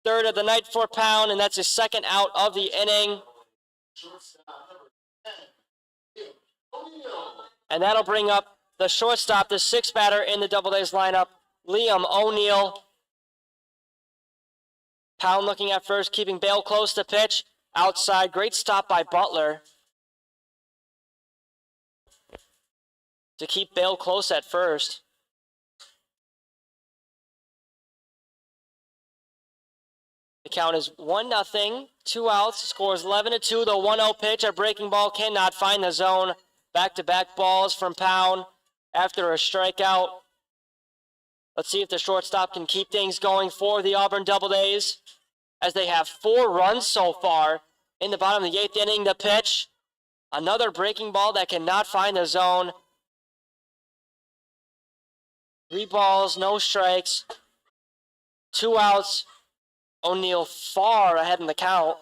3rd of the night for Pound, and that's his 2nd out of the inning. And that'll bring up the shortstop, the 6th batter in the Doubledays lineup, Liam O'Neill. Pound looking at first, keeping Bale close to pitch. Outside, great stop by Butler to keep Bale close at first. The count is 1-0, 2 outs, scores 11-2. The 1-0 pitch, a breaking ball, cannot find the zone. Back-to-back balls from Pound after a strikeout. Let's see if the shortstop can keep things going for the Auburn Doubledays, as they have 4 runs so far in the bottom of the 8th inning. The pitch, another breaking ball that cannot find the zone. 3 balls, no strikes, 2 outs. O'Neill far ahead in the count.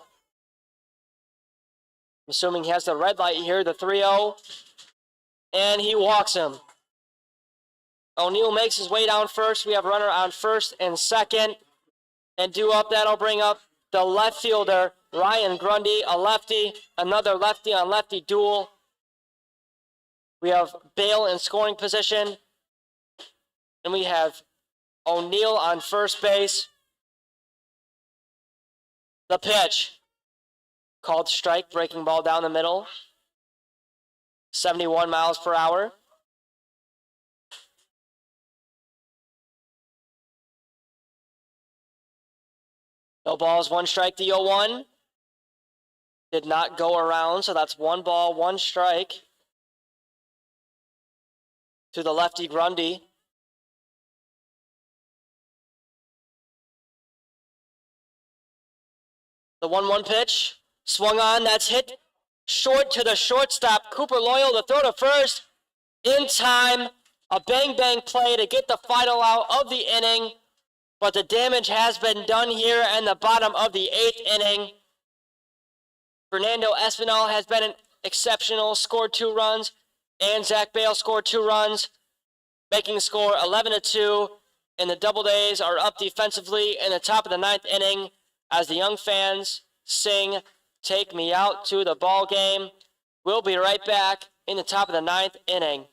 I'm assuming he has the red light here, the 3-0. and he walks him. O'Neill makes his way down first. We have a runner on first and second. And due up, that'll bring up the left fielder, Ryan Grundy, a lefty, another lefty on lefty duel. We have Bale in scoring position. And we have O'Neill on first base. The pitch. Called strike, breaking ball down the middle. 71 miles per hour. No balls, one strike, the 0-1. Did not go around, so that's 1 ball, 1 strike to the lefty Grundy. The 1-1 pitch, swung on, that's hit short to the shortstop, Cooper Loyal to throw to first. In time, a bang-bang play to get the final out of the inning. But the damage has been done here in the bottom of the 8th inning. Fernando Espinal has been exceptional, scored 2 runs, and Zach Bale scored 2 runs, making the score 11-2. And the Doubledays are up defensively in the top of the 9th inning as the young fans sing "Take Me Out to the Ball Game." We'll be right back in the top of the 9th inning.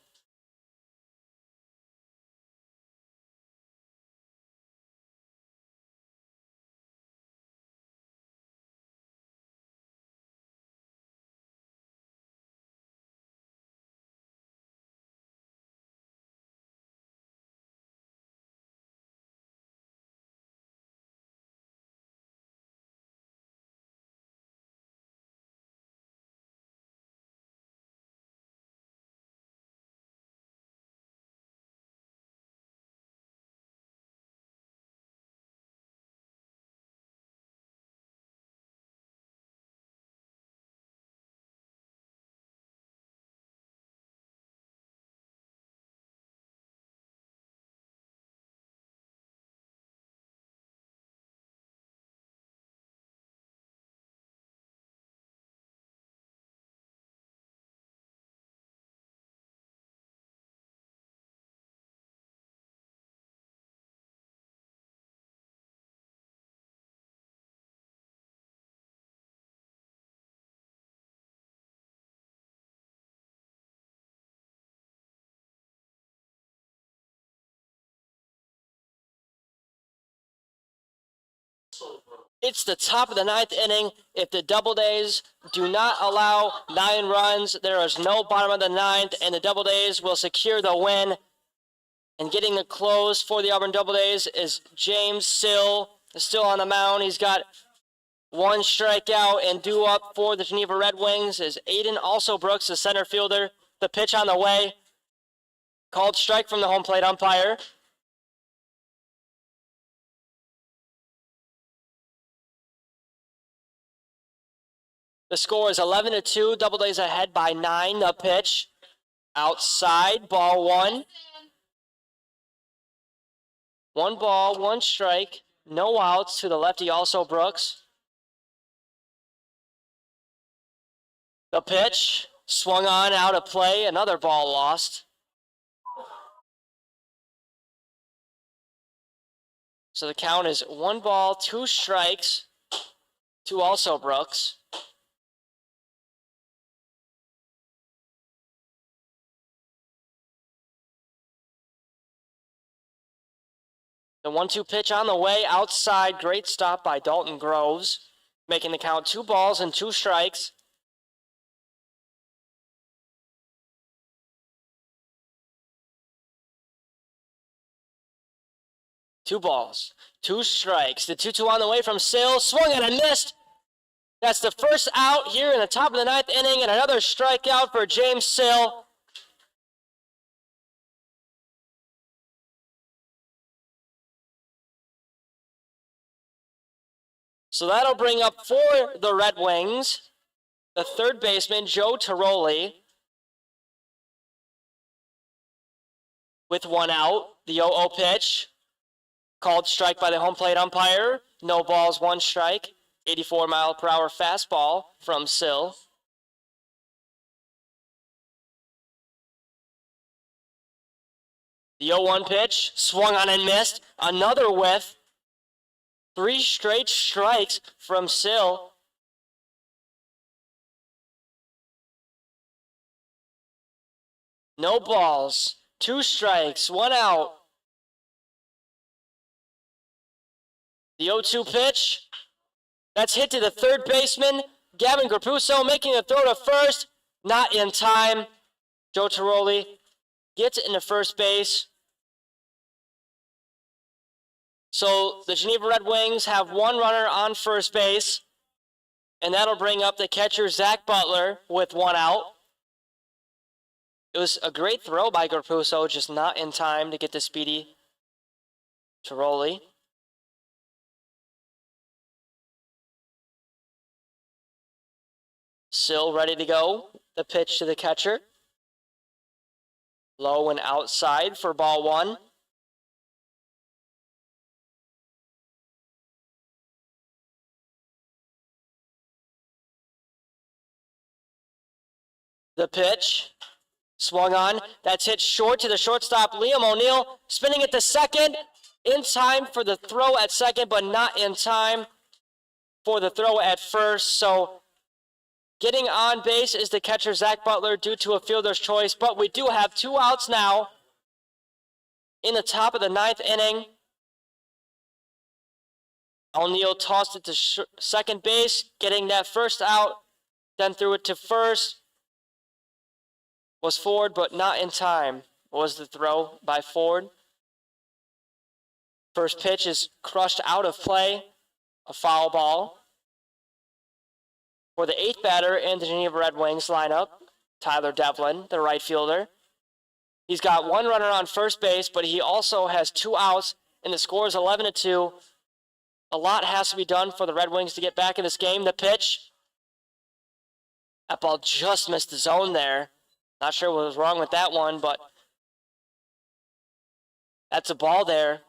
It's the top of the 9th inning. If the Doubledays do not allow 9 runs, there is no bottom of the 9th, and the Doubledays will secure the win. And getting the close for the Auburn Doubledays is James Sill, still on the mound. He's got 1 strikeout, and due up for the Geneva Redwings is Aiden Also Brooks, the center fielder. The pitch on the way. Called strike from the home plate umpire. The score is 11-2. Doubledays ahead by 9. The pitch outside, ball 1. 1 ball, 1 strike, no outs to the lefty Also Brooks. The pitch swung on, out of play, another ball lost. So the count is 1 ball, 2 strikes to Also Brooks. The 1-2 pitch on the way, outside, great stop by Dalton Groves, making the count 2 balls and 2 strikes. Two balls, 2 strikes. The 2-2 on the way from Sill, swung and a missed. That's the first out here in the top of the 9th inning, and another strikeout for James Sill. So that'll bring up for the Red Wings the third baseman, Joe Tiroli, with 1 out. The 0-0 pitch, called strike by the home plate umpire. No balls, 1 strike. 84-mile-per-hour fastball from Sill. The 0-1 pitch, swung on and missed. Another whiff. 3 straight strikes from Sill. No balls. 2 strikes, 1 out. The 0-2 pitch. That's hit to the third baseman. Gavin Grapuso making a throw to first. Not in time. Joe Tiroli gets into first base. So the Geneva Red Wings have 1 runner on first base. And that'll bring up the catcher, Zach Butler, with 1 out. It was a great throw by Grapuso, just not in time to get the speedy Tiroli. Sill ready to go. The pitch to the catcher. Low and outside for ball 1. The pitch. Swung on. That's hit short to the shortstop, Liam O'Neill. Spinning it to second. In time for the throw at second, but not in time for the throw at first. So getting on base is the catcher, Zach Butler, due to a fielder's choice. But we do have 2 outs now in the top of the 9th inning. O'Neill tossed it to second base, getting that first out. Then threw it to first. Was Ford, but not in time, was the throw by Ford. First pitch is crushed out of play, a foul ball. For the 8th batter in the Geneva Red Wings lineup, Tyler Devlin, the right fielder. He's got 1 runner on first base, but he also has 2 outs, and the score is 11-2. A lot has to be done for the Red Wings to get back in this game. The pitch. That ball just missed the zone there. Not sure what was wrong with that one, but that's a ball there.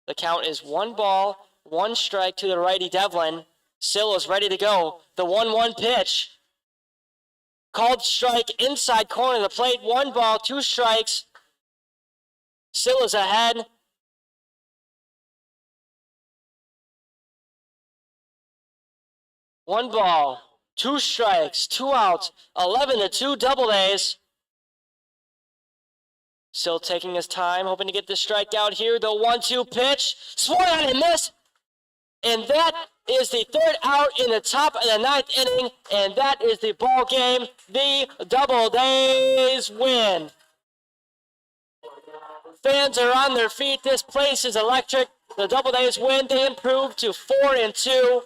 The count is 1 ball, 1 strike to the righty Devlin. Sill is ready to go. The 1-1 pitch. Called strike inside corner of the plate. 1 ball, 2 strikes. Sill is ahead. One ball. 2 strikes, 2 outs, 11-2 Doubledays. Still taking his time, hoping to get the strikeout here. The 1-2 pitch, swung on and missed. And that is the 3rd out in the top of the 9th inning, and that is the ball game. The Doubledays win. Fans are on their feet. This place is electric. The Doubledays win. They improve to 4-2.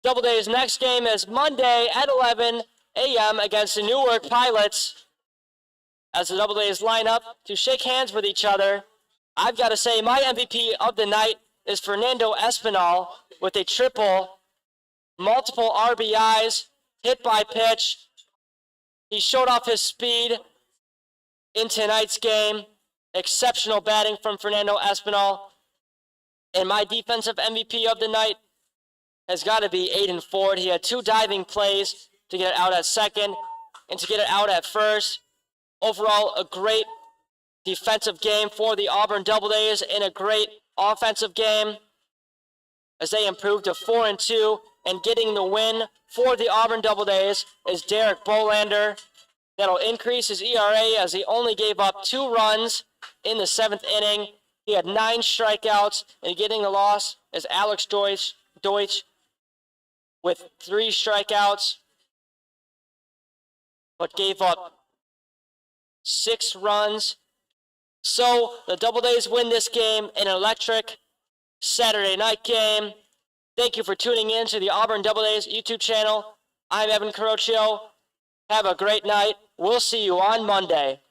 Doubledays' next game is Monday at 11 a.m. against the Newark Pilots. As the Doubledays line up to shake hands with each other, I've got to say my MVP of the night is Fernando Espinal with a triple, multiple RBIs, hit by pitch. He showed off his speed in tonight's game. Exceptional batting from Fernando Espinal. And my defensive MVP of the night has got to be Aiden Ford. He had 2 diving plays to get it out at second and to get it out at first. Overall, a great defensive game for the Auburn Doubledays and a great offensive game as they improved to 4-2. And getting the win for the Auburn Doubledays is Derek Bolander. That'll increase his ERA as he only gave up 2 runs in the 7th inning. He had 9 strikeouts, and getting the loss is Alex Deutsch with 3 strikeouts, but gave up 6 runs. So the Doubledays win this game in an electric Saturday night game. Thank you for tuning in to the Auburn Doubledays YouTube channel. I'm Evan Carocchio. Have a great night. We'll see you on Monday.